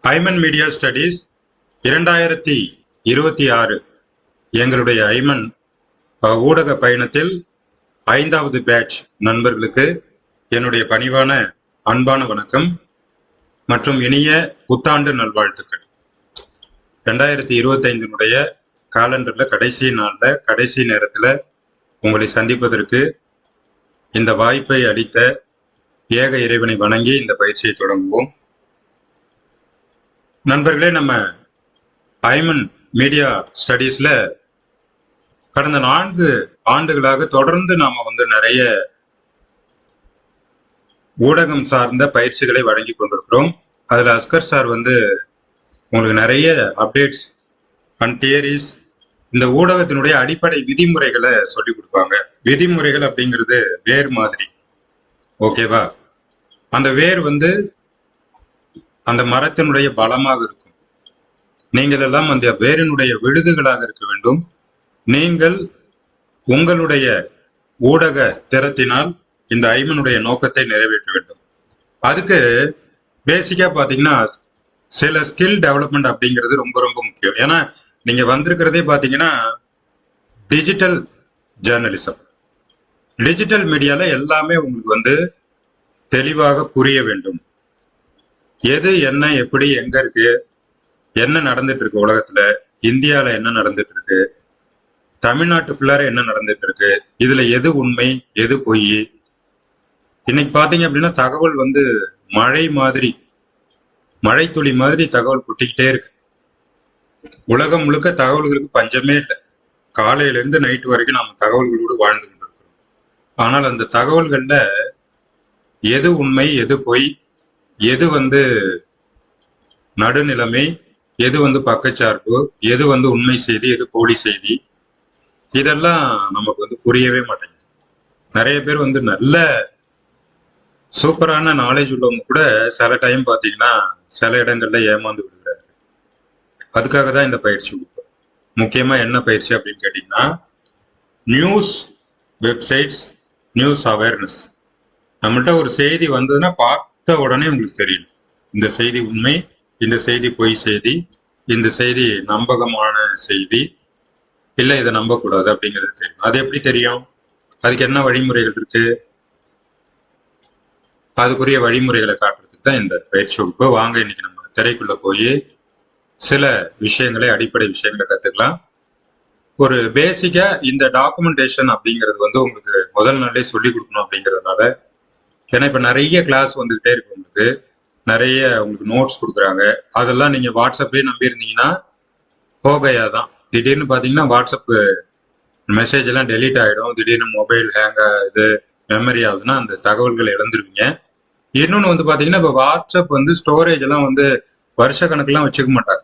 Ayman media studies 2026 எங்களுடைய ஐமன் ஊடக பயணத்தில் 5வது பேட்ச் நண்பர்களுக்கு என்னுடைய பணிவான அன்பான வணக்கம் மற்றும் இனிய புத்தாண்டு நல்வாழ்த்துக்கள். 2025 காலண்டர்ல கடைசி நாள்ல கடைசி நேரத்துல உங்களை சந்திப்பதற்கு இந்த வாய்ப்பை அளித்த ஏக இறைவனை வணங்கி இந்த பயிற்சியை தொடங்குவோம். நண்பர்களே, நம்ம ஐமன் மீடியா ஸ்டடீஸ்ல கடந்த 4 ஆண்டுகளாக தொடர்ந்து நாம நிறைய ஊடகம் சார்ந்த பயிற்சிகளை வழங்கி கொண்டிருக்கிறோம். அதுல அஸ்கர் சார் உங்களுக்கு நிறைய அப்டேட்ஸ் அண்ட் தியரிஸ், இந்த ஊடகத்தினுடைய அடிப்படை விதிமுறைகளை சொல்லி கொடுப்பாங்க. விதிமுறைகள் அப்படிங்கிறது வேர் மாதிரி, ஓகேவா? அந்த வேர் அந்த மரத்தினுடைய பலமாக இருக்கும். நீங்கள் எல்லாம் அந்த வேரினுடைய விழுதுகளாக இருக்க வேண்டும். நீங்கள் உங்களுடைய ஊடக திறத்தினால் இந்த ஐமனுடைய நோக்கத்தை நிறைவேற்ற வேண்டும். அதுக்கு பேசிக்கா பாத்தீங்கன்னா சில ஸ்கில் டெவலப்மெண்ட் அப்படிங்கிறது ரொம்ப ரொம்ப முக்கியம். ஏன்னா நீங்க வந்திருக்கிறதே பாத்தீங்கன்னா டிஜிட்டல் ஜேர்னலிசம், டிஜிட்டல் மீடியால எல்லாமே உங்களுக்கு தெளிவாக புரிய வேண்டும். எது என்ன எப்படி எங்க இருக்கு, என்ன நடந்துட்டு இருக்கு உலகத்துல, இந்தியால என்ன நடந்துட்டு இருக்கு, தமிழ்நாட்டுக்குள்ளார என்ன நடந்துட்டு இருக்கு, இதுல எது உண்மை எது பொய். இன்னைக்கு பாத்தீங்க அப்படின்னா தகவல் மழை மாதிரி, மழை துளி மாதிரி தகவல் கொட்டிக்கிட்டே இருக்கு. உலகம் முழுக்க தகவல்களுக்கு பஞ்சமே இல்லை. காலையில இருந்து நைட்டு வரைக்கும் நம்ம தகவல்களோடு வாழ்ந்து கொண்டிருக்கிறோம். ஆனால் அந்த தகவல்கள்ல எது உண்மை எது பொய், எது நடுநிலைமை, எது பக்கச்சார்பு, எது உண்மை செய்தி, எது போலி செய்தி, இதெல்லாம் நமக்கு புரியவே மாட்டேங்குது. நிறைய பேர் நல்ல சூப்பரான நாலேஜ் உள்ளவங்க கூட சில டைம் பாத்தீங்கன்னா சில இடங்கள்ல ஏமாந்து விடுகிறாரு. அதுக்காக தான் இந்த பயிற்சி கொடுப்போம். முக்கியமா என்ன பயிற்சி அப்படின்னு கேட்டீங்கன்னா, நியூஸ் வெப்சைட்ஸ், நியூஸ் அவேர்னஸ். நம்மள்ட்ட ஒரு செய்தி வந்ததுன்னா பார்த்த உடனே உங்களுக்கு தெரியும் இந்த செய்தி உண்மை, இந்த செய்தி பொய் செய்தி, இந்த செய்தி நம்பகமான செய்தி, இல்ல இதை நம்பக்கூடாது அப்படிங்கிறது தெரியும். அது எப்படி தெரியும்? அதுக்கு என்ன வழிமுறைகள் இருக்கு? அதுக்குரிய வழிமுறைகளை காட்டுறதுக்கு தான் இந்த பயிற்சி வகுப்பு. வாங்க இன்னைக்கு நம்ம திரைக்குள்ள போய் சில விஷயங்களை, அடிப்படை விஷயங்களை கத்துக்கலாம். ஒரு பேசிக்கா இந்த டாக்குமெண்டேஷன் அப்படிங்கிறது உங்களுக்கு முதல் நாளே சொல்லி கொடுக்கணும் அப்படிங்கிறதுனால, ஏன்னா இப்ப நிறைய கிளாஸ் வந்துகிட்டே இருக்கு, உங்களுக்கு நிறைய உங்களுக்கு நோட்ஸ் கொடுக்குறாங்க. அதெல்லாம் நீங்க வாட்ஸ்அப்லயே நம்பி இருந்தீங்கன்னா போகையா தான். திடீர்னு பாத்தீங்கன்னா வாட்ஸ்அப் மெசேஜ் எல்லாம் டெலீட் ஆயிடும், திடீர்னு மொபைல் ஹேங் ஆகுது, மெமரி ஆகுதுன்னா அந்த தகவல்களை இழந்துருவீங்க. இன்னொன்னு பாத்தீங்கன்னா இப்ப வாட்ஸ்அப் ஸ்டோரேஜ் எல்லாம் வருஷ கணக்கெல்லாம் வச்சுக்க மாட்டாங்க.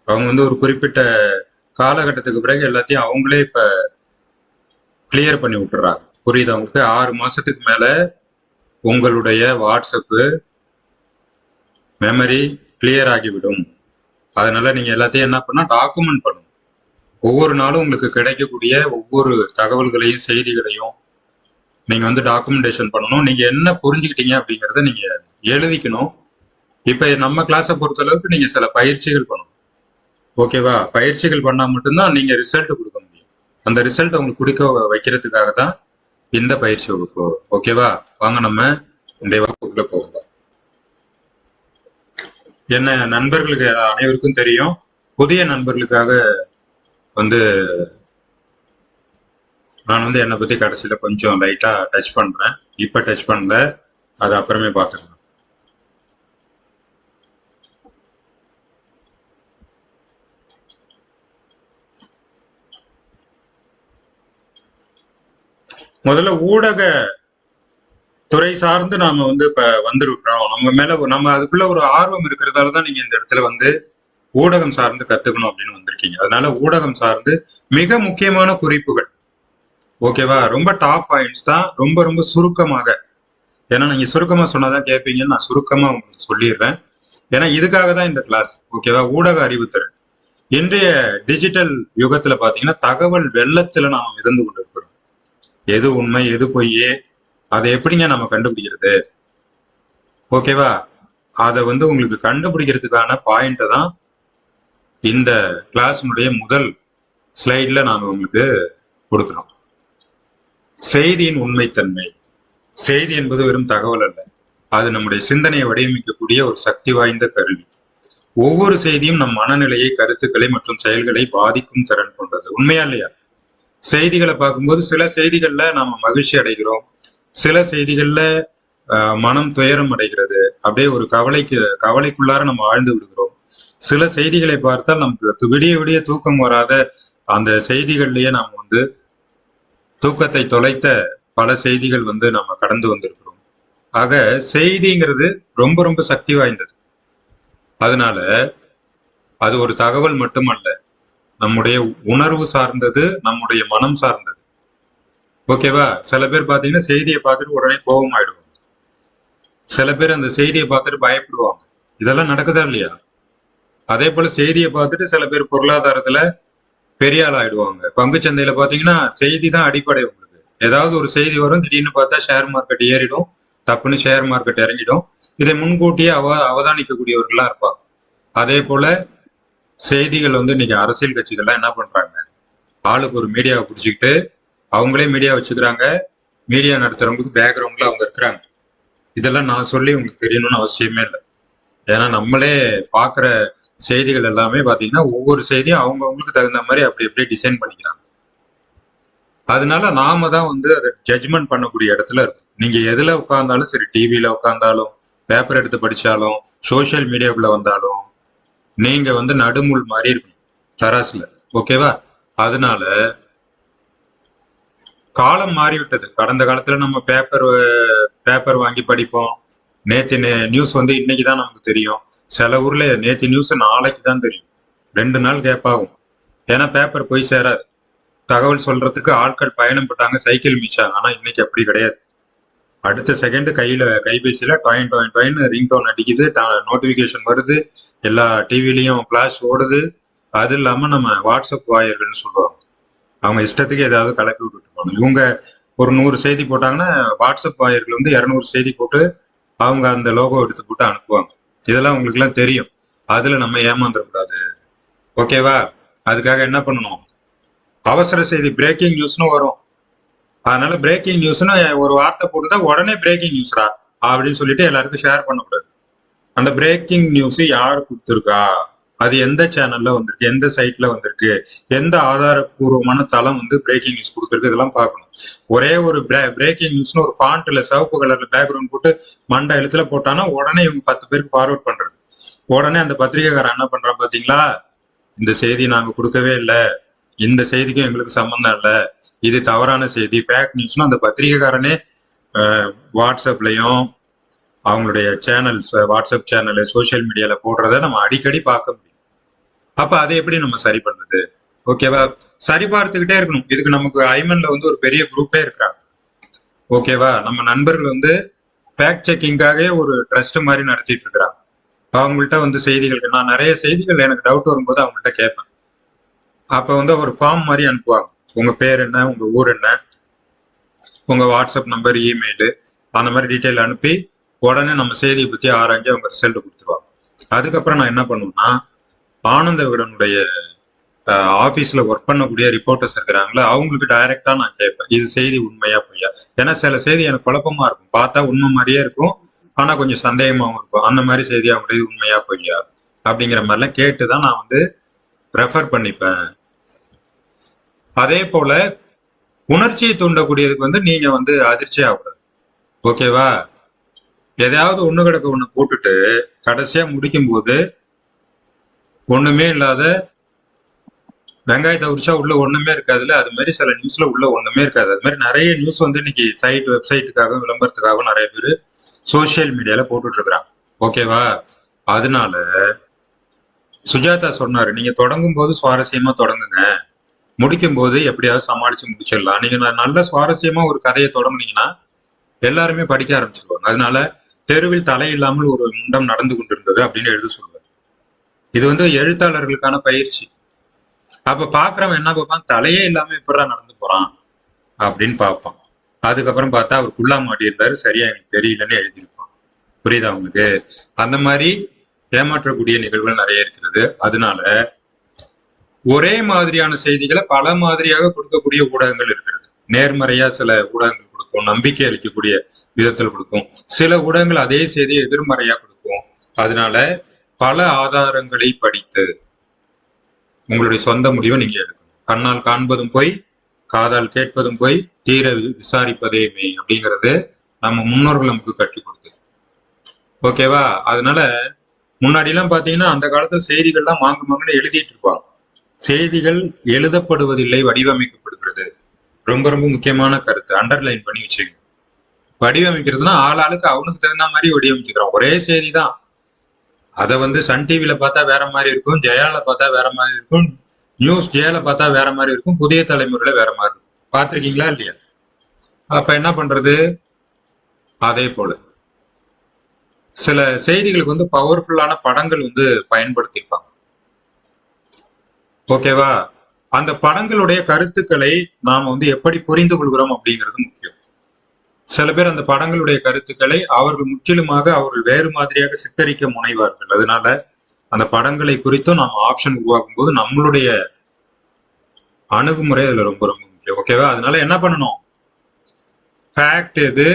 அவங்க ஒரு குறிப்பிட்ட காலகட்டத்துக்கு பிறகு எல்லாத்தையும் அவங்களே இப்ப கிளியர் பண்ணி விட்டுறாங்க. புரியுது அவங்களுக்கு? 6 மாசத்துக்கு மேல உங்களுடைய வாட்ஸ்அப்பு மெமரி கிளியர் ஆகிவிடும். அதனால நீங்க எல்லாத்தையும் என்ன பண்ணா டாக்குமெண்ட் பண்ணணும். ஒவ்வொரு நாளும் உங்களுக்கு கிடைக்கக்கூடிய ஒவ்வொரு தகவல்களையும் செய்திகளையும் நீங்க டாக்குமெண்டேஷன் பண்ணணும். நீங்க என்ன புரிஞ்சுக்கிட்டீங்க அப்படிங்கிறத நீங்க எழுதிக்கணும். இப்ப நம்ம கிளாஸை பொறுத்த அளவுக்கு நீங்க சில பயிற்சிகள் பண்ணணும், ஓகேவா? பயிற்சிகள் பண்ணா மட்டும்தான் நீங்க ரிசல்ட் கொடுக்க முடியும். அந்த ரிசல்ட் உங்களுக்கு கொடுக்க வைக்கிறதுக்காக தான் இந்த பயிற்சி வகுப்பு, ஓகேவா? வாங்க நம்ம இன்றைய வகுப்புக்குள்ள போகலாம். என்ன நண்பர்களுக்கு அனைவருக்கும் தெரியும். புதிய நண்பர்களுக்காக நான் என்னை பத்தி கடைசியில கொஞ்சம் லைட்டா டச் பண்றேன். இப்ப டச் பண்ணல, அது அப்புறமே பார்த்துக்கலாம். முதல்ல ஊடக துறை சார்ந்து நாம இப்ப வந்திருக்கிறோம். நம்ம அதுக்குள்ள ஒரு ஆர்வம் இருக்கிறதால தான் நீங்க இந்த இடத்துல ஊடகம் சார்ந்து கத்துக்கணும் அப்படின்னு வந்திருக்கீங்க. அதனால ஊடகம் சார்ந்து மிக முக்கியமான குறிப்புகள், ஓகேவா? ரொம்ப டாப் பாயிண்ட்ஸ் தான், ரொம்ப ரொம்ப சுருக்கமாக. ஏன்னா நீங்க சுருக்கமா சொன்னாதான் கேட்பீங்கன்னு நான் சுருக்கமா உங்களுக்கு சொல்லிடுறேன். ஏன்னா இதுக்காக தான் இந்த கிளாஸ், ஓகேவா? ஊடக அறிவுத்திறன். இன்றைய டிஜிட்டல் யுகத்துல பாத்தீங்கன்னா தகவல் வெள்ளத்துல நாம மிதந்து கொண்டிருக்கிறோம். எது உண்மை எது பொய்யே அதை எப்படிங்க நம்ம கண்டுபிடிக்கிறது, ஓகேவா? அதை வந்து உங்களுக்கு கண்டுபிடிக்கிறதுக்கான பாயிண்ட்டை தான் இந்த கிளாஸினுடைய முதல் ஸ்லைட்ல நாம உங்களுக்கு கொடுக்கிறோம். செய்தியின் உண்மைத்தன்மை. செய்தி என்பது வெறும் தகவல் அல்ல, அது நம்முடைய சிந்தனையை வடிவமைக்கக்கூடிய ஒரு சக்தி வாய்ந்த கருவி. ஒவ்வொரு செய்தியும் நம் மனநிலையை, கருத்துக்களை மற்றும் செயல்களை பாதிக்கும் திறன் கொண்டது. உண்மையா இல்லையா? செய்திகளை பார்க்கும்போது சில செய்திகள்ல நாம மகிழ்ச்சி அடைகிறோம், சில செய்திகள்ல மனம் துயரம் அடைகிறது, அப்படியே ஒரு கவலைக்குள்ளார நம்ம ஆழ்ந்து விடுகிறோம். சில செய்திகளை பார்த்தால் நமக்கு விடிய விடிய தூக்கம் வராத அந்த செய்திகள்லயே நாம் வந்து தூக்கத்தை தொலைத்த பல செய்திகள் வந்து நம்ம கடந்து வந்திருக்கிறோம். ஆக செய்திங்கிறது ரொம்ப ரொம்ப சக்தி வாய்ந்தது. அதனால அது ஒரு தகவல் மட்டுமல்ல, நம்முடைய உணர்வு சார்ந்தது, நம்முடைய மனம் சார்ந்தது. ஓகேவா? சில பேர் பாத்தீங்கன்னா செய்தியை பார்த்துட்டு உடனே கோபம் ஆயிடுவாங்க, சில பேர் அந்த செய்தியை பார்த்துட்டு பயப்படுவாங்க. இதெல்லாம் நடக்குதா இல்லையா? அதே போல செய்தியை பார்த்துட்டு சில பேர் பொருளாதாரத்துல பெரிய ஆள் ஆயிடுவாங்க. பங்கு சந்தையில பாத்தீங்கன்னா செய்தி தான் அடிப்படை. உங்களுக்கு ஏதாவது ஒரு செய்தி வரும், திடீர்னு பார்த்தா ஷேர் மார்க்கெட் ஏறிடும், தப்புன்னு ஷேர் மார்க்கெட் இறங்கிடும். இதை முன்கூட்டியே அவதானிக்கக்கூடியவர்களா இருப்பாங்க. அதே போல செய்திகள் வந்து இன்னைக்கு அரசியல் கட்சிகள்லாம் என்ன பண்றாங்க, ஆளுக்கு ஒரு மீடியாவை பிடிச்சிக்கிட்டு அவங்களே மீடியா வச்சுக்கிறாங்க. மீடியா நடத்துறவங்களுக்கு பேக்ரவுண்ட்ல அவங்க இருக்கிறாங்க. இதெல்லாம் நான் சொல்லி உங்களுக்கு தெரியணும்னு அவசியமே இல்லை. ஏன்னா நம்மளே பாக்குற செய்திகள் எல்லாமே பாத்தீங்கன்னா ஒவ்வொரு செய்தியும் அவங்கவுங்களுக்கு தகுந்த மாதிரி அப்படி அப்படியே டிசைன் பண்ணிக்கிறாங்க. அதனால நாம தான் வந்து அதை ஜட்ஜ்மெண்ட் பண்ணக்கூடிய இடத்துல இருக்கும். நீங்க எதுல உட்கார்ந்தாலும் சரி, டிவியில உட்கார்ந்தாலும், பேப்பர் எடுத்து படிச்சாலும், சோசியல் மீடியாவுக்குள்ள வந்தாலும், நீங்க வந்து நடுமுள் மாதிரி இருக்கணும் தராசுல. ஓகேவா? அதனால காலம் மாறிவிட்டது. கடந்த காலத்துல நம்ம பேப்பர் வாங்கி படிப்போம். நேத்து நியூஸ் வந்து இன்னைக்குதான் நமக்கு தெரியும். சில ஊர்ல நேத்து நியூஸ் நாளைக்கு தான் தெரியும், 2 நாள் கேப் ஆகும். ஏன்னா பேப்பர் போய் சேராது. தகவல் சொல்றதுக்கு ஆட்கள் பயணம் பட்டாங்க, சைக்கிள் மிச்சாங்க. ஆனா இன்னைக்கு அப்படி கிடையாது. அடுத்த செகண்ட் கைபேசியில டாயின் ரிங் டோன் அடிக்குது, நோட்டிபிகேஷன் வருது, எல்லா டிவிலையும் பிளாஷ் ஓடுது. அது இல்லாம நம்ம வாட்ஸ்அப் வாயர்கள்னு சொல்லுவாங்க, அவங்க இஷ்டத்துக்கு ஏதாவது கலப்பி விட்டுட்டு போகணும். இவங்க ஒரு 100 செய்தி போட்டாங்கன்னா வாட்ஸ்அப் வாயர்கள் வந்து 200 செய்தி போட்டு அவங்க அந்த லோகோ எடுத்து போட்டு அனுப்புவாங்க. இதெல்லாம் உங்களுக்கு எல்லாம் தெரியும். அதுல நம்ம ஏமாந்துடக்கூடாது. ஓகேவா? அதுக்காக என்ன பண்ணணும், அவசர செய்தி பிரேக்கிங் நியூஸ்னு வரும். அதனால பிரேக்கிங் நியூஸ்னு ஒரு வார்த்தை போட்டுதான் உடனே பிரேக்கிங் நியூஸ்ரா அப்படின்னு சொல்லிட்டு எல்லாருக்கும் ஷேர் பண்ணக்கூடாது. அந்த பிரேக்கிங் நியூஸ் யாரு கொடுத்துருக்கா, அது எந்த சேனல்ல வந்திருக்கு, எந்த சைட்ல வந்திருக்கு, எந்த ஆதாரப்பூர்வமான தளம் வந்து பிரேக்கிங் நியூஸ் கொடுத்துருக்கு, இதெல்லாம் பார்க்கணும். ஒரே ஒரு பிரேக்கிங் நியூஸ்னு ஒரு ஃபாண்ட்ல சிவப்பு கலர்ல பேக்ரவுண்ட் போட்டு மண்டை எழுத்துல போட்டானா உடனே இவங்க 10 பேருக்கு ஃபார்வர்ட் பண்றது. உடனே அந்த பத்திரிகைக்காரன் என்ன பண்றான் பாத்தீங்களா, இந்த செய்தி நாங்க கொடுக்கவே இல்லை, இந்த செய்திக்கும் எங்களுக்கு சம்பந்தம் இல்லை, இது தவறான செய்தி, ஃபேக் நியூஸ்னு அந்த பத்திரிகைக்காரனே வாட்ஸ்அப்லயும் அவங்களுடைய சேனல்ஸ், வாட்ஸ்அப் சேனல், சோசியல் மீடியால போடுறத நம்ம அடிக்கடி பார்க்க முடியும். அப்ப அதை எப்படி நம்ம சரி பண்றது? ஓகேவா? சரி பார்த்துக்கிட்டே இருக்கணும். இதுக்கு நமக்கு ஐமன்ல வந்து ஒரு பெரிய குரூப்பே இருக்கிறாங்க. ஓகேவா? நம்ம நண்பர்கள் வந்து ஃபேக்ட் செக்கிங்காகவே ஒரு ட்ரஸ்ட் மாதிரி நடத்திட்டு இருக்கிறாங்க. அவங்கள்ட்ட வந்து செய்திகள், நான் நிறைய செய்திகள் எனக்கு டவுட் வரும்போது அவங்கள்ட்ட கேட்பேன். அப்ப வந்து ஒரு ஃபார்ம் மாதிரி அனுப்புவாங்க. உங்க பேர் என்ன, உங்க ஊர் என்ன, உங்க வாட்ஸ்அப் நம்பர், இமெயில், அந்த மாதிரி டீட்டெயில் அனுப்பி உடனே நம்ம செய்தியை பத்தி ஆராய்ஞ்சு அவங்க ரிசல்ட் கொடுத்துருவாங்க. அதுக்கப்புறம் நான் என்ன பண்ணுவேன்னா, ஆனந்த விகடனுடைய ஆபீஸ்ல ஒர்க் பண்ணக்கூடிய ரிப்போர்ட்டர்ஸ் இருக்கிறாங்களா, அவங்களுக்கு டைரக்டா நான் கேட்பேன், இது செய்தி உண்மையா பொய்யா. ஏன்னா சில செய்தி எனக்கு குழப்பமா இருக்கும், பார்த்தா உண்மை மாதிரியே இருக்கும், ஆனா கொஞ்சம் சந்தேகமாவும் இருக்கும். அந்த மாதிரி செய்தி அவங்களுடைய உண்மையா பொய்யா அப்படிங்கிற மாதிரிலாம் கேட்டுதான் நான் வந்து ரெஃபர் பண்ணிப்பேன். அதே போல உணர்ச்சியை தூண்டக்கூடியதுக்கு வந்து நீங்க வந்து அதிர்ச்சி ஆகக்கூடாது. ஓகேவா? எதையாவது ஒண்ணு கிடக்க ஒண்ணு போட்டுட்டு கடைசியா முடிக்கும் போது ஒண்ணுமே இல்லாத வெங்காயத்தை உரிச்சா உள்ள ஒண்ணுமே இருக்காதுல்ல, அது மாதிரி சில நியூஸ்ல உள்ள ஒண்ணுமே இருக்காது. அது மாதிரி நிறைய நியூஸ் வந்து இன்னைக்கு வெப்சைட்டுக்காகவும் விளம்பரத்துக்காகவும் நிறைய பேர் சோசியல் மீடியால போட்டுட்டு இருக்கிறாங்க. ஓகேவா? அதனால சுஜாதா சொன்னாரு, நீங்க தொடங்கும் போது சுவாரஸ்யமா தொடங்குங்க, முடிக்கும் போது எப்படியாவது சமாளிச்சு முடிச்சிடலாம். நீங்க நல்ல சுவாரஸ்யமா ஒரு கதையை தொடங்குனீங்கன்னா எல்லாருமே படிக்க ஆரம்பிச்சிருவாங்க. அதனால தெருவில் தலை இல்லாமல் ஒரு முண்டம் நடந்து கொண்டிருந்தது அப்படின்னு எழுத சொல்லுவார். இது வந்து எழுத்தாளர்களுக்கான பயிற்சி. அப்ப பாக்குறவன் என்ன பார்ப்பான், தலையே இல்லாம எப்படா நடந்து போறான் அப்படின்னு பார்ப்பான். அதுக்கப்புறம் பார்த்தா அவர் குள்ளா மாட்டி இருந்தாரு, சரியா எனக்கு தெரியலன்னு எழுதியிருப்பான். புரியுதா உங்களுக்கு? அந்த மாதிரி ஏமாற்றக்கூடிய நிகழ்வுகள் நிறைய இருக்கிறது. அதனால ஒரே மாதிரியான செய்திகளை பல மாதிரியாக கொடுக்கக்கூடிய ஊடகங்கள் இருக்கிறது. நேர்மறையா சில ஊடகங்கள் கொடுக்கும், நம்பிக்கை அளிக்கக்கூடிய விதத்தில் கொடுக்கும். சில ஊடகங்கள் அதே செய்தியை எதிர்மறையா கொடுக்கும். அதனால பல ஆதாரங்களை படித்து உங்களுடைய சொந்த முடிவை நீங்க எடுக்கணும். கண்ணால் காண்பதும் போய், காதால் கேட்பதும் போய், தீர விசாரிப்பதே மெய் அப்படிங்கிறது நம்ம முன்னோர்கள் நமக்கு கற்றுக் கொடுத்தது. ஓகேவா? அதனால முன்னாடி எல்லாம் பாத்தீங்கன்னா அந்த காலத்துல செய்திகள்லாம் மாங்குன்னு எழுதிட்டு இருப்பாங்க. செய்திகள் எழுதப்படுவதில்லை, வடிவமைக்கப்படுகிறது. ரொம்ப ரொம்ப முக்கியமான கருத்து, அண்டர்லைன் பண்ணி வச்சுக்கோங்க. வடிவமைக்கிறதுனா ஆளுக்கு அவனுக்கு தகுந்த மாதிரி வடிவமைச்சுக்கிறான். ஒரே செய்தி தான், அதை வந்து சன் டிவில பார்த்தா வேற மாதிரி இருக்கும், ஜெயால பார்த்தா வேற மாதிரி இருக்கும், நியூஸ் ஜேல பார்த்தா வேற மாதிரி இருக்கும், புதிய தலைமுறையில வேற மாதிரி இருக்கும். பார்த்துருக்கீங்களா இல்லையா? அப்ப என்ன பண்றது? அதே போல சில செய்திகளுக்கு வந்து பவர்ஃபுல்லான படங்கள் வந்து பயன்படுத்தியிருப்பாங்க. ஓகேவா? அந்த படங்களுடைய கருத்துக்களை நாம வந்து எப்படி புரிந்து கொள்கிறோம் அப்படிங்கிறது முக்கியம். சில பேர் அந்த படங்களுடைய கருத்துக்களை அவர்கள் முற்றிலுமாக அவர்கள் வேறு மாதிரியாக சித்தரிக்க முனைவார்கள். அதனால அந்த படங்களை குறித்தும் நாம் ஆப்ஷன் உருவாக்கும் போது நம்மளுடைய அணுகுமுறை அதுல ரொம்ப ரொம்ப முக்கியம். ஓகேவா? அதனால என்ன பண்ணணும்? ஃபேக்ட் எது,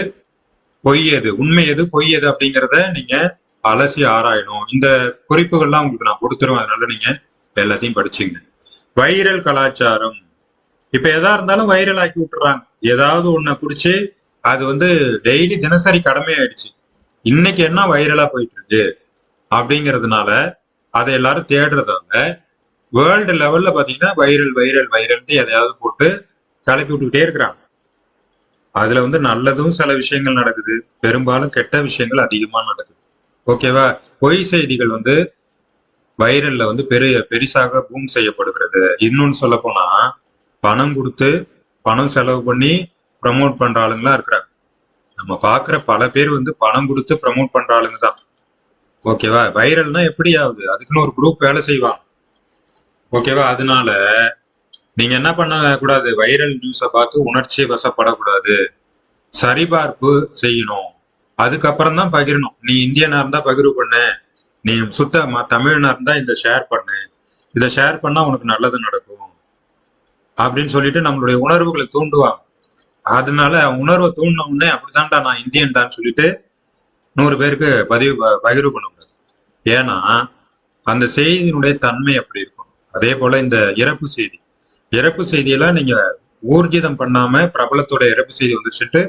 பொய் எது, உண்மை எது, பொய் எது அப்படிங்கிறத நீங்க அலசி ஆராயணும். இந்த குறிப்புகள்லாம் உங்களுக்கு நான் கொடுத்துருவேன். அதனால நீங்க எல்லாத்தையும் படிச்சுங்க. வைரல் கலாச்சாரம், இப்ப எதா இருந்தாலும் வைரல் ஆக்கி விட்டுறாங்க. ஏதாவது ஒண்ண பிடிச்சி அது வந்து டெய்லி தினசரி கடமை ஆயிடுச்சு. இன்னைக்கு என்ன வைரலா போயிட்டு இருக்கு அப்படிங்கிறதுனால அதை எல்லாரும் தேடுறதால வேர்ல்டு லெவல்ல பாத்தீங்கன்னா வைரல் வைரல் வைரல்ட்டு எதையாவது போட்டு கிளப்பி விட்டுக்கிட்டே இருக்கிறாங்க. அதுல வந்து நல்லதும் சில விஷயங்கள் நடக்குது, பெரும்பாலும் கெட்ட விஷயங்கள் அதிகமா நடக்குது. ஓகேவா? பொய் செய்திகள் வந்து வைரல்ல வந்து பெரிசாக பூம் செய்யப்படுகிறது. இன்னொன்னு சொல்ல போனா பணம் கொடுத்து பணம் செலவு பண்ணி ப்ரமோட் பண்ற ஆளுங்களாம் இருக்கிறாங்க. நம்ம பாக்குற பல பேர் வந்து பணம் கொடுத்து ப்ரமோட் பண்ற ஆளுங்க தான். ஓகேவா? வைரல்னா எப்படி ஆகுது? அதுக்குன்னு ஒரு குரூப் வேலை செய்வாங்க. ஓகேவா? அதனால நீங்க என்ன பண்ண கூடாது? வைரல் நியூஸை பார்த்து உணர்ச்சி வசப்படக்கூடாது. சரிபார்ப்பு செய்யணும், அதுக்கப்புறம் தான் பகிரணும். நீ இந்தியனா இருந்தா பகிர்வு பண்ணு, நீ சுத்த தமிழனா இருந்தா இந்த ஷேர் பண்ணு, இதை ஷேர் பண்ணா உனக்கு நல்லது நடக்கும் அப்படின்னு சொல்லிட்டு நம்மளுடைய உணர்வுகளை தூண்டுவாங்க. அதனால உணர்வை தூண்டின உடனே அப்படித்தான்டா நான் இந்தியன்டான்னு சொல்லிட்டு 100 பேருக்கு பகிர்வு பண்ண முடியாது. ஏன்னா அந்த செய்தியினுடைய தன்மை அப்படி இருக்கும். அதே போல இந்த இறப்பு செய்தியெல்லாம் நீங்க ஊர்ஜிதம் பண்ணாம பிரபலத்தோட இறப்பு செய்தி வந்துச்சுட்டு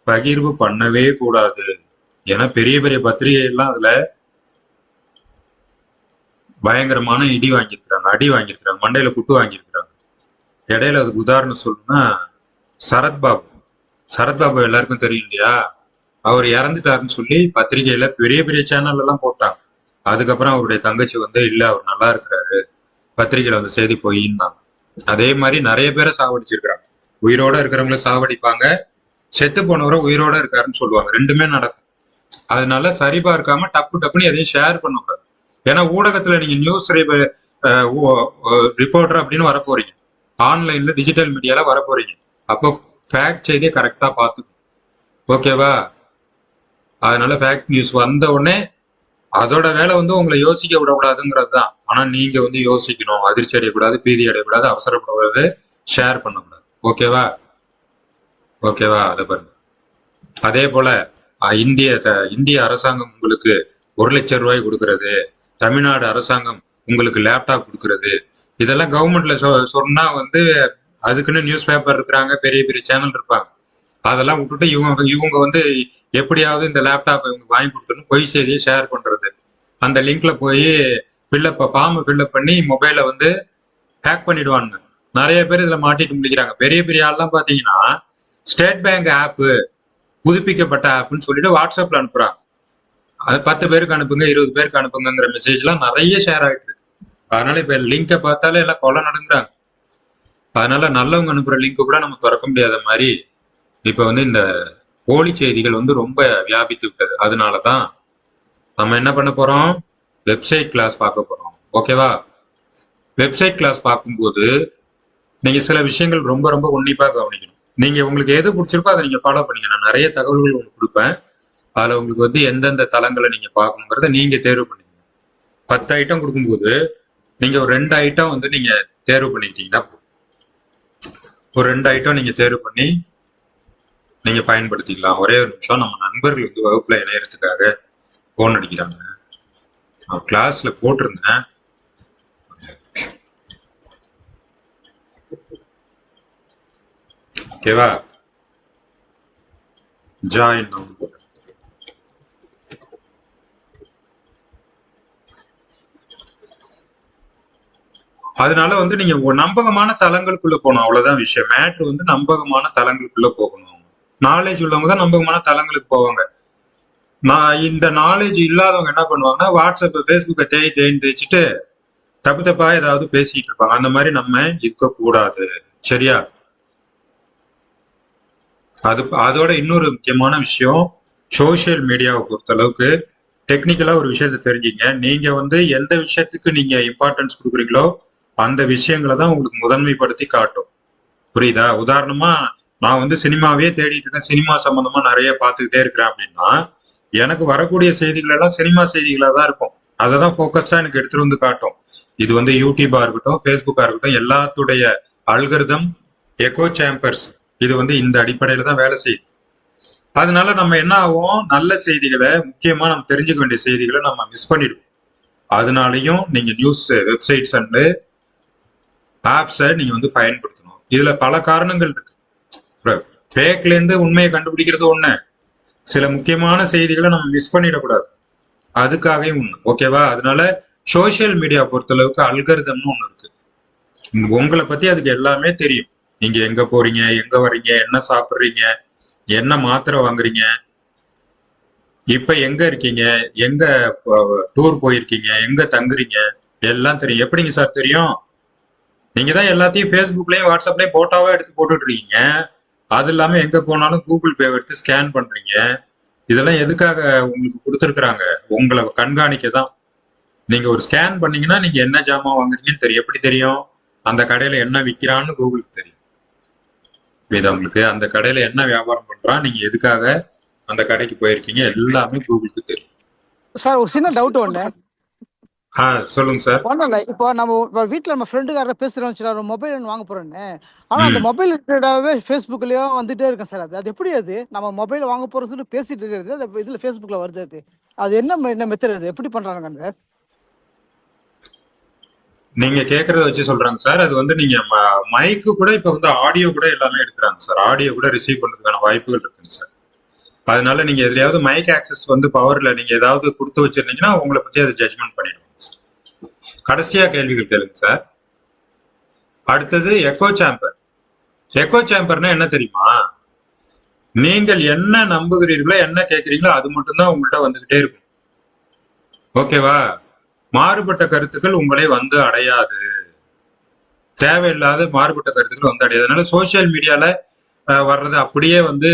பகிர்வு பண்ணவே கூடாது. ஏன்னா பெரிய பெரிய பத்திரிகை எல்லாம் அதுல பயங்கரமான அடி வாங்கியிருக்கிறாங்க, மண்டையில குட்டு வாங்கியிருக்கிறாங்க. இடையில அதுக்கு உதாரணம் சொல்லணும்னா சரத்பாபு எல்லாருக்கும் தெரியும் இல்லையா? அவர் இறந்துட்டாருன்னு சொல்லி பத்திரிகையில பெரிய பெரிய சேனல் எல்லாம் போட்டாங்க. அதுக்கப்புறம் அவருடைய தங்கச்சி வந்து இல்ல அவர் நல்லா இருக்கிறாரு, பத்திரிகையில வந்து செய்தி போயின்னாங்க. அதே மாதிரி நிறைய பேரை சாவடிச்சிருக்கிறாங்க. உயிரோட இருக்கிறவங்கள சாவடிப்பாங்க, செத்து போனவரை உயிரோட இருக்காருன்னு சொல்லுவாங்க. ரெண்டுமே நடக்கும். அதனால சரிபார்க்காம டப்புன்னு எதையும் ஷேர் பண்ணக்கூடாது. ஏன்னா ஊடகத்துல நீங்க நியூஸ் ரிப்போர்ட்டர் அப்படின்னு வர போறீங்க, ஆன்லைன்ல டிஜிட்டல் மீடியால வர போறீங்க. அப்போ ஃபேக்ட் செய்தியை கரெக்டா பார்த்துக்கணும். ஓகேவா? அதனால ஃபேக்ட் நியூஸ் வந்த உடனே அதோட வேலை வந்து உங்களை யோசிக்க விடக்கூடாதுங்கிறது தான். ஆனா நீங்க வந்து யோசிக்கணும், அதிர்ச்சி அடையக்கூடாது, பீதி அடையக்கூடாது, அவசரப்படக்கூடாது, ஷேர் பண்ணக்கூடாது. ஓகேவா? அதை பாருங்க. அதே போல இந்திய அரசாங்கம் உங்களுக்கு 1 லட்சம் ரூபாய் கொடுக்கறது, தமிழ்நாடு அரசாங்கம் உங்களுக்கு லேப்டாப் கொடுக்கறது, இதெல்லாம் கவர்மெண்ட்ல சொன்னா வந்து அதுக்குன்னு நியூஸ் பேப்பர் இருக்கிறாங்க, பெரிய பெரிய சேனல் இருப்பாங்க. அதெல்லாம் விட்டுட்டு இவங்க வந்து எப்படியாவது இந்த லேப்டாப் இவங்க வாங்கி கொடுக்கணும் பொய் செய்தியை ஷேர் பண்றது. அந்த லிங்க்ல போய் ஃபார்மை ஃபில்அப் பண்ணி மொபைலை வந்து ஹேக் பண்ணிடுவாங்க. நிறைய பேர் இதுல மாட்டிட்டு முடிக்கிறாங்க. பெரிய பெரிய ஆள்லாம் பாத்தீங்கன்னா ஸ்டேட் பேங்க் ஆப் புதுப்பிக்கப்பட்ட ஆப்னு சொல்லிட்டு வாட்ஸ்அப்ல அனுப்புறாங்க. அது 10 பேருக்கு அனுப்புங்க, 20 பேருக்கு அனுப்புங்கிற மெசேஜ் எல்லாம் நிறைய ஷேர் ஆயிட்டு இருக்கு. அதனால இப்ப லிங்கை பார்த்தாலே எல்லாம் கொலை நடந்துறாங்க. அதனால நல்லவங்க அனுப்புற லிங்க் கூட நம்ம திறக்க முடியாத மாதிரி இப்ப வந்து இந்த போலி செய்திகள் வந்து ரொம்ப வியாபித்து விட்டது. அதனாலதான் நம்ம என்ன பண்ண போறோம்? வெப்சைட் கிளாஸ் பார்க்க போறோம். ஓகேவா? வெப்சைட் கிளாஸ் பார்க்கும்போது நீங்க சில விஷயங்கள் ரொம்ப ரொம்ப உன்னிப்பா கவனிக்கணும். நீங்க உங்களுக்கு எது பிடிச்சிருக்கோ அதை நீங்க ஃபாலோ பண்ணீங்க. நான் நிறைய தகவல்கள் உங்களுக்கு கொடுப்பேன். அதுல உங்களுக்கு வந்து எந்தெந்த தளங்களை நீங்க பார்க்கணுங்கிறத நீங்க தேர்வு பண்ணீங்க. 10 ஐட்டம் கொடுக்கும்போது நீங்க ஒரு 2 ஐட்டம் வந்து நீங்க தேர்வு பண்ணிக்கிட்டீங்கன்னா ஒரு 2 ஐட்டம் நீங்க தேர்வு பண்ணி நீங்க பயன்படுத்திக்கலாம். ஒரே ஒரு நிமிஷம், நம்ம நண்பர்கள் வந்து வகுப்புல இணையறதுக்காக போன் அடிக்கிறாங்க. நான் கிளாஸ்ல போட்டிருந்தேன். ஓகேவா? ஜாயின் போட்டேன். அதனால வந்து நீங்க நம்பகமான தளங்களுக்குள்ள போகணும், அவ்வளவுதான் விஷயம். மேட்ரு வந்து நம்பகமான தளங்களுக்குள்ள போகணும். நாலேஜ் உள்ளவங்க தான் நம்பகமான தளங்களுக்கு போவாங்க. நான் இந்த நாலேஜ் இல்லாதவங்க என்ன பண்ணுவாங்கன்னா வாட்ஸ்அப் ஃபேஸ்புக்கை தேய்ச்சிட்டு தப்பு தப்பா ஏதாவது பேசிட்டு இருப்பாங்க. அந்த மாதிரி நம்ம இருக்கக்கூடாது. சரியா? அதோட இன்னொரு முக்கியமான விஷயம், சோசியல் மீடியாவை பொறுத்த அளவுக்கு டெக்னிக்கலா ஒரு விஷயத்த தெரிஞ்சுங்க. நீங்க வந்து எந்த விஷயத்துக்கு நீங்க இம்பார்ட்டன்ஸ் கொடுக்குறீங்களோ அந்த விஷயங்களை தான் உங்களுக்கு முதன்மைப்படுத்தி காட்டும். புரியுதா? உதாரணமா நான் வந்து சினிமாவே தேடிட்டு இருக்கேன், சினிமா சம்பந்தமா நிறைய பார்த்துக்கிட்டே இருக்கிறேன் அப்படின்னா எனக்கு வரக்கூடிய செய்திகள் எல்லாம் சினிமா செய்திகளா தான் இருக்கும். அதை தான் போக்கஸ்டா எனக்கு எடுத்துட்டு வந்து காட்டும். இது வந்து யூடியூபா இருக்கட்டும், ஃபேஸ்புக்கா இருக்கட்டும், எல்லாத்துடைய அல்கரிதம், எக்கோ சேம்பர்ஸ் இது வந்து இந்த அடிப்படையில தான் வேலை செய்யுது. அதனால நம்ம என்ன ஆகும், நல்ல செய்திகளை, முக்கியமா நம்ம தெரிஞ்சுக்க வேண்டிய செய்திகளை நம்ம மிஸ் பண்ணிடுவோம். அதனாலையும் நீங்க நியூஸ் வெப்சைட்ஸ் அண்ட் ஆப்ஸை நீங்க வந்து பயன்படுத்தணும். இதுல பல காரணங்கள் இருக்கு. ஃபேக்ல இருந்து உண்மையை கண்டுபிடிக்கிறது ஒண்ணு, சில முக்கியமான செய்திகளை நம்ம மிஸ் பண்ணிடக்கூடாது, அதுக்காகவும் ஒண்ணு. ஓகேவா? அதனால சோசியல் மீடியா பொறுத்தளவுக்கு அல்கரிதம்னு ஒண்ணு இருக்கு. உங்களை பத்தி அதுக்கு எல்லாமே தெரியும். நீங்க எங்க போறீங்க, எங்க வர்றீங்க, என்ன சாப்பிடுறீங்க, என்ன மாத்திரை வாங்குறீங்க, இப்ப எங்க இருக்கீங்க, எங்க டூர் போயிருக்கீங்க, எங்க தங்குறீங்க, எல்லாம் தெரியும். எப்படிங்க சார் தெரியும்? நீங்க தான் எல்லாத்தையும் ஃபேஸ்புக்லயும் வாட்ஸ்அப்லயும் போட்டோவா எடுத்து போட்டுட்டு இருக்கீங்க. அது இல்லாம எங்க போனாலும் கூகுள் பே எடுத்து ஸ்கேன் பண்றீங்க. இதெல்லாம் எதுக்காக உங்களுக்கு கொடுத்துருக்குறாங்க? உங்களை கண்காணிக்க தான். நீங்க ஒரு ஸ்கேன் பண்ணீங்கன்னா நீங்க என்ன ஜாமான் வாங்குறீங்கன்னு தெரியும். எப்படி தெரியும்? அந்த கடையில என்ன விற்கிறான்னு கூகுளுக்கு தெரியும். இது உங்களுக்கு அந்த கடையில என்ன வியாபாரம் பண்றான், நீங்க எதுக்காக அந்த கடைக்கு போயிருக்கீங்க, எல்லாமே கூகுளுக்கு தெரியும். சார் ஒரு சின்ன டவுட் ஒண்ணு. சொல்லுங்க சார். ஒன்றும் இல்லை, இப்போ நம்ம வீட்டில் நம்ம ஃப்ரெண்டுக்காரர் பேசுகிறோம் சார், ஒரு மொபைல் ஒன்று வாங்க போகிறோன்னு. ஆனால் அந்த மொபைல் ரிலேட்டடாகவே ஃபேஸ்புக்லேயும் வந்துட்டே இருக்கேன் சார். அது எப்படி அது நம்ம மொபைல் வாங்க போகிறோம்னு சொல்லி பேசிட்டு இருக்கிறது அது இதில் ஃபேஸ்புக்கில் வருது. அது என்ன மெத்தட், அது எப்படி பண்ணுறாங்க? அந்த நீங்க கேக்குறத வச்சு சொல்றாங்க சார். அது வந்து நீங்க மைக்கு கூட இப்ப வந்து ஆடியோ கூட எல்லாமே எடுக்கிறாங்க சார். ஆடியோ கூட ரிசீவ் பண்றதுக்கான வாய்ப்புகள் இருக்குங்க சார். அதனால நீங்க எதுலயாவது மைக் ஆக்சஸ் வந்து பவர்ல நீங்க ஏதாவது கொடுத்து வச்சிருந்தீங்கன்னா உங்களை பத்தி அதை ஜட்ஜ்மெண்ட் பண்ணிடுவாங்க சார். கடைசியா கேள்விகள் கேளுங்க சார். அடுத்தது எக்கோ சேம்பர். எக்கோ சேம்பர்னா என்ன தெரியுமா? நீங்கள் என்ன நம்புகிறீர்களோ, என்ன கேட்கிறீங்களோ அது மட்டும்தான் உங்கள்கிட்ட வந்துகிட்டே இருக்கும். ஓகேவா? மாறுபட்ட கருத்துக்கள் உங்களை வந்து அடையாது. தேவையில்லாத மாறுபட்ட கருத்துக்கள் வந்து அடையாது. அதனால சோசியல் மீடியால வர்றது அப்படியே வந்து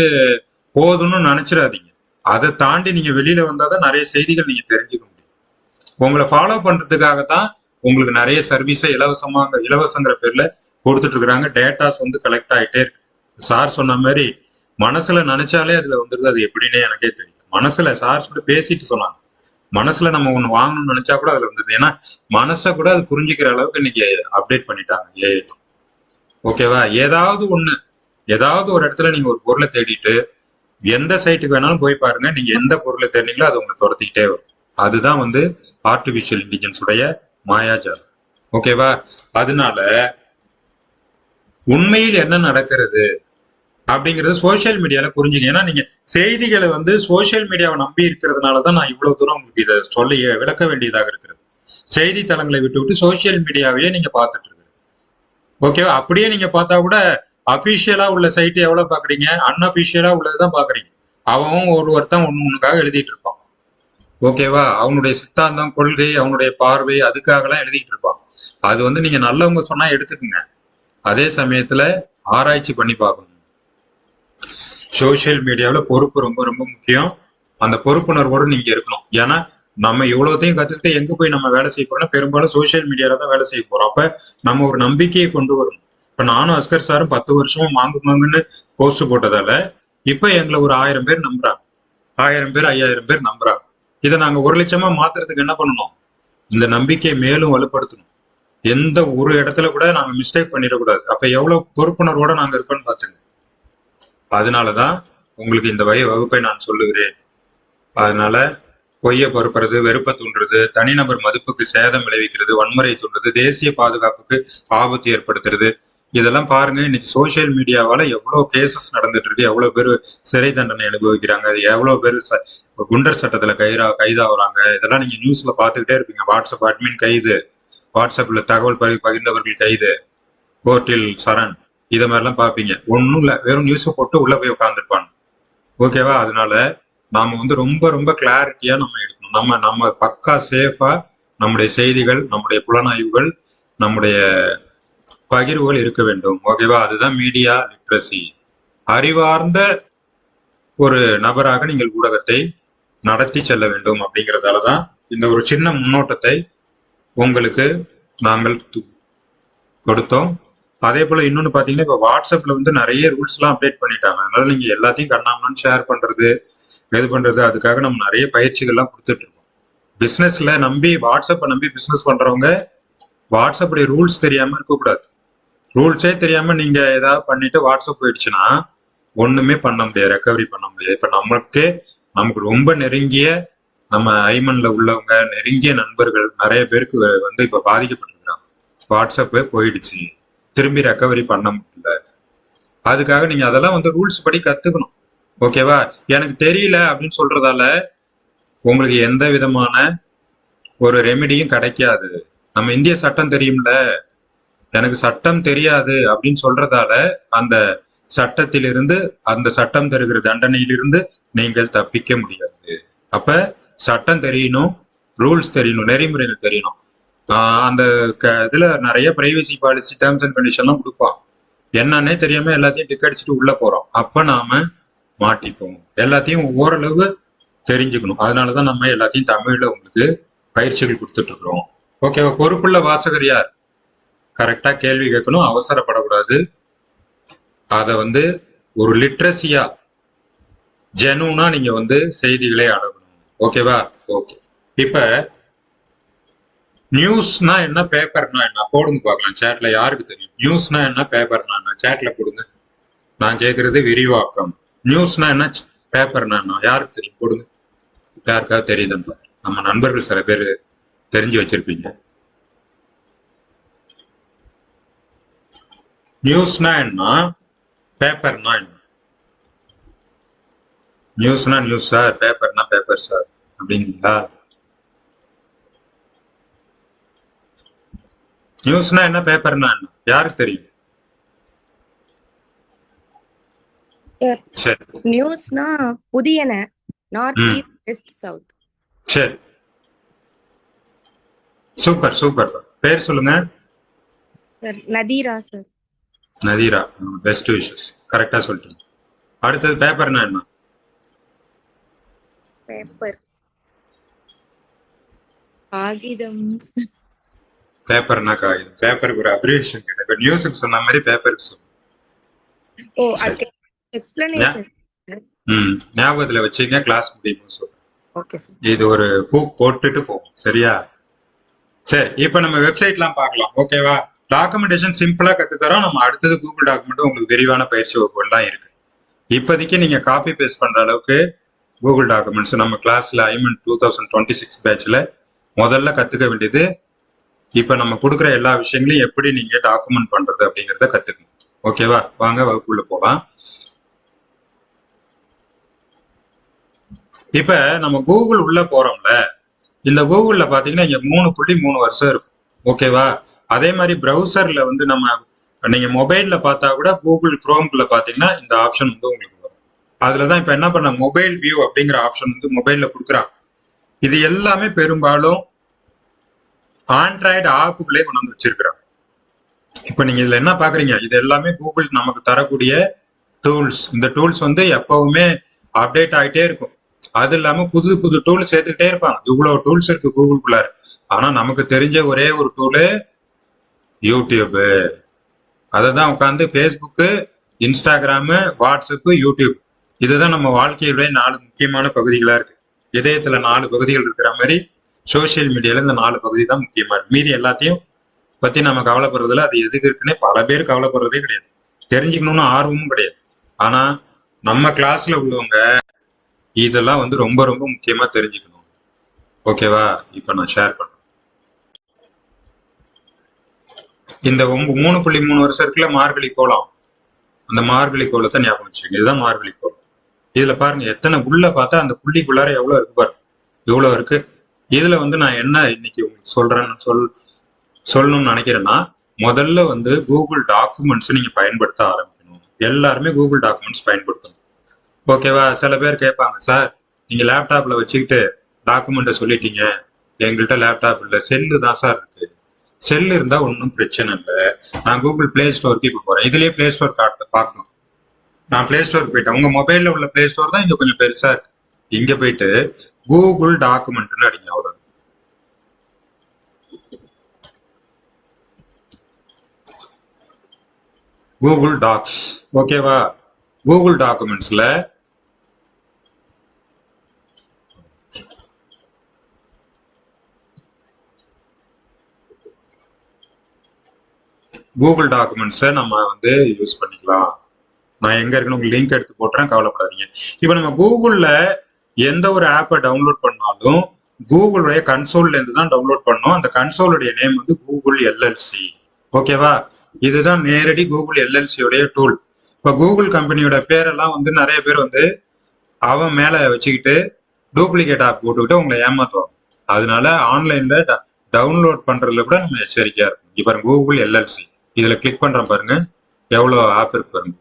போதும்னு நினைச்சிடாதீங்க. அதை தாண்டி நீங்க வெளியில வந்தாதான் நிறைய செய்திகள் நீங்க தெரிஞ்சுக்க முடியும். உங்களை ஃபாலோ பண்றதுக்காகத்தான் உங்களுக்கு நிறைய சர்வீஸை இலவசங்கிற பேர்ல கொடுத்துட்டு இருக்கிறாங்க. டேட்டாஸ் வந்து கலெக்ட் ஆகிட்டே இருக்கு. சார் சொன்ன மாதிரி மனசுல நினைச்சாலே அதுல வந்துருது. அது எப்படின்னே எனக்கே தெரியும். மனசுல சார் கூட பேசிட்டு சொன்னாங்க, மனசுல நம்ம ஒண்ணு வாங்கணும்னு நினைச்சா கூட அதுல வந்தது. ஏன்னா மனசை கூட அது புரிஞ்சுக்கிற அளவுக்கு இன்னைக்கு அப்டேட் பண்ணிட்டாங்க. ஓகேவா? ஏதாவது ஒரு இடத்துல நீங்க ஒரு பொருளை தேடிட்டு எந்த சைட்டுக்கு வேணாலும் போய் பாருங்க, நீங்க எந்த பொருளை தேடினீங்களோ அது உங்களை துரத்திக்கிட்டே வரும். அதுதான் வந்து ஆர்டிபிஷியல் இன்டெலிஜென்ஸ் உடைய மாயாஜாலம். ஓகேவா? அதனால உண்மையில் என்ன நடக்கிறது அப்படிங்கறது சோசியல் மீடியால புரிஞ்சுங்க. ஏன்னா நீங்க செய்திகளை வந்து சோசியல் மீடியாவை நம்பி இருக்கிறதுனாலதான் நான் இவ்வளவு தூரம் உங்களுக்கு இதை சொல்லி விளக்க வேண்டியதாக இருக்கிறது. செய்தி தளங்களை விட்டு சோசியல் மீடியாவையே நீங்க பார்த்துட்டு இருக்கு. ஓகேவா? அப்படியே நீங்க பார்த்தா கூட அபிஷியலா உள்ள சைட் எவ்வளவு பாக்குறீங்க, அன்அபிஷியலா உள்ளதுதான் பாக்குறீங்க. அவன் ஒருத்தன் ஒண்ணுக்காக எழுதிட்டு இருப்பான். ஓகேவா? அவனுடைய சித்தாந்தம், கொள்கை, அவனுடைய பார்வை, அதுக்காக எல்லாம் எழுதிட்டு இருப்பான். அது வந்து நீங்க நல்லவங்க சொன்னா எடுத்துக்குங்க. அதே சமயத்துல ஆராய்ச்சி பண்ணி பார்க்கணும். சோசியல் மீடியாவில பொறுப்பு ரொம்ப ரொம்ப முக்கியம். அந்த பொறுப்புணர்வோடு நீங்க இருக்கணும். ஏன்னா நம்ம இவ்வளவுத்தையும் கத்துக்கிட்டு எங்க போய் நம்ம வேலை செய்ய போறோம்னா பெரும்பாலும் சோசியல் மீடியால தான் வேலை செய்ய போறோம். அப்ப நம்ம ஒரு நம்பிக்கையை கொண்டு வரணும். இப்ப நானும் அஸ்கர் சாரும் 10 வருஷமா மாங்குன்னு போஸ்ட் போட்டதால இப்ப எங்களை ஒரு 1000 பேர் நம்புறாங்க. 1000 பேர் 5000 பேர் நம்புறாங்க. இதை நாங்க 1,00,000 மாத்துறதுக்கு என்ன பண்ணணும்? இந்த நம்பிக்கையை மேலும் வலுப்படுத்தணும். எந்த ஒரு இடத்துல கூட நாங்க மிஸ்டேக் பண்ணிடக்கூடாது. அப்ப எவ்வளவு பொறுப்புணர்வோட நாங்க இருக்கோம்னு பாத்துங்க. அதனாலதான் உங்களுக்கு இந்த வகுப்பை நான் சொல்லுகிறேன். அதனால பொய்ய பொறுப்புறது, வெறுப்பை தூண்டுறது, தனிநபர் மதிப்புக்கு சேதம் விளைவிக்கிறது, வன்முறை தூண்டுறது, தேசிய பாதுகாப்புக்கு ஆபத்து ஏற்படுத்துறது, இதெல்லாம் பாருங்க. இன்னைக்கு சோசியல் மீடியாவால எவ்வளவு கேசஸ் நடந்துட்டு இருக்கு, எவ்வளவு பேர் சிறை தண்டனை அனுபவிக்கிறாங்க, எவ்வளவு பேர் குண்டர் சட்டத்துல கைதாகிறாங்க. இதெல்லாம் நீங்க நியூஸ்ல பாத்துக்கிட்டே இருப்பீங்க. வாட்ஸ்அப் அட்மின் கைது, வாட்ஸ்அப்ல தகவல் பகிர்ந்தவர்கள் கைது, கோர்ட்டில் சரண், இத மாதிரிலாம் பாப்பீங்க. ஒன்னும் இல்ல, வெறும் நியூஸ் போட்டு உள்ள போய் உட்காந்துருப்பாங்க. ஓகேவா? அதனால நாம வந்து ரொம்ப ரொம்ப கிளாரிட்டியா நம்ம எடுக்கணும். நம்ம பக்கா சேஃபா நம்முடைய செய்திகள், நம்முடைய புலனாய்வுகள், நம்முடைய பகிர்வுகள் இருக்க வேண்டும். ஓகேவா? அதுதான் மீடியா லிட்ரஸி. அறிவார்ந்த ஒரு நபராக நீங்கள் ஊடகத்தை நடத்தி செல்ல வேண்டும். அப்படிங்கறதாலதான் இந்த ஒரு சின்ன முன்னோட்டத்தை உங்களுக்கு நாங்கள் கொடுத்தோம். அதே போல இன்னொன்னு பாத்தீங்கன்னா, இப்ப வாட்ஸ்அப்ல வந்து நிறைய ரூல்ஸ் எல்லாம் அப்டேட் பண்ணிட்டாங்க. அதனால நீங்க எல்லாத்தையும் கண்ணாமன்னு ஷேர் பண்றது, இது பண்றது, அதுக்காக நம்ம நிறைய பயிற்சிகள் எல்லாம் கொடுத்துட்டு இருக்கோம். பிசினஸ்ல நம்பி, வாட்ஸ்அப்பை நம்பி பிசினஸ் பண்றவங்க வாட்ஸ்அப்புடைய ரூல்ஸ் தெரியாம இருக்கக்கூடாது. ரூல்ஸே தெரியாம நீங்க ஏதாவது பண்ணிட்டு வாட்ஸ்அப் போயிடுச்சுன்னா ஒண்ணுமே பண்ண முடியாது, ரெக்கவரி பண்ண முடியாது. இப்ப நமக்கு ரொம்ப நெருங்கிய, நம்ம ஐமன்ல உள்ளவங்க, நெருங்கிய நண்பர்கள் நிறைய பேருக்கு வந்து இப்ப பாதிக்கப்பட்டிருக்காங்க. வாட்ஸ்அப்பே போயிடுச்சு, திரும்பி ரெக்கவரி பண்ண முடியல. அதுக்காக நீங்க அதெல்லாம் வந்து ரூல்ஸ் படி கத்துக்கணும். ஓகேவா? எனக்கு தெரியல அப்படின்னு சொல்றதால உங்களுக்கு எந்த விதமான ஒரு ரெமிடியும் கிடைக்காது. நம்ம இந்திய சட்டம் தெரியும்ல, எனக்கு சட்டம் தெரியாது அப்படின்னு சொல்றதால அந்த சட்டத்திலிருந்து, அந்த சட்டம் தருகிற தண்டனையிலிருந்து நீங்கள் தப்பிக்க முடியாது. அப்ப சட்டம் தெரியணும், ரூல்ஸ் தெரியணும், நெறிமுறைகள் தெரியணும். அந்த இதுல நிறைய பிரைவசி பாலிசி, டேர்ம்ஸ் அண்ட் கண்டிஷன்லாம் கொடுப்பான். என்னன்னே தெரியாம எல்லாத்தையும் டிக் அடிச்சுட்டு உள்ள போறோம். அப்ப நாம மாட்டிப்போம். எல்லாத்தையும் ஓரளவு தெரிஞ்சுக்கணும். அதனாலதான் நம்ம எல்லாத்தையும் தமிழ்ல உங்களுக்கு பயிற்சிகள் கொடுத்துட்டு இருக்கிறோம். ஓகேவா? பொறுப்புள்ள வாசகர் யார்? கரெக்டா கேள்வி கேட்கணும், அவசரப்படக்கூடாது. அத வந்து ஒரு லிட்ரஸியா, ஜெனூனா நீங்க வந்து செய்திகளை அணுகணும். ஓகேவா? ஓகே. இப்ப நியூஸ்னா என்ன, பேப்பர்னா என்ன போடுங்க பார்க்கலாம். சேட்ல யாருக்கு தெரியும் நியூஸ்னா என்ன, பேப்பர்னா என்ன? சேட்ல போடுங்க. நான் கேட்கறது விரிவாக்கம். நியூஸ்னா என்ன, பேப்பர்னா என்ன, யாருக்கு தெரியும்? போடுங்க. யாருக்காவது தெரியுதுன்னு நம்ம நண்பர்கள் சில பேர் தெரிஞ்சு வச்சிருப்பீங்க. நியூஸ்னா என்ன, பேப்பர்னா என்ன? நியூஸ்னா நியூஸ் சார், பேப்பர்னா பேப்பர் சார் அப்படிங்களா? நியூஸ்னா என்ன, பேப்பர்னா என்ன, யாருக்கு தெரியும்? சரி, நியூஸ்னா புதியன, நார்த் ஈஸ்ட் வெஸ்ட் சவுத். சரி, சூப்பர் சூப்பர். பேர் சொல்லுங்க. Sir Nadira sir. Nadira, best wishes, கரெக்டா சொல்லிட்டீங்க. அடுத்தது பேப்பர்னா என்ன? பேப்பர் காகிதம். பேப்பர்னா காகிதம். பேப்பருக்கு ஒரு அப்ரிவேஷன் கேட்டேன். இப்ப நியூஸுக்கு சொன்ன மாதிரி பேப்பருக்கு சொல்லுங்க. ஓ, அதுக்கு எக்ஸ்பிளனேஷன். ஞாபகத்துல வச்சீங்க, கிளாஸ் முடியும் சொல்லுங்க. Okay sir. இது ஒரு பூ போட்டுட்டு போகும். சரியா? சரி, இப்ப நம்ம வெப்சைட்லாம் பார்க்கலாம். ஓகேவா? டாக்குமெண்டேஷன் சிம்பிளா கத்துத்தரோம். நம்ம அடுத்தது கூகுள் டாக்குமெண்ட் உங்களுக்கு விரிவான பயிற்சி வகுப்புகள்லாம் இருக்கு. இப்போதைக்கு நீங்க காப்பி பேஸ்ட் பண்ற அளவுக்கு கூகுள் டாக்குமெண்ட்ஸ் நம்ம கிளாஸ்ல ஐமன் 2026 பேட்ச்ல முதல்ல கத்துக்க வேண்டியது, இப்ப நம்ம கொடுக்குற எல்லா விஷயங்களையும் எப்படி நீங்க டாக்குமெண்ட் பண்றது அப்படிங்கறத கத்துக்கணும். ஓகேவா? வாங்க வகுப்புள்ள போலாம். இப்ப நம்ம கூகுள் உள்ள போறோம்ல, இந்த கூகுள்ல பாத்தீங்கன்னா இங்க 3.3 வருஷம் இருக்கும். ஓகேவா? அதே மாதிரி பிரவுசர்ல வந்து நீங்க மொபைல்ல பார்த்தா கூட கூகுள் குரோம்ல பாத்தீங்கன்னா இந்த ஆப்ஷன் வந்து உங்களுக்கு வரும். அதுலதான் இப்ப என்ன பண்ண, மொபைல் வியூ அப்படிங்கிற ஆப்ஷன் வந்து மொபைல்ல கொடுக்குறாங்க. இது எல்லாமே பெரும்பாலும் ஆண்ட்ராய்டு ஆப்புகளே கொண்டு வந்து வச்சிருக்கிறாங்க. இப்ப நீங்க இதுல என்ன பாக்குறீங்க, இது எல்லாமே கூகுள் நமக்கு தரக்கூடிய டூல்ஸ். இந்த டூல்ஸ் வந்து எப்பவுமே அப்டேட் ஆகிட்டே இருக்கும். அது இல்லாம புது புது டூல் சேர்த்துக்கிட்டே இருப்பாங்க. இவ்வளவு டூல்ஸ் இருக்கு கூகுள்குள்ளார. ஆனா நமக்கு தெரிஞ்ச ஒரே ஒரு டூலு யூடியூப். அததான் உட்காந்து பேஸ்புக்கு, இன்ஸ்டாகிராமு, வாட்ஸ்அப்பு, யூடியூப் இதுதான் நம்ம வாழ்க்கையுடைய 4 முக்கியமான பகுதிகளா இருக்கு. இதயத்துல 4 பகுதிகள் இருக்கிற மாதிரி சோசியல் மீடியால இந்த 4 பகுதி தான் முக்கியமா இருக்கு. மீதி எல்லாத்தையும் பத்தி நம்ம கவலைப்படுறதுல அது எதுக்கு இருக்குன்னே பல பேர் கவலைப்படுறதே கிடையாது. தெரிஞ்சுக்கணும்னு ஆர்வமும் கிடையாது. ஆனா நம்ம கிளாஸ்ல உள்ளவங்க இதெல்லாம் வந்து ரொம்ப ரொம்ப முக்கியமா தெரிஞ்சுக்கணும். ஓகேவா? இப்ப நான் ஷேர் பண்றேன். இந்த 3.3 வருஷம் இருக்குல்ல மார்கழி கோலம், அந்த மார்கழி கோலத்தை ஞாபகம் வச்சுக்கோங்க. இதுதான் மார்கழி கோலம். இதுல பாருங்க எத்தனை உள்ள பார்த்தா அந்த புள்ளிக்குள்ளார எவ்வளவு இருக்கு பாருங்க, இவ்வளவு இருக்கு. இதுல வந்து நான் என்ன இன்னைக்கு உங்களுக்கு சொல்லணும்னு நினைக்கிறேன்னா, முதல்ல வந்து கூகுள் டாக்குமெண்ட்ஸ் நீங்க பயன்படுத்த ஆரம்பிக்கணும். எல்லாருமே கூகுள் டாக்குமெண்ட்ஸ் பயன்படுத்தணும். ஓகேவா? சில பேர் கேட்பாங்க, சார் நீங்க லேப்டாப்ல வச்சுக்கிட்டு டாக்குமெண்ட்டை சொல்லிட்டீங்க, எங்கள்கிட்ட லேப்டாப் இல்லை, செல்லு தான் சார் இருக்கு. செல்லு இருந்தா ஒன்றும் பிரச்சனை இல்லை. நான் கூகுள் பிளே ஸ்டோருக்கு இப்போ போறேன். இதுலயே பிளே ஸ்டோர் பார்க்கணும். நான் பிளே ஸ்டோருக்கு போயிட்டேன். உங்க மொபைல்ல உள்ள பிளே ஸ்டோர் தான் இங்க கொஞ்சம் பெருசா இருக்கு. இங்க போயிட்டு கூகுள் டாக்குமெண்ட்னு அடிங்க. அவ்வளவு கூகுள் டாக்ஸ். ஓகேவா? கூகுள் டாக்குமெண்ட்ஸ்ல கூகுள் டாக்குமெண்ட்ஸை நம்ம வந்து யூஸ் பண்ணிக்கலாம். நான் எங்க இருக்குன்னு உங்களுக்கு லிங்க் எடுத்து போட்டுறேன், கவலைப்படாதீங்க. இப்போ நம்ம கூகுள்ல எந்த ஒரு ஆப்பை டவுன்லோட் பண்ணாலும் கூகுளுடைய கன்சோல்ல இருந்து தான் டவுன்லோட் பண்ணோம். அந்த கன்சோலுடைய நேம் வந்து கூகுள் எல்எல்சி. ஓகேவா? இதுதான் நேரடி கூகுள் எல்எல்சியோடைய டூல். இப்போ கூகுள் கம்பெனியோட பேரெல்லாம் வந்து நிறைய பேர் வந்து அவன் மேல வச்சுக்கிட்டு டூப்ளிகேட் ஆப் போட்டுக்கிட்டு உங்களை ஏமாத்துவாங்க. அதனால ஆன்லைன்ல டவுன்லோட் பண்றதுல கூட நம்ம எச்சரிக்கையா இருக்கும். இப்போ கூகுள் எல்எல்சி இதுல கிளிக் பண்றேன் பாருங்க, எவ்வளவு ஆப் இருக்கு பாருங்க.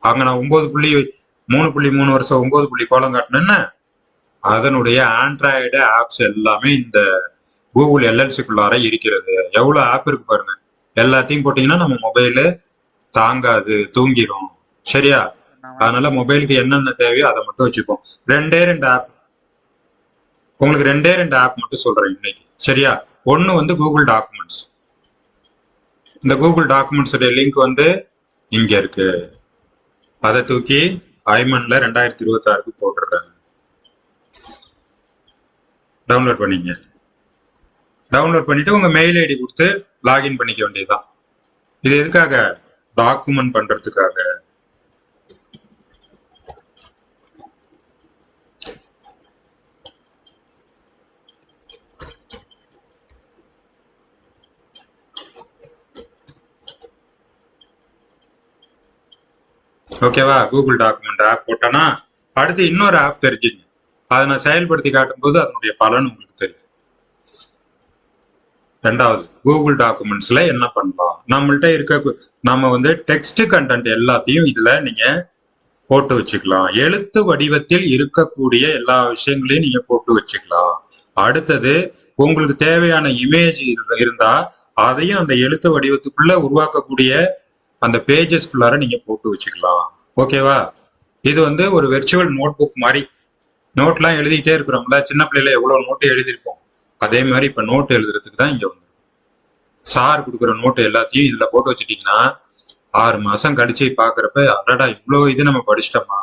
அங்க நான் 3.3 வருஷம் 9 கோலம் காட்டினேன்னா அதனுடைய ஆண்ட்ராய்டு ஆப்ஸ் எல்லாமே இந்த கூகுள் எல்எல்சிக்குள்ளார இருக்கிறது. எவ்வளவு ஆப் இருக்கு பாருங்க. எல்லாத்தையும் போட்டீங்கன்னா நம்ம மொபைலு தாங்காது, தூங்கிடும். சரியா? அதனால மொபைலுக்கு என்னென்ன தேவையோ அதை மட்டும் வச்சுப்போம். 2 ஆப், உங்களுக்கு 2 ஆப் மட்டும் சொல்றேன் இன்னைக்கு. சரியா? ஒன்னு வந்து கூகுள் டாக்குமெண்ட்ஸ். இந்த கூகுள் டாக்குமெண்ட்ஸ் லிங்க் வந்து இங்க இருக்கு. அதை தூக்கி ஐமன்ல 2026க்கு போட்டுடுறாங்க. டவுன்லோட் பண்ணிங்க. டவுன்லோட் பண்ணிட்டு உங்க மெயில் ஐடி கொடுத்து லாகின் பண்ணிக்க வேண்டியதுதான். இது எதுக்காக? டாக்குமெண்ட் பண்றதுக்காக. ஓகேவா? கூகுள் டாக்குமெண்ட் ஆப் போட்டோன்னா அடுத்து இன்னொரு ஆப் தெரிஞ்சுங்க. அதை நான் செயல்படுத்தி காட்டும் போது அதனுடைய பலன் உங்களுக்கு தெரியும். 2வது கூகுள் டாக்குமெண்ட்ஸ்ல என்ன பண்ணலாம்? நம்மள்ட்ட இருக்க நம்ம வந்து டெக்ஸ்ட் கண்டென்ட் எல்லாத்தையும் இதுல நீங்க போட்டு வச்சுக்கலாம். எழுத்து வடிவத்தில் இருக்கக்கூடிய எல்லா விஷயங்களையும் நீங்க போட்டு வச்சுக்கலாம். அடுத்தது உங்களுக்கு தேவையான இமேஜ் இருந்தா அதையும் அந்த எழுத்து வடிவத்துக்குள்ள உருவாக்கக்கூடிய அந்த பேஜஸ்குள்ளார நீங்க போட்டு வச்சுக்கலாம். ஓகேவா? இது வந்து ஒரு வெர்ச்சுவல் நோட் புக் மாதிரி. நோட்லாம் எழுதிக்கிட்டே இருக்கிறோம்ல, சின்ன பிள்ளைல எவ்வளவு நோட்டு எழுதியிருப்போம். அதே மாதிரி இப்ப நோட் எழுதுறதுக்கு தான் இங்க வந்து சார் கொடுக்குற நோட்டு எல்லாத்தையும் இதுல போட்டு வச்சுட்டீங்கன்னா 6 மாசம் கழிச்சு பாக்குறப்ப அடடா இவ்வளவு இது நம்ம படிச்சிட்டோமா,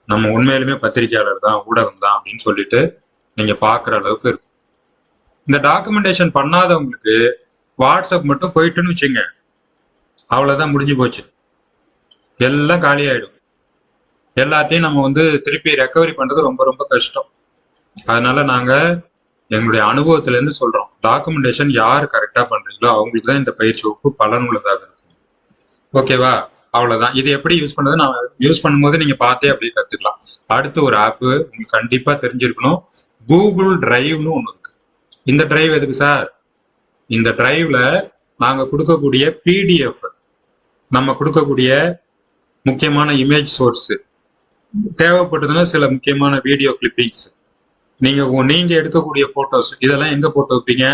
நம்ம உண்மையிலுமே பத்திரிகையாளர் தான், ஊடகம் தான் அப்படின்னு சொல்லிட்டு நீங்க பாக்குற அளவுக்கு இருக்கும். இந்த டாக்குமெண்டேஷன் பண்ணாதவங்களுக்கு வாட்ஸ்அப் மட்டும் போயிட்டுன்னு வச்சுங்க, அவ்வளவுதான், முடிஞ்சு போச்சு. எல்லாம் காலி ஆயிடும். எல்லாத்தையும் நம்ம வந்து திருப்பி ரெக்கவரி பண்றது ரொம்ப ரொம்ப கஷ்டம். அதனால நாங்க எங்களுடைய அனுபவத்துல இருந்து சொல்றோம், டாக்குமெண்டேஷன் யார் கரெக்டா பண்றீங்களோ அவங்களுக்கு தான் இந்த பயிற்சி வகுப்பு பலனுள்ளதாக இருக்கும். ஓகேவா? அவ்வளவுதான். இது எப்படி யூஸ் பண்றது நான் யூஸ் பண்ணும்போது நீங்க பார்த்தே அப்படியே கத்துக்கலாம். அடுத்து ஒரு ஆப் உங்களுக்கு கண்டிப்பா தெரிஞ்சிருக்கணும், கூகுள் டிரைவ்னு ஒண்ணு இருக்கு. இந்த டிரைவ் எதுக்கு சார்? இந்த டிரைவ்ல நாங்க கொடுக்கக்கூடிய பிடிஎஃப், நம்ம கொடுக்கக்கூடிய முக்கியமான இமேஜ் சோர்ஸ், தேவைப்பட்டதுன்னா சில முக்கியமான வீடியோ கிளிப்பிங்ஸ், நீங்க எடுக்கக்கூடிய போட்டோஸ், இதெல்லாம் எங்க போட்டு வைப்பீங்க?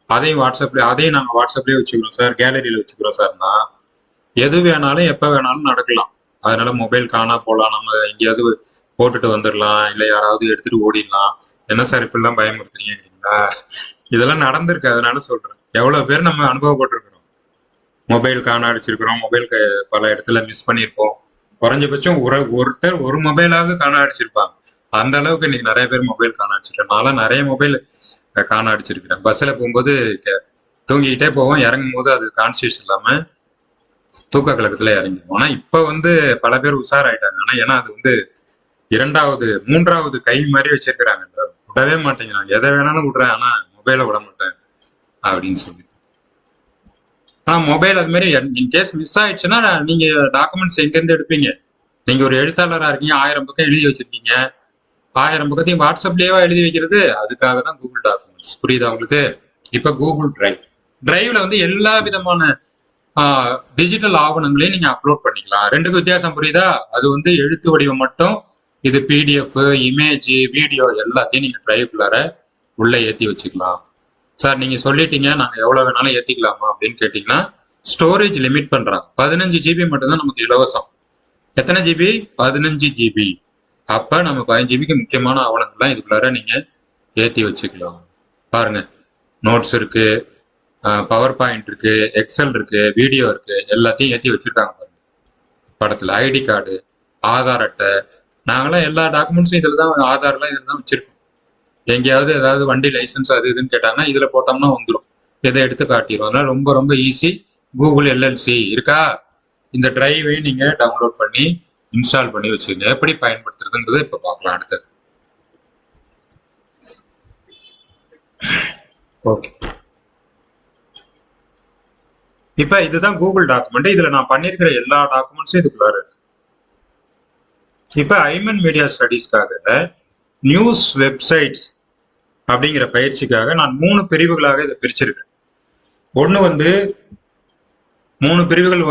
அதையும் நாங்க வாட்ஸ்அப்லயே வச்சுக்கிறோம் சார், கேலரியில வச்சுக்கிறோம் சார்னா எது வேணாலும் எப்ப வேணாலும் நடக்கலாம். அதனால மொபைல் காணா போலாம், நம்ம எங்கேயாவது போட்டுட்டு வந்துடலாம், இல்ல யாராவது எடுத்துட்டு ஓடிடலாம். என்ன சார் இப்படிலாம் பயமுறுத்துறீங்களா? இதெல்லாம் நடந்திருக்கு, அதனால சொல்றேன். எவ்வளவு பேர் நம்ம அனுபவப்பட்டிருக்கிறோம். மொபைல் காணா அடிச்சிருக்கிறோம், மொபைல் பல இடத்துல மிஸ் பண்ணியிருப்போம். குறைஞ்சபட்சம் ஒருத்தர் ஒரு மொபைலாவது காண அடிச்சிருப்பாங்க. அந்த அளவுக்கு இன்னைக்கு நிறைய பேர் மொபைல் காண அடிச்சிருக்கேன். நான்லாம் நிறைய மொபைல் காண அடிச்சிருக்கிறேன். பஸ்ல போகும்போது தூங்கிக்கிட்டே போவோம், இறங்கும் போது அது கான்சியஸ் இல்லாம தூக்க கலக்கத்துல இறங்கிடும். ஆனா இப்ப வந்து பல பேர் உஷாராயிட்டாங்க. ஆனா ஏன்னா அது வந்து இரண்டாவது மூன்றாவது கை மாதிரி வச்சிருக்கிறாங்க. விடவே மாட்டேங்கிறாங்க. எதை வேணாலும் விடுறேன், ஆனா மொபைலை விட மாட்டேன் அப்படின்னு சொல்லி. ஆனா மொபைல் அது மாதிரி இன்கேஸ் மிஸ் ஆயிடுச்சுன்னா நீங்க டாக்குமெண்ட்ஸ் எங்க இருந்து எடுப்பீங்க? நீங்க ஒரு எழுத்தாளரா இருக்கீங்க, 1000 பக்கம் எழுதி வச்சிருக்கீங்க. 1000 பக்கத்தையும் வாட்ஸ்அப்லயேவா எழுதி வைக்கிறது? அதுக்காக தான் கூகுள் டாக்குமெண்ட்ஸ். புரியுதா உங்களுக்கு? இப்ப கூகுள் டிரைவ்ல வந்து எல்லா விதமான டிஜிட்டல் ஆவணங்களையும் நீங்க அப்லோட் பண்ணிக்கலாம். ரெண்டுக்கும் வித்தியாசம் புரியுதா? அது வந்து எழுத்து வடிவம் மட்டும், இது பிடிஎஃப், இமேஜ், வீடியோ எல்லாத்தையும் நீங்க டிரைவ்குள்ளார உள்ள ஏத்தி வச்சுக்கலாம். சார் நீங்க சொல்லிட்டீங்க, நாங்க எவ்வளவு வேணாலும் ஏத்திக்கலாமா அப்படின்னு கேட்டீங்கன்னா, ஸ்டோரேஜ் லிமிட் பண்றாங்க. 15 ஜிபி மட்டும்தான் நமக்கு இலவசம். எத்தனை ஜிபி? 15 ஜிபி. அப்ப நம்ம 15 ஜிபிக்கு முக்கியமான ஆவணங்கள்லாம் இதுக்குள்ளார நீங்க ஏத்தி வச்சுக்கலாம். பாருங்க, நோட்ஸ் இருக்கு, பவர் பாயிண்ட் இருக்கு, எக்ஸல் இருக்கு, வீடியோ இருக்கு, எல்லாத்தையும் ஏத்தி வச்சிருக்காங்க பாருங்க. படத்துல ஐடி கார்டு, ஆதார் அட்டை, நாங்களாம் எல்லா டாக்குமெண்ட்ஸும் இதுல தான், ஆதார்லாம் இதுல தான் வச்சிருக்கோம். எங்கேயாவது ஏதாவது வண்டி லைசன்ஸ் அது இதுன்னு கேட்டாங்கன்னா இதுல போட்டோம்னா வந்துடும். இதை எடுத்து காட்டிடும். அதனால ரொம்ப ரொம்ப ஈஸி. கூகுள் எல்எல்சி இருக்கா? இந்த டிரைவை நீங்க டவுன்லோட் பண்ணி இன்ஸ்டால் பண்ணி வச்சுக்கோங்க. எப்படி பயன்படுத்துறதுன்றதை இப்ப பார்க்கலாம் அடுத்தது. ஓகே, இப்ப இதுதான் கூகுள் டாக்குமெண்ட். இதுல நான் பண்ணிருக்கிற எல்லா டாக்குமெண்ட்ஸும் இதுக்குள்ளார இருக்கு. இப்ப ஐமன் மீடியா ஸ்டடீஸ்க்காக நியூஸ் வெப்சைட்ஸ் அப்படிங்கிற பயிற்சிக்காக நான் 3 பிரிவுகளாக இதை பிரிச்சிருக்கேன். ஒண்ணு வந்து 3 பிரிவுகள்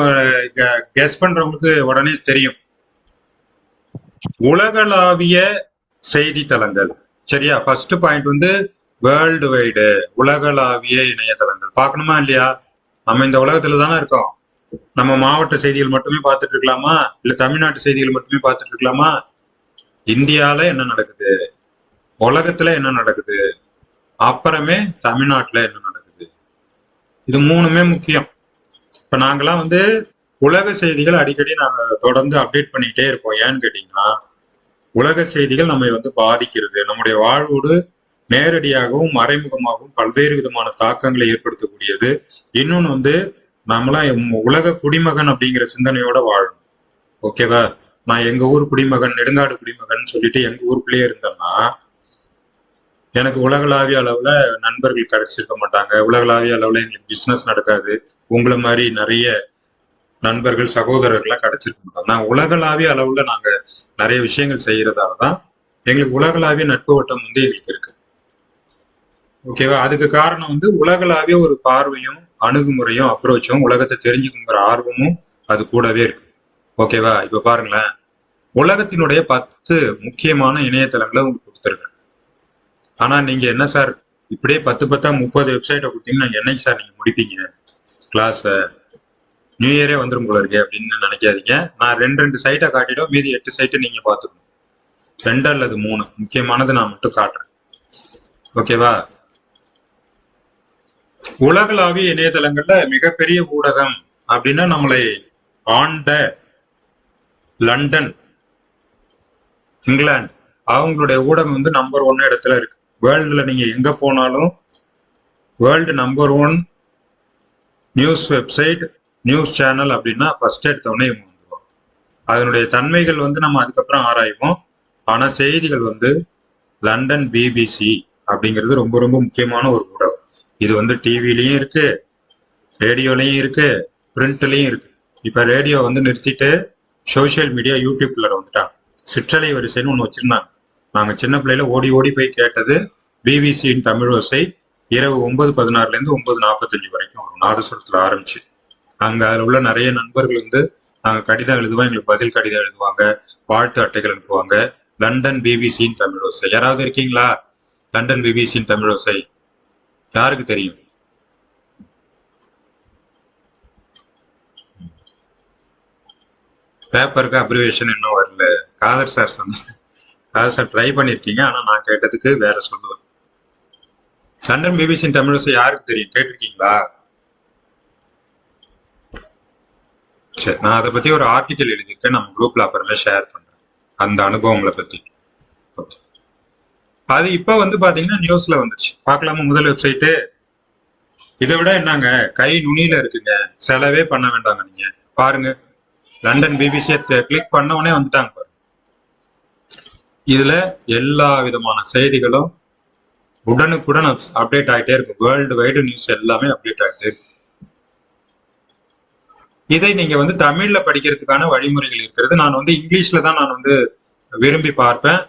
கெஸ் பண்றவங்களுக்கு உடனே தெரியும். உலகளாவிய செய்தித்தளங்கள். சரியா? ஃபர்ஸ்ட் பாயிண்ட் வந்து வேர்ல்டு வைடு, உலகளாவிய இணையதளங்கள். பார்க்கணுமா இல்லையா? நம்ம இந்த உலகத்துல தானே இருக்கோம். நம்ம மாவட்ட செய்திகள் மட்டுமே பார்த்துட்டு இருக்கலாமா? இல்ல தமிழ்நாட்டு செய்திகள் மட்டுமே பார்த்துட்டு இருக்கலாமா? இந்தியால என்ன நடக்குது, உலகத்துல என்ன நடக்குது, அப்புறமே தமிழ்நாட்டுல என்ன நடக்குது, இது 3மே முக்கியம். இப்ப நாங்கெல்லாம் வந்து உலக செய்திகள் அடிக்கடி நாங்க தொடர்ந்து அப்டேட் பண்ணிக்கிட்டே இருப்போம். ஏன்னு கேட்டீங்கன்னா, உலக செய்திகள் நம்ம வந்து பாதிக்கிறது, நம்முடைய வாழ்வோடு நேரடியாகவும் மறைமுகமாகவும் பல்வேறு விதமான தாக்கங்களை ஏற்படுத்தக்கூடியது. இன்னொன்னு வந்து நம்மளாம் உலக குடிமகன் அப்படிங்கிற சிந்தனையோட வாழணும். ஓகேவா? நான் எங்க ஊர் குடிமகன், நெடுங்காடு குடிமகன் சொல்லிட்டு எங்க ஊருக்குள்ளேயே இருந்தேன்னா எனக்கு உலகளாவிய அளவுல நண்பர்கள் கிடைச்சிருக்க மாட்டாங்க. உலகளாவிய அளவுல எங்களுக்கு பிசினஸ் நடக்காது. உங்களை மாதிரி நிறைய நண்பர்கள், சகோதரர்கள்லாம் கிடைச்சிருக்க மாட்டாங்க. நான் உலகளாவிய அளவுல நாங்க நிறைய விஷயங்கள் செய்யறதாலதான் எங்களுக்கு உலகளாவிய நட்பு வட்டம் வந்து எங்களுக்கு இருக்கு. ஓகேவா? அதுக்கு காரணம் வந்து உலகளாவிய ஒரு பார்வையும் அணுகுமுறையும் அப்ரோச்சும் உலகத்தை தெரிஞ்சுக்குங்கிற ஆர்வமும் அது கூடவே இருக்கு. ஓகேவா? இப்ப பாருங்களேன், உலகத்தினுடைய 10 முக்கியமான இணையதளங்களை உங்களுக்கு கொடுத்துருக்கேன். ஆனா நீங்க என்ன சார் இப்படியே 10 30 வெப்சைட்டை கொடுத்தீங்கன்னா என்னைக்கு சார் நீங்க முடிப்பீங்க கிளாஸ? நியூ இயரே வந்துடும் போல இருக்கு அப்படின்னு நினைக்காதீங்க. நான் 2 சைட்டை காட்டிடும், மீதி 8 சைட்டை நீங்க பாத்துக்கணும். 2 அல்லது 3 முக்கியமானது நான் மட்டும் காட்டுறேன். ஓகேவா? உலகளாவிய இணையதளங்கள்ல மிகப்பெரிய ஊடகம் அப்படின்னா நம்மளை ஆண்ட லண்டன், இங்கிலாந்து, அவங்களுடைய ஊடகம் வந்து நம்பர் 1 இடத்துல இருக்கு. வேர்ல்டுல நீங்க எங்க போனாலும் world number 1 news website, news channel அப்படின்னா ஃபர்ஸ்ட் எடுத்தவொடனே இவங்க வந்துருவாங்க. அதனுடைய தன்மைகள் வந்து நம்ம அதுக்கப்புறம் ஆராய்வோம். ஆனா செய்திகள் வந்து லண்டன் பிபிசி அப்படிங்கிறது ரொம்ப ரொம்ப முக்கியமான ஒரு ஊடகம். இது வந்து டிவிலையும் இருக்கு, ரேடியோலையும் இருக்கு, பிரிண்ட்லயும் இருக்கு. இப்ப ரேடியோ வந்து நிறுத்திட்டு சோசியல் மீடியா யூடியூப்ல வந்துட்டாங்க. சிற்றலை வரிசைன்னு ஒண்ணு வச்சிருந்தாங்க. நாங்க சின்ன பிள்ளையில ஓடி ஓடி போய் கேட்டது பிபிசியின் தமிழோசை. இரவு 9:16 இருந்து 9:45 வரைக்கும் வரும், நாதசுரத்துல ஆரம்பிச்சு. அங்க அதுல உள்ள நிறைய நண்பர்கள் வந்து நாங்க கடிதம் எழுதுவோம், எங்களுக்கு பதில் கடிதம் எழுதுவாங்க, வாழ்த்து அட்டைகள் அனுப்புவாங்க. லண்டன் பிபிசியின் தமிழோசை. யாராவது இருக்கீங்களா லண்டன் பிபிசியின் தமிழோசை? யாருக்கு தெரியும்? பேப்பருக்கு அப்ரிவேஷன் இன்னும் வரல. காதர் சார் சொன்ன, காதர் சார் ட்ரை பண்ணிருக்கீங்க, ஆனா நான் கேட்டதுக்கு வேற சொல்லுவேன். லண்டன் பிபிசியின் தமிழோசை யாருக்கு தெரியும்? கேட்டிருக்கீங்களா? சரி, நான் அதை பத்தி ஒரு ஆர்டிக்கல் எழுதியிருக்கேன், நம்ம குரூப்ல அப்புறமே ஷேர் பண்றேன் அந்த அனுபவங்களை பத்தி. Okay. அது இப்ப வந்து பாத்தீங்கன்னா நியூஸ்ல வந்துருச்சு, பார்க்கலாமா? முதல் வெப்சைட்டு இதை விட என்னங்க கை நுனியில இருக்குங்க, செலவே பண்ண வேண்டாங்க. நீங்க பாருங்க, லண்டன் பிபிசியை கிளிக் பண்ண உடனே வந்துட்டாங்க பாருங்க. இதுல எல்லா விதமான செய்திகளும் உடனுக்குடன் அப்டேட் ஆகிட்டே இருக்கு. வேர்ல்டு வைடு நியூஸ் எல்லாமே அப்டேட் ஆகிட்டே இருக்கு. இதை நீங்க வந்து தமிழ்ல படிக்கிறதுக்கான வழிமுறைகள் இருக்கிறது. நான் வந்து இங்கிலீஷ்ல தான் நான் வந்து விரும்பி பார்ப்பேன்.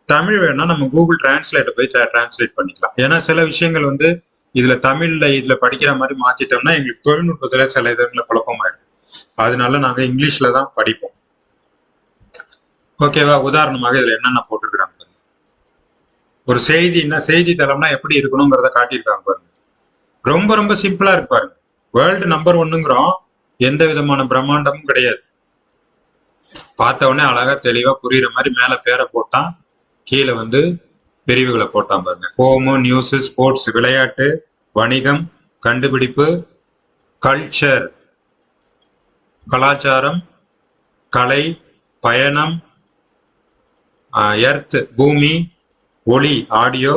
தமிழ் வேணா நம்ம கூகுள் டிரான்ஸ்லேட்டை போய் டிரான்ஸ்லேட் பண்ணிக்கலாம். ஏன்னா சில விஷயங்கள் வந்து இதுல தமிழ்ல இதுல படிக்கிற மாதிரி மாத்திட்டோம்னா எங்களுக்கு தொழில்நுட்பத்துல சில இதுல குழப்பமாயிடும். அதனால நாங்க இங்கிலீஷ்ல தான் படிப்போம். ஓகேவா? உதாரணமாக இதுல என்னென்ன போட்டிருக்கிறாங்க பாருங்க. ஒரு செய்தி தளம்னா எப்படி இருக்கணுங்கிறத காட்டியிருக்காங்க பாருங்க. ரொம்ப ரொம்ப சிம்பிளா இருக்கு பாருங்க. வேர்ல்டு நம்பர் 1ங்கிறோம், எந்த விதமான பிரம்மாண்டமும் கிடையாது. பார்த்த உடனே அழகா தெளிவா புரியுற மாதிரி மேல பேரை போட்டான், கீழே வந்து பிரிவுகளை போட்டான் பாருங்க. ஹோமு, நியூஸ், ஸ்போர்ட்ஸ், விளையாட்டு, வணிகம், கண்டுபிடிப்பு, கல்ச்சர், கலாச்சாரம், கலை, பயணம், எர்த், பூமி, ஒளி, ஆடியோ,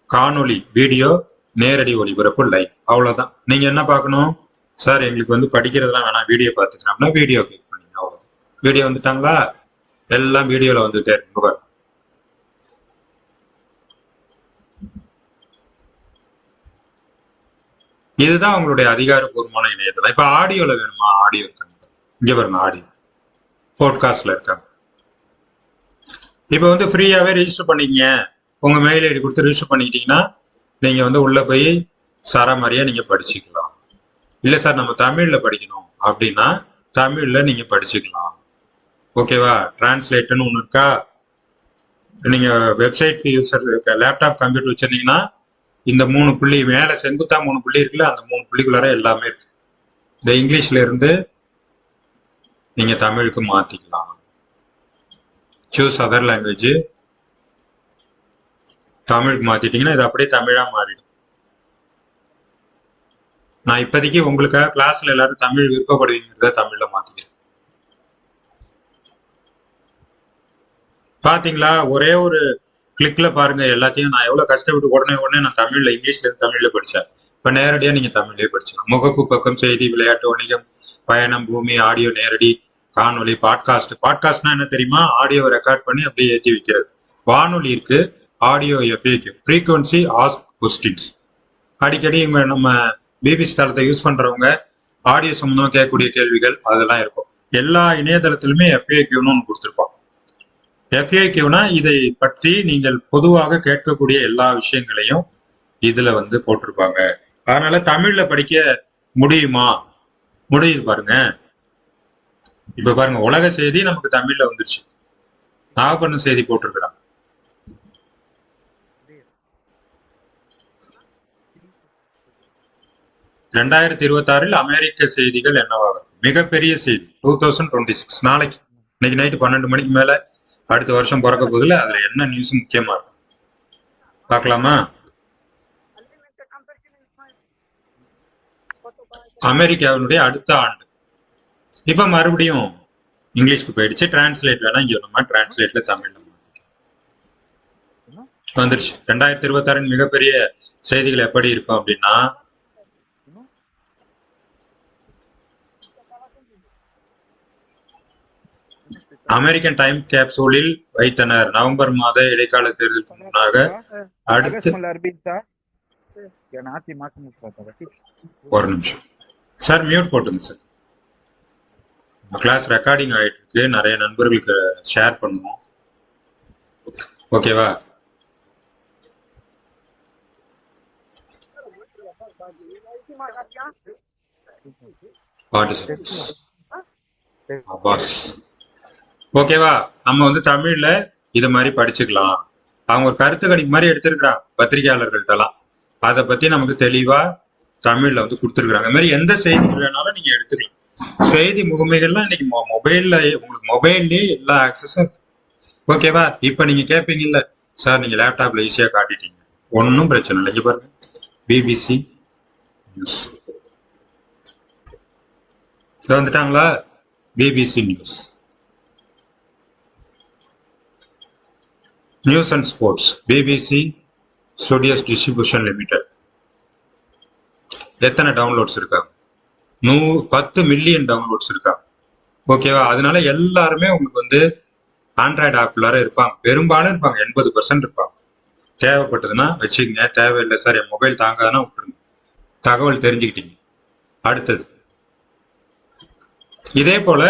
காணொளி, வீடியோ, நேரடி ஒளிபரப்பு, லைவ். அவ்வளவுதான். நீங்க என்ன பார்க்கணும்? சார் எங்களுக்கு வந்து படிக்கிறதுலாம் வேணாம், வீடியோ பார்த்துக்கிறோம்னா வீடியோ கிளிக் பண்ணீங்க, அவ்வளவு. வீடியோ வந்துட்டாங்களா? எல்லாம் வீடியோல வந்துட்டே இருக்கு பாருங்க. இதுதான் உங்களுடைய அதிகாரப்பூர்வமான இணையதளம். இப்ப ஆடியோல வேணுமா? ஆடியோ இருக்காங்க, இங்க பாருங்க, ஆடியோ போட்காஸ்ட்ல இருக்காங்க. இப்ப வந்து ஃப்ரீயாவே ரெஜிஸ்டர் பண்ணிக்கங்க. உங்க மெயில் ஐடி கொடுத்து ரெஜிஸ்டர் பண்ணிக்கிட்டீங்கன்னா நீங்க வந்து உள்ள போய் சரமாரியா நீங்க படிச்சுக்கலாம். இல்ல சார் நம்ம தமிழ்ல படிக்கணும் அப்படின்னா தமிழ்ல நீங்க படிச்சுக்கலாம். ஓகேவா? டிரான்ஸ்லேட்னு ஒண்ணு இருக்கா? நீங்க வெப்சைட் யூசர் லேப்டாப் கம்ப்யூட்டர் வச்சிருந்தீங்கன்னா இந்த 3 புள்ளி மேல செங்குத்தா 3 புள்ளி இருக்குல்ல, அந்த 3 புள்ளிக்குள்ளார எல்லாமே இருக்கு. இந்த இங்கிலீஷ்ல இருந்து நீங்க தமிழுக்கு மாத்திக்கலாம். சூஸ் அதர் லாங்குவேஜ், தமிழுக்கு மாத்திட்டீங்கன்னா இது அப்படியே தமிழா மாறிடும். நான் இப்போதைக்கு உங்களுக்காக கிளாஸ்ல எல்லாரும் தமிழ் விருப்பப்படுவீங்கிறத தமிழ்ல மாத்திக்கிறேன். பாத்தீங்களா? ஒரே ஒரு கிளிக்ல பாருங்க எல்லாத்தையும். நான் எவ்வளவு கஷ்டப்பட்டு உடனே நான் தமிழ்ல இங்கிலீஷ்ல இருந்து தமிழ்ல படிச்சேன். இப்ப நேரடியா நீங்க தமிழ்லயே படிச்சலாம். முகப்பு பக்கம், செய்தி, விளையாட்டு, வணிகம், பயணம், பூமி, ஆடியோ, நேரடி, காணொலி, பாட்காஸ்ட். பாட்காஸ்ட்னா என்ன தெரியுமா? ஆடியோ ரெக்கார்ட் பண்ணி அப்படியே ஏற்றி வைக்கிறது. வானொலி இருக்கு, audio FAQ, frequency ask questions. அடிக்கடி நம்ம பிபிசி தளத்தை யூஸ் பண்றவங்க ஆடியோ சம்பந்தமா கேட்கக்கூடிய கேள்விகள் அதெல்லாம் இருக்கும். எல்லா இணையதளத்திலுமே எஃப்ஏக்யூன்னு ஒன்று கொடுத்துருப்பாங்க. எஃப்ஏக்யூனா இதை பற்றி நீங்கள் பொதுவாக கேட்கக்கூடிய எல்லா விஷயங்களையும் இதுல வந்து போட்டிருப்பாங்க. அதனால தமிழ்ல படிக்க முடியுமா? முடியுது பாருங்க. இப்ப பாருங்க, உலக செய்தி நமக்கு தமிழ்ல வந்துருச்சு. நாகப்பட்டினம் செய்தி போட்டிருக்கிறாங்க. ரெண்டாயிரத்தி 26 அமெரிக்க செய்திகள் என்னவாகும்? மிகப்பெரிய செய்தி 2026 நாளைக்கு, இன்னைக்கு நைட்டு 12 மணிக்கு மேல அடுத்த வருஷம் பிறக்க போகுதுல, அதுல என்ன நியூஸ் முக்கியமா இருக்கும் பார்க்கலாமா? அமெரிக்காவினுடைய அடுத்த ஆண்டு. இப்ப மறுபடியும் இங்கிலீஷ்க்கு போயிடுச்சு. டிரான்ஸ்லேட் வேணா இங்க நம்ம டிரான்ஸ்லேட்ல தமிழ்ல வந்துருச்சு. 2026 மிகப்பெரிய செய்திகள் எப்படி இருக்கும் அப்படின்னா, அமெரிக்கன் டைம் கேப்சூலில் வைத்தனர். நவம்பர் மாத இடைக்கால தேர்தலுக்கு முன்னாக அடுத்து ஒரு நிமிஷம் சார், மியூட் போட்டுங்க சார். கிளாஸ் ரெக்கார்டிங் ஆயிட்டு இருக்கு, நிறைய நண்பர்களுக்கு ஷேர் பண்ணுவோம். ஓகேவா? ஓகேவா? நம்ம வந்து தமிழ்ல இத மாதிரி படிச்சுக்கலாம். அவங்க ஒரு கருத்து கணிப்பு மாதிரி எடுத்திருக்கிறாங்க பத்திரிகையாளர்கள்ட்டெல்லாம். அதை பத்தி நமக்கு தெளிவா தமிழ்ல வந்து கொடுத்துருக்காங்க. இந்த மாதிரி எந்த செய்திகள் வேணாலும் நீங்க எடுத்துக்கலாம். செய்தி முகமைகள்லாம் இன்னைக்கு மொபைல்ல, உங்களுக்கு மொபைல்லயே எல்லா ஆக்சஸும். ஓகேவா? இப்ப நீங்க கேட்பீங்கல்ல சார், நீங்க லேப்டாப்ல ஈஸியா காட்டிட்டீங்க, ஒன்னும் பிரச்சனை இல்லை. இங்க பாருங்க, பிபிசி நியூஸ். இதை வந்துட்டாங்களா? BBC news. News and sports, BBC studios distribution limited. எத்தனை டவுன்லோட்ஸ் இருக்காங்க? 10 மில்லியன் டவுன்லோட்ஸ் இருக்காங்க. ஓகேவா? அதனால எல்லாருமே உங்களுக்கு வந்து ஆண்ட்ராய்டு ஆப்லார இருப்பாங்க, பெரும்பாலும் இருப்பாங்க, 80% இருப்பாங்க. தேவைப்பட்டதுன்னா வச்சுக்கங்க, தேவையில்லை சார் என் மொபைல் தாங்காதுன்னா விட்டுருங்க. தகவல் தெரிஞ்சுக்கிட்டீங்க. அடுத்தது இதே போல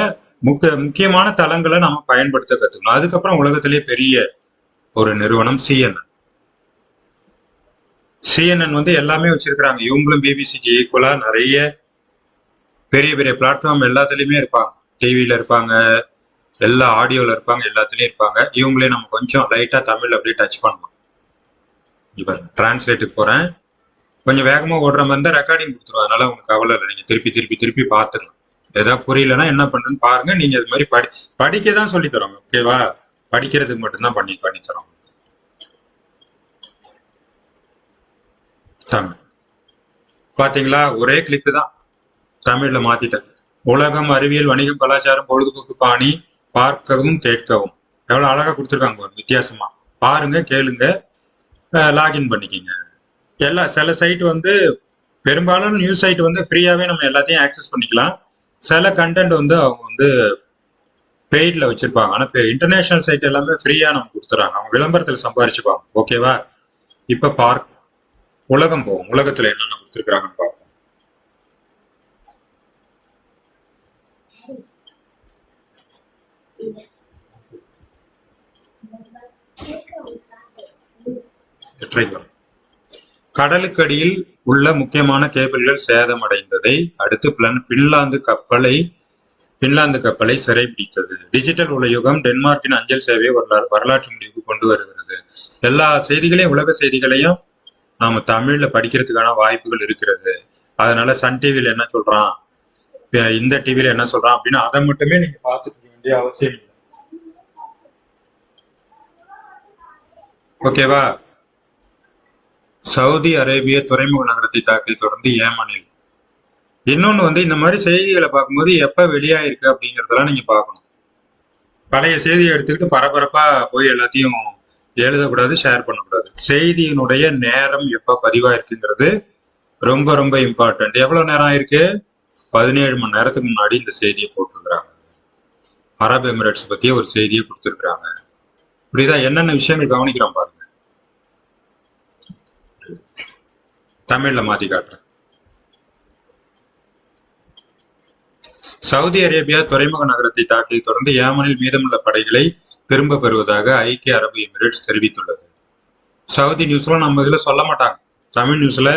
முக்கியமான தளங்களை நம்ம பயன்படுத்த கத்துக்கணும். அதுக்கப்புறம் உலகத்திலேயே பெரிய ஒரு நிறுவனம் சிஎன்என் வந்து எல்லாமே வச்சிருக்கிறாங்க. இவங்களும் பிபிசிக்கு ஈக்குவலா நிறைய பெரிய பெரிய பிளாட்ஃபார்ம் எல்லாத்துலயுமே இருப்பாங்க. டிவியில இருப்பாங்க, எல்லா ஆடியோல இருப்பாங்க, எல்லாத்துலயும் இருப்பாங்க. இவங்களே நம்ம கொஞ்சம் லைட்டா தமிழ் அப்படியே டச் பண்ணலாம். இப்ப டிரான்ஸ்லேட்டுக்கு போறேன், கொஞ்சம் வேகமா ஓடுற மாதிரி இருந்தா ரெக்கார்டிங் கொடுத்துரும். அதனால உங்களுக்கு கவலை இல்லை, நீங்க திருப்பி திருப்பி திருப்பி பார்த்துக்கலாம். ஏதாவது புரியலன்னா என்ன பண்றேன்னு பாருங்க. நீங்க இது மாதிரி படிக்க தான் சொல்லி தரோங்க. ஓகேவா? படிக்கிறதுக்கு மட்டும்தான் பண்ணி தரோம். தமிழ் பாத்தீங்களா? ஒரே கிளிக்கு தான் தமிழ்ல மாத்திட்டேன். உலகம், அறிவியல், வணிகம், கலாச்சாரம், பொழுதுபோக்கு, பாணி, பார்க்கவும் கேட்கவும். எவ்வளவு அழகா கொடுத்துருக்காங்க ஒரு வித்தியாசமா. பாருங்க, கேளுங்க, லாகின் பண்ணிக்கிங்க. சில சைட் வந்து பெரும்பாலும் நியூஸ் சைட் வந்து ஃப்ரீயாவே நம்ம எல்லாத்தையும் ஆக்சஸ் பண்ணிக்கலாம். சில கண்டென்ட் வந்து அவங்க வந்து பெய்ட்ல வச்சிருப்பாங்க. ஆனா இன்டர்நேஷனல் சைட் எல்லாமே ஃப்ரீயா நம்ம கொடுத்துறாங்க. அவங்க விளம்பரத்துல சம்பாரிச்சுப்பாங்க. ஓகேவா? இப்ப உலகம் போவோம். உலகத்துல என்னென்ன கொடுத்துருக்காங்கன்னு பார்ப்போம். கடலுக்கடியில் உள்ள முக்கியமான கேபிள்கள் சேதமடைந்ததை அடுத்து பின்லாந்து கப்பலை சிறைபிடித்தது. டிஜிட்டல் உலகம் டென்மார்க்கின் அஞ்சல் சேவையை வரலாற்று முடிவுக்கு கொண்டு வருகிறது. எல்லா செய்திகளையும், உலக செய்திகளையும் நாம தமிழ்ல படிக்கிறதுக்கான வாய்ப்புகள் இருக்கிறது. அதனால சன் டிவில என்ன சொல்றான், இந்த டிவில என்ன சொல்றான் அப்படின்னு அதை மட்டுமே நீங்க பார்த்துக்க வேண்டிய அவசியம் இல்லை. ஓகேவா? சவுதி அரேபிய துறைமுக நகரத்தை தாக்கியதை தொடர்ந்து ஏமனில். இன்னொன்னு வந்து இந்த மாதிரி செய்திகளை பார்க்கும்போது எப்ப வெளியாயிருக்கு அப்படிங்கறதெல்லாம் நீங்க பார்க்கணும். பழைய செய்தியை எடுத்துக்கிட்டு பரபரப்பா போய் எல்லாத்தையும் எழுதக்கூடாது, ஷேர் பண்ணக்கூடாது. செய்தியினுடைய நேரம் எப்ப பதிவாயிருக்குங்கிறது ரொம்ப ரொம்ப இம்பார்ட்டன்ட். எவ்வளவு நேரம் ஆயிருக்கு? 17 மணி நேரத்துக்கு முன்னாடி இந்த செய்தியை போட்டிருக்கிறாங்க. அரபு எமிரேட்ஸ் பத்திய ஒரு செய்தியை கொடுத்திருக்கிறாங்க. இப்படிதான் என்னென்ன விஷயங்கள் கவனிக்கிறோம் பாருங்க. தமிழ்ல மாத்தி காட்டுறேன். சவுதி அரேபியா துறைமுக நகரத்தை தாக்கியதை தொடர்ந்து ஏமனில் மீதமுள்ள படைகளை திரும்ப பெறுவதாக ஐக்கிய அரபு எமிரேட்ஸ் தெரிவித்துள்ளது. சவுதி நியூஸ்ல நம்ம இதுல சொல்ல மாட்டாங்க, தமிழ் நியூஸ்ல,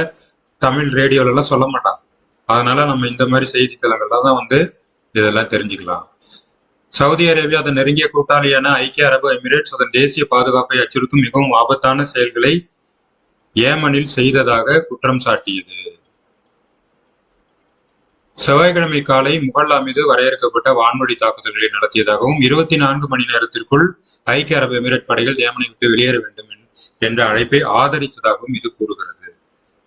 தமிழ் ரேடியோல எல்லாம் சொல்ல மாட்டாங்க. அதனால நம்ம இந்த மாதிரி செய்தித்தளங்கள்ல தான் வந்து இதெல்லாம் தெரிஞ்சுக்கலாம். சவுதி அரேபியா அதன் நெருங்கிய கூட்டாளியான ஐக்கிய அரபு எமிரேட்ஸ் அதன் தேசிய பாதுகாப்பை அச்சுறுத்தும் மிகவும் ஆபத்தான செயல்களை ஏமனில் செய்ததாக குற்றம் சாட்டியது. செவ்வாய்க்கிழமை காலை முகல்லா மீது வரையறுக்கப்பட்ட வான்வழி தாக்குதல்களை நடத்தியதாகவும் 24 மணி நேரத்திற்குள் ஐக்கிய அரபு எமிரேட் படைகள் ஏமனை விட்டு வெளியேற வேண்டும் என்ற அழைப்பை ஆதரித்ததாகவும் இது கூறுகிறது.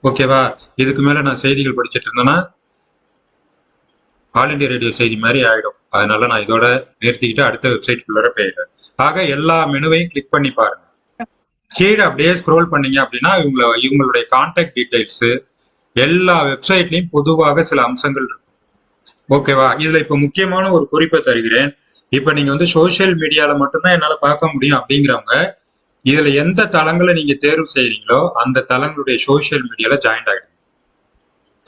ஓகேவா? இதுக்கு மேல நான் செய்திகள் படிச்சுட்டு இருந்தேன்னா ஆல் இண்டியா ரேடியோ செய்தி மாதிரி ஆயிடும். அதனால நான் இதோட நிறுத்திக்கிட்டு அடுத்த வெப்சைட்குள்ளார போயிடுறேன். ஆக எல்லா மெனுவையும் கிளிக் பண்ணி பாருங்க. கீழே அப்படியே ஸ்க்ரோல் பண்ணீங்க அப்படின்னா இவங்களுடைய கான்டாக்ட் டீடைல்ஸ் எல்லா வெப்சைட்லயும் பொதுவாக சில அம்சங்கள் இருக்கும். ஓகேவா? இதுல இப்ப முக்கியமான ஒரு குறிப்பை தருகிறேன். இப்ப நீங்க வந்து சோசியல் மீடியால மட்டும்தான் என்னால பார்க்க முடியும் அப்படிங்கிறவங்க இதுல எந்த தளங்களை நீங்க தேர்வு செய்யறீங்களோ அந்த தளங்களுடைய சோசியல் மீடியால ஜாயின் ஆகிடும்.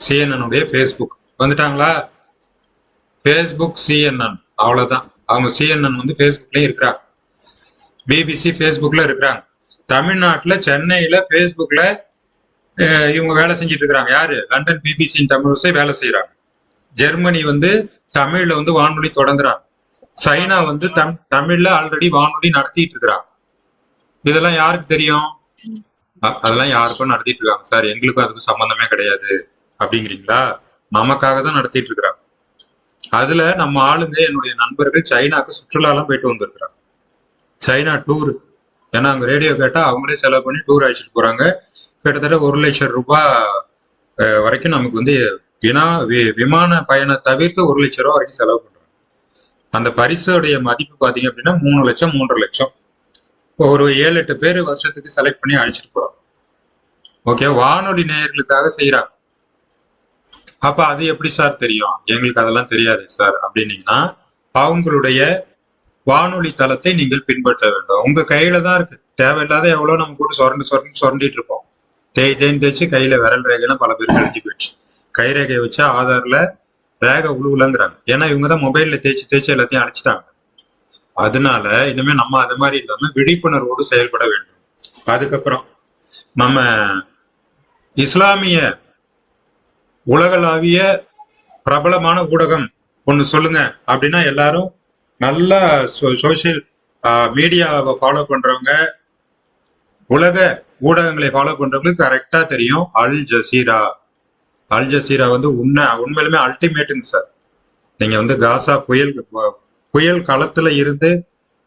சிஎன்என் ஃபேஸ்புக் வந்துட்டாங்களா? ஃபேஸ்புக் சிஎன்என் அவ்வளவுதான். அவங்க சிஎன்என் வந்து ஃபேஸ்புக்லயும் இருக்கிறாங்க, பிபிசி ஃபேஸ்புக்ல இருக்கிறாங்க. தமிழ்நாட்டுல சென்னையில ஃபேஸ்புக்ல இவங்க வேலை செஞ்சுட்டு இருக்கிறாங்க. யாரு? லண்டன் பிபிசி தமிழ் வேலை செய்யறாங்க. ஜெர்மனி வந்து தமிழ்ல வந்து வானொலி தொடங்குறாங்க. சைனா வந்து தமிழ்ல ஆல்ரெடி வானொலி நடத்திட்டு இருக்கிறாங்க. இதெல்லாம் யாருக்கு தெரியும்? அதெல்லாம் யாருக்கும் நடத்திட்டு இருக்காங்க சார், எங்களுக்கும் அதுக்கு சம்பந்தமே கிடையாது அப்படிங்கிறீங்களா? நமக்காக தான் நடத்திட்டு இருக்கிறாங்க. அதுல நம்ம ஆளுங்க, என்னுடைய நண்பர்கள் சைனாக்கு சுற்றுலாலாம் போயிட்டு வந்திருக்கிறாங்க. சைனா டூர், ஏன்னா அங்க ரேடியோ கேட்டா அவங்களே செலவு பண்ணி டூர் அழைச்சிட்டு போறாங்க. கிட்டத்தட்ட 1 லட்சம் ரூபாய் வரைக்கும் நமக்கு வந்து விமான பயணம் தவிர்த்து 1 லட்சம் ரூபா வரைக்கும் செலவு பண்றாங்க. அந்த பரிசோடைய மதிப்பு பாத்தீங்க அப்படின்னா 3 லட்சம் 3.5 லட்சம். இப்போ ஒரு 7-8 பேர் வருஷத்துக்கு செலக்ட் பண்ணி அழைச்சிட்டு போறோம். ஓகே, வானொலி நேயர்களுக்காக செய்யறாங்க. அப்ப அது எப்படி சார் தெரியும்? எங்களுக்கு அதெல்லாம் தெரியாது சார் அப்படின்னீங்கன்னா, அவங்களுடைய வானொலி தளத்தை நீங்கள் பின்பற்ற வேண்டும். உங்க கையில தான் இருக்கு. தேவையில்லாத எவ்வளவு நம்ம கூட சுரண்டிட்டு இருப்போம். தேய்ச்சி கையில விரல் ரேகைலாம் பல பேர் கழிஞ்சு போயிடுச்சு. கை ரேகையை வச்சு ஆதார்ல ரேகை உழுவுலங்கிறாங்க. ஏன்னா இவங்கதான் மொபைல்ல தேய்ச்சி எல்லாத்தையும் அடிச்சுட்டாங்க. அதனால இனிமே நம்ம அது மாதிரி இல்லாம விழிப்புணர்வோடு செயல்பட வேண்டும். அதுக்கப்புறம் நம்ம இஸ்லாமிய உலகளாவிய பிரபலமான ஊடகம் ஒண்ணு சொல்லுங்க அப்படின்னா எல்லாரும் நல்லா சோசியல் மீடியாவை ஃபாலோ பண்றவங்க, உலக ஊடகங்களை ஃபாலோ பண்றவங்களுக்கு கரெக்டா தெரியும். Al Jazeera. அல் ஜசீரா வந்து உண்மையிலுமே அல்டிமேட்டுங்க சார். நீங்க வந்து காசா புயல் களத்துல இருந்து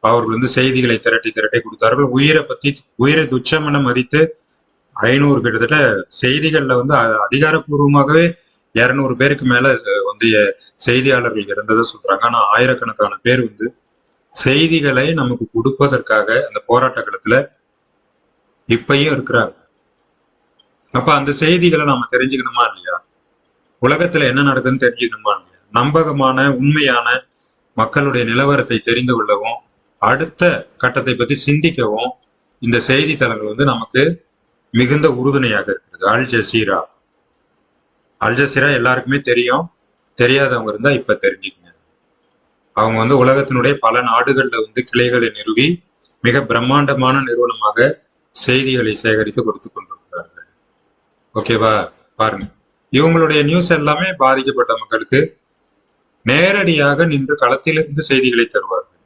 அவர்கள் வந்து செய்திகளை திரட்டி கொடுத்தார்கள். உயிரை துச்சமென மதித்து 500 கிட்டத்தட்ட செய்திகள்ல வந்து அதிகாரப்பூர்வமாகவே 200 பேருக்கு மேல வந்து செய்தியாளர்கள் இருந்ததை சொல்றாங்க. ஆனா ஆயிரக்கணக்கான பேர் வந்து செய்திகளை நமக்கு கொடுப்பதற்காக அந்த போராட்ட களத்துல இப்பயும் இருக்கிறாங்க. அப்ப அந்த செய்திகளை நாம தெரிஞ்சுக்கணுமா இல்லையா? உலகத்துல என்ன நடக்குதுன்னு தெரிஞ்சுக்கணுமா இல்லையா? நம்பகமான உண்மையான மக்களுடைய நிலவரத்தை தெரிந்து கொள்ளவும் அடுத்த கட்டத்தை பத்தி சிந்திக்கவும் இந்த செய்தித்தளங்கள் வந்து நமக்கு மிகுந்த உறுதுணையாக இருக்கிறது. அல் ஜசீரா எல்லாருக்குமே தெரியும். தெரியாதவங்க இருந்தா இப்ப தெரிஞ்சுக்கங்க. அவங்க வந்து உலகத்தினுடைய பல நாடுகள்ல வந்து கிளைகளை நிறுவி மிக பிரம்மாண்டமான நிறுவனமாக செய்திகளை சேகரித்து கொடுத்து கொண்டிருக்கிறார்கள். ஓகேவா? பாருங்க, இவங்களுடைய நியூஸ் எல்லாமே பாதிக்கப்பட்ட மக்களுக்கு நேரடியாக நின்று களத்திலிருந்து செய்திகளை தருவார்கள்.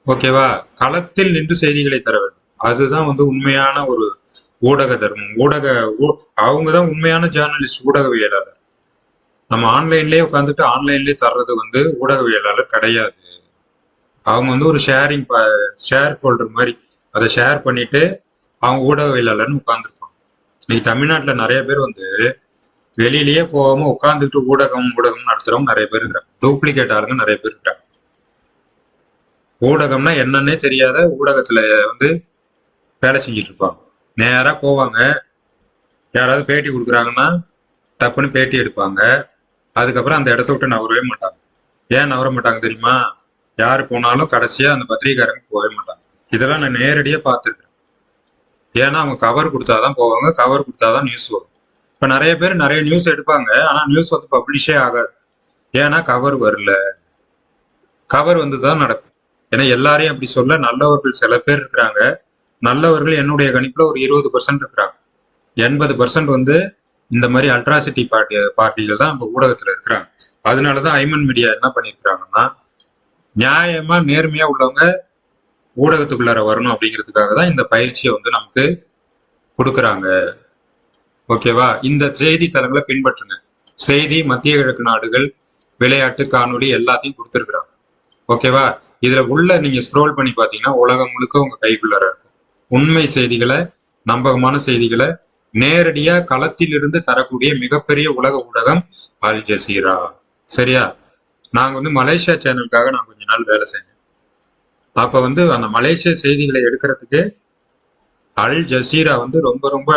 ஓகேவா? களத்தில் நின்று செய்திகளை தர வேண்டும். அதுதான் வந்து உண்மையான ஒரு ஊடக தர்மம். அவங்கதான் உண்மையான ஜேர்னலிஸ்ட், ஊடகவியலாளர். நம்ம ஆன்லைன்லயே உட்காந்துட்டு ஆன்லைன்லயே தர்றது வந்து ஊடகவியலாளர் கிடையாது. அவங்க வந்து ஒரு ஷேர் ஹோல்டர் மாதிரி அதை ஷேர் பண்ணிட்டு அவங்க ஊடகவியலாளர்னு உட்கார்ந்துருப்பாங்க. இன்னைக்கு தமிழ்நாட்டுல நிறைய பேர் வந்து வெளியிலயே போகாம உட்கார்ந்துட்டு ஊடகம் நடத்துறவங்க நிறைய பேர் இருக்கிறாங்க. டூப்ளிகேட் ஆளுங்க நிறைய பேர் இருக்கிறாங்க. ஊடகம்னா என்னன்னே தெரியாத ஊடகத்துல வந்து வேலை செஞ்சுட்டு இருப்பாங்க. நேரா போவாங்க, யாராவது பேட்டி கொடுக்குறாங்கன்னா டப்புன்னு பேட்டி எடுப்பாங்க. அதுக்கப்புறம் அந்த இடத்த விட்டு நவரவே மாட்டாங்க. ஏன் நவர மாட்டாங்க தெரியுமா? யாரு போனாலும் கடைசியா அந்த பத்திரிகைக்காரங்க போகவே மாட்டாங்க. இதெல்லாம் நான் நேரடியா பார்த்துருக்கேன். ஏன்னா அவங்க கவர் கொடுத்தாதான் போவாங்க, கவர் கொடுத்தாதான் நியூஸ் வரும். இப்ப நிறைய பேர் நிறைய நியூஸ் எடுப்பாங்க, ஆனா நியூஸ் வந்து பப்ளிஷே ஆகாது. ஏன்னா கவர் வரல. கவர் வந்துதான் நடக்கும். ஏன்னா எல்லாரையும் அப்படி சொல்ல, நல்லவர்கள் சில பேர் இருக்கிறாங்க. நல்லவர்கள் என்னுடைய கணிப்புல ஒரு 20% இருக்கிறாங்க. 80% வந்து இந்த மாதிரி அல்ட்ராசிட்டி பார்ட்டிகள் தான் நம்ம ஊடகத்துல இருக்கிறாங்க. அதனாலதான் ஐமன் மீடியா என்ன பண்ணிருக்கிறாங்கன்னா, நியாயமா நேர்மையா உள்ளவங்க ஊடகத்துக்குள்ளார வரணும் அப்படிங்கிறதுக்காக தான் இந்த பயிற்சியை வந்து நமக்கு கொடுக்குறாங்க. ஓகேவா? இந்த செய்தித்தளங்களை பின்பற்றுங்க. செய்தி, மத்திய கிழக்கு நாடுகள், விளையாட்டு, காணொலி எல்லாத்தையும் கொடுத்துருக்குறாங்க. ஓகேவா? இதுல உள்ள நீங்க ஸ்க்ரோல் பண்ணி பாத்தீங்கன்னா உலகம் முழுக்க உங்க கைக்குள்ளார இருக்கும். உண்மை செய்திகளை, நம்பகமான செய்திகளை நேரடியா களத்தில் இருந்து தரக்கூடிய மிகப்பெரிய உலக ஊடகம் அல் ஜசீரா. சரியா? நாங்க வந்து மலேசியா சேனலுக்காக நான் கொஞ்ச நாள் வேலை செஞ்சேன். அப்ப வந்து அந்த மலேசிய செய்திகளை எடுக்கிறதுக்கு அல் ஜசீரா வந்து ரொம்ப ரொம்ப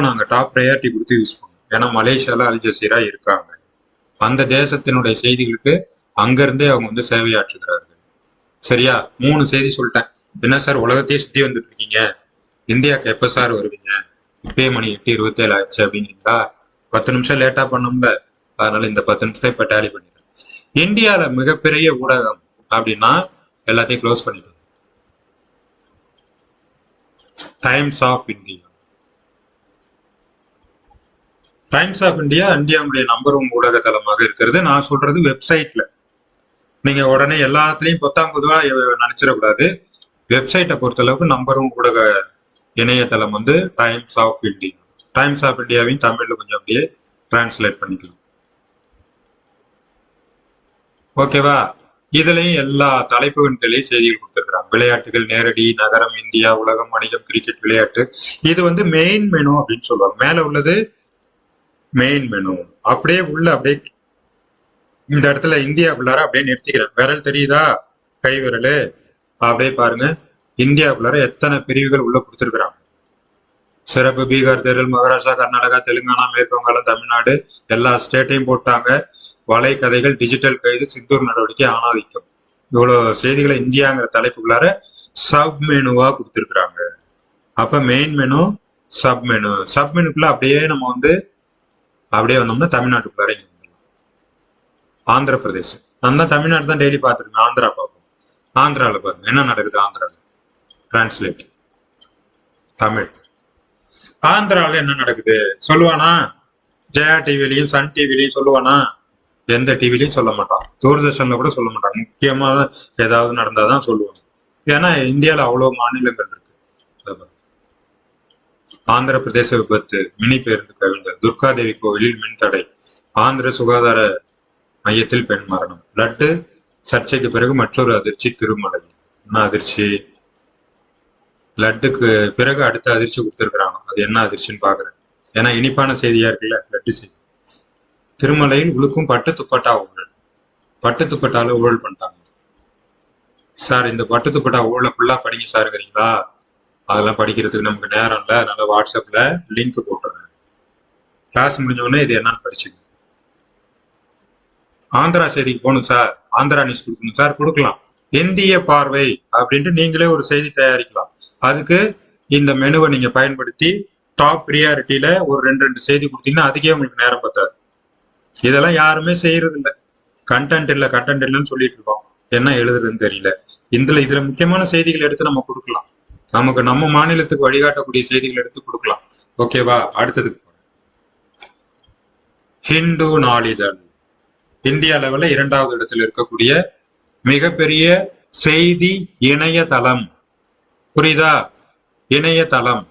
நாங்க டாப் ப்ரையாரிட்டி கொடுத்து யூஸ் பண்ணுவோம். ஏன்னா மலேசியால அல் ஜசீரா இருக்காங்க. அந்த தேசத்தினுடைய செய்திகளுக்கு அங்கிருந்தே அவங்க வந்து சேவையாற்றுகிறார்கள். சரியா? 3 செய்தி சொல்லிட்டேன். என்ன சார் உலகத்தையே சுத்தி வந்துட்டு இருக்கீங்க, இந்தியாவுக்கு எப்ப சார் வருவீங்க, இப்பயே மணி 8:27 ஆயிடுச்சு அப்படிங்கிறீங்களா? 10 நிமிஷம் லேட்டா பண்ணோம்ல, அதனால இந்த 10 நிமிஷத்தை இப்ப டேலி பண்ணிடுறேன். இந்தியால மிகப்பெரிய ஊடகம் அப்படின்னா எல்லாத்தையும் க்ளோஸ் பண்ணிட்டு Times of India. Times of India இந்தியாவுடைய நம்பர் 1 ஊடக தளமாக இருக்கிறது. நான் சொல்றது வெப்சைட்ல. நீங்க உடனே எல்லாத்துலயும் 19 நினைச்சிடக்கூடாது. வெப்சைட்டை பொறுத்தளவுக்கு நம்பர் 1 ஊடக இணையதளம் வந்து Times of India. Times of இந்தியாவையும் தமிழ்ல கொஞ்சம் அப்படியே டிரான்ஸ்லேட் பண்ணிக்கலாம். ஓகேவா? இதுலயும் எல்லா தலைப்புகளிலேயும் செய்திகள் கொடுத்துருக்காங்க. விளையாட்டுகள், நேரடி, நகரம், இந்தியா, உலகம், வணிகம், கிரிக்கெட், விளையாட்டு. இது வந்து மெயின் மெனு அப்படின்னு சொல்லுவாங்க. மேல உள்ளது மெயின் மெனு. அப்படியே உள்ள அப்படியே இந்த இடத்துல இந்தியாக்குள்ளார அப்படியே நிறுத்திக்கிறேன். விரல் தெரியுதா? கை விரல் அப்படியே பாருங்க. இந்தியாவுக்குள்ளார எத்தனை பிரிவுகள் உள்ள கொடுத்துருக்குறாங்க. சிறப்பு பீகார் தேர்தல், மகாராஷ்டிரா, கர்நாடகா, தெலுங்கானா, மேற்கு வங்காளம், தமிழ்நாடு எல்லா ஸ்டேட்டையும் போட்டாங்க. வலைக்கதைகள், டிஜிட்டல் கைது, சித்தூர் நடவடிக்கை, ஆணாதிக்கம். இவ்வளவு செய்திகளை இந்தியாங்கிற தலைப்புக்குள்ளார சப் மெனுவா கொடுத்துருக்குறாங்க. அப்ப main menu, sub menu. Sub மெனுக்குள்ள அப்படியே நம்ம வந்து அப்படியே வந்தோம்னா தமிழ்நாட்டுக்குள்ளார இங்க வந்துடலாம். ஆந்திர பிரதேசம். நான் தான் தமிழ்நாடு தான் டெய்லி பார்த்துருக்கேன். ஆந்திரா பார்ப்போம். ஆந்திரால பாருங்க என்ன நடக்குது. ஆந்திரால டிரான்ஸ்லேட் தமிழ். ஆந்திரால என்ன நடக்குது சொல்லுவானா? ஜெயா டிவிலையும் சன் டிவிலையும் சொல்லுவானா? எந்த டிவிலையும் சொல்ல மாட்டான். தூர்தர்ஷன்ல கூட சொல்ல மாட்டாங்க. முக்கியமா ஏதாவது நடந்தாதான் சொல்லுவாங்க. ஏன்னா இந்தியால அவ்வளவு மாநிலங்கள் இருக்கு. ஆந்திர பிரதேச விபத்து, மினி பேருந்து கவிழ்ந்தது, துர்காதேவி கோவிலில் மின்தடை, ஆந்திர சுகாதார மையத்தில் பெண் மரணம், லட்டு சர்ச்சைக்கு பிறகு மற்றொரு அதிர்ச்சி திருமலை. என்ன அதிர்ச்சி? லட்டுக்கு பிறகு அடுத்த அதிர்ச்சி கொடுத்துருக்காங்க. அது என்ன அதிர்ச்சின்னு பாக்குறேன். ஏன்னா இனிப்பான செய்தியா இருக்குல்ல லட்டு செய்தி. திருமலையில் உழுக்கும் பட்டு துப்பட்டா ஊழல். பட்டு துப்பட்டால ஊழல் பண்ணிட்டாங்க சார். இந்த பட்டு துப்பட்டா ஊழல ஃபுல்லா படிங்க சாருங்கிறீங்களா? அதெல்லாம் படிக்கிறதுக்கு நமக்கு நேரம் இல்லை. அதனால வாட்ஸ்அப்ல லிங்க் போட்டுறேன். கிளாஸ் முடிஞ்ச உடனே இது என்னன்னு படிச்சுங்க. ஆந்திரா செய்திக்கு போகணும் சார், ஆந்திரா நியூஸ் கொடுக்கணும் சார், கொடுக்கலாம். இந்திய பார்வை அப்படின்ட்டு நீங்களே ஒரு செய்தி தயாரிக்கலாம். அதுக்கு இந்த மெனுவை நீங்க பயன்படுத்தி டாப் ப்ரியாரிட்டியில ஒரு ரெண்டு செய்தி கொடுத்தீங்கன்னா அதுக்கே உங்களுக்கு நேரம் பத்தாது. இதெல்லாம் யாருமே செய்யறது இல்லை. கண்டென்ட் இல்லைன்னு சொல்லிட்டு இருக்கோம். என்ன எழுதுறதுன்னு தெரியல. இதுல முக்கியமான செய்திகள் எடுத்து நம்ம கொடுக்கலாம். நமக்கு நம்ம மாநிலத்துக்கு வழிகாட்டக்கூடிய செய்திகள் எடுத்து கொடுக்கலாம். ஓகேவா? அடுத்ததுக்கு ஹிந்து நாளிதழ். இந்தியா லெவல்ல 2வது இடத்துல இருக்கக்கூடிய மிகப்பெரிய செய்தி இணையதளம். புரியுதா? இணையதளம்.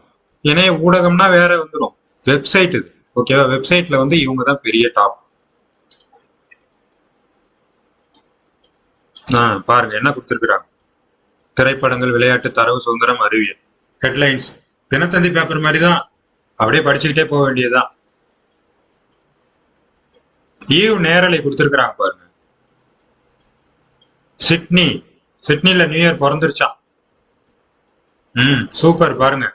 இணைய ஊடகம்னா வேற வந்துடும். வெப்சைட் இது. ஓகேவா? வெப்சைட்ல வந்து இவங்க தான் பெரிய டாப். பாருங்க என்ன கொடுத்துருக்குறாங்க. திரைப்படங்கள், விளையாட்டு, தரவு சுதந்திரம், அறிவியல். ஹெட்லைன்ஸ் தினத்தந்தி பேப்பர் மாதிரி தான். அப்படியே படிச்சுக்கிட்டே போக வேண்டியதுதான். ஈவ் நேரலை கொடுத்துருக்காங்க பாருங்க. சிட்னில நியூ இயர் பிறந்துருச்சான். சூப்பர். பாருங்க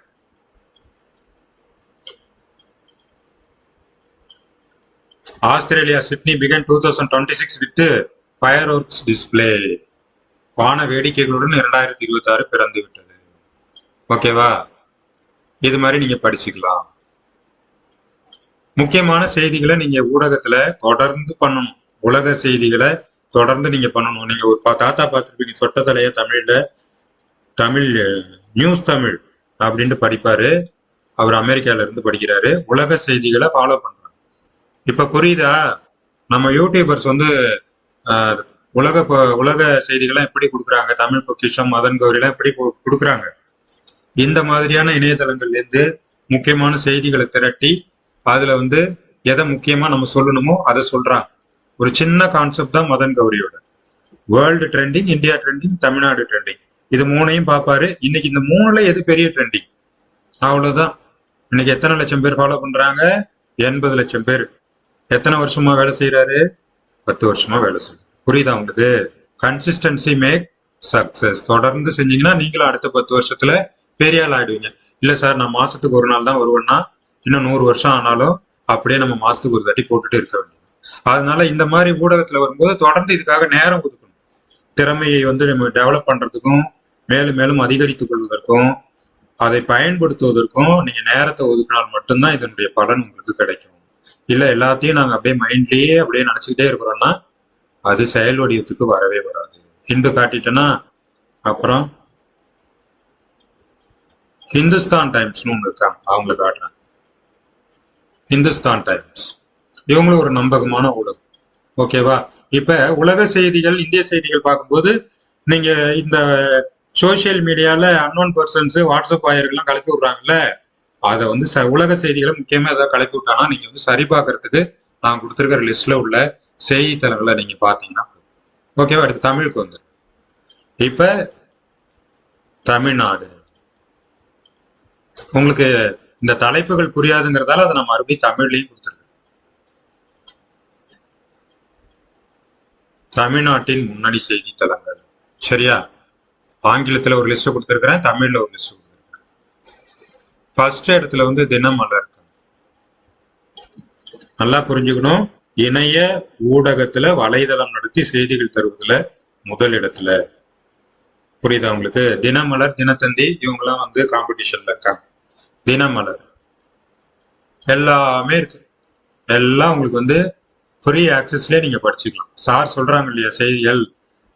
Australia Sydney begin 2026 with fire works display. வான வேடிக்கைகளுடன் 2026 பிறந்து விட்டது. ஓகேவா? இது மாதிரி நீங்க படிச்சுக்கலாம். முக்கியமான செய்திகளை நீங்க ஊடகத்துல தொடர்ந்து பண்ணணும். உலக செய்திகளை தொடர்ந்து நீங்க பண்ணணும். நீங்க ஒரு தாத்தா பார்த்துருப்பீங்க, சொட்ட தலைய தமிழ் நியூஸ் தமிழ் அப்படின்ட்டு படிப்பாரு. அவர் அமெரிக்கால இருந்து படிக்கிறாரு. உலக செய்திகளை ஃபாலோ பண்றாங்க. இப்ப புரியுதா? நம்ம யூடியூபர்ஸ் வந்து உலக செய்திகளை எப்படி கொடுக்குறாங்க? தமிழ் பொக்கிஷம், மதன் கௌரி எல்லாம் எப்படி கொடுக்குறாங்க? இந்த மாதிரியான இணையதளங்கள்ல இருந்து முக்கியமான செய்திகளை திரட்டி அதுல வந்து எதை முக்கியமா நம்ம சொல்லணுமோ அதை சொல்றாங்க. ஒரு சின்ன கான்செப்ட் தான் மதன் கௌரியோட. World trending, India trending, Tamil Nadu trending. இது 3ஐயும் பார்ப்பாரு. இன்னைக்கு இந்த 3ல எது பெரிய ட்ரெண்டிங்? அவ்வளவுதான். இன்னைக்கு எத்தனை லட்சம் பேர் ஃபாலோ பண்றாங்க? 80 லட்சம் பேர். எத்தனை வருஷமா வேலை செய்யறாரு? 10 வருஷமா வேலை செய்யறாரு. புரியுதா உங்களுக்கு? Consistency make success. தொடர்ந்து செஞ்சீங்கன்னா நீங்களும் அடுத்த 10 வருஷத்துல பெரிய ஆள் ஆயிடுவீங்க. இல்ல சார் நான் மாசத்துக்கு ஒரு நாள் தான் வருவேன்னா இன்னும் 100 வருஷம் ஆனாலும் அப்படியே நம்ம மாசத்துக்கு ஒரு தட்டி போட்டுட்டு இருக்க வேண்டியது. அதனால இந்த மாதிரி ஊடகத்துல வரும்போது தொடர்ந்து இதுக்காக நேரம் ஒதுக்கணும். திறமையை வந்து நம்ம டெவலப் பண்றதுக்கும் மேலும் மேலும் அதிகரித்துக் கொள்வதற்கும் அதை பயன்படுத்துவதற்கும் நீங்க நேரத்தை ஒதுக்கினால் மட்டும்தான் இதனுடைய பலன் உங்களுக்கு கிடைக்கும். இல்ல எல்லாத்தையும் நாங்க அப்படியே மைண்ட்லயே அப்படியே நினைச்சுக்கிட்டே இருக்கிறோம்னா அது செயல் வடிவத்துக்கு வரவே வராது. ஹிந்து காட்டிட்டேன்னா அப்புறம் ஹிந்துஸ்தான் டைம்ஸ்னு ஒண்ணு இருக்காங்க, அவங்களை காட்டுறேன். ஹிந்துஸ்தான் டைம்ஸ் இவங்களும் ஒரு நம்பகமான ஊடகம். ஓகேவா? இப்ப உலக செய்திகள், இந்திய செய்திகள் பார்க்கும்போது நீங்க இந்த சோசியல் மீடியால அன்னோன் பர்சன்ஸ், வாட்ஸ்அப் ஆயர்கள்லாம் கலப்பி விடுறாங்கல்ல, அதை வந்து உலக செய்திகளை முக்கியமா ஏதாவது கலப்பி விட்டானா நீங்க வந்து சரி பார்க்கறதுக்கு நான் கொடுத்துருக்கிற லிஸ்ட்ல உள்ள செய்தித்தளங்களை நீங்க பாத்தீங்கன்னா. ஓகேவா? அடுத்து தமிழுக்கு வந்து இப்ப தமிழ்நாடு. உங்களுக்கு இந்த தலைப்புகள் புரியாதுங்கிறதால அதை நான் மறுபடியும் தமிழ்லையும் கொடுத்துருக்கேன். தமிழ்நாட்டின் முன்னணி செய்தித்தளங்கள். சரியா? ஆங்கிலத்துல ஒரு லிஸ்ட் கொடுத்திருக்கிறேன், தமிழ்ல ஒரு லிஸ்ட் கொடுத்திருக்கிறேன். ஃபர்ஸ்ட் இடத்துல வந்து தினமலர். நல்லா புரிஞ்சுக்கணும், இணைய ஊடகத்துல வலைதளம் நடத்தி செய்திகள் தருவதுல முதல் இடத்துல. புரியுதா உங்களுக்கு? தினமலர், தினத்தந்தி இவங்கெல்லாம் வந்து காம்படிஷன்ல இருக்காங்க. தினமலர் எல்லாமே இருக்கு, எல்லாம் உங்களுக்கு வந்து ஃப்ரீ ஆக்சஸ்லயே நீங்க படிச்சுக்கலாம். சார் சொல்றாங்க இல்லையா செய்திகள்,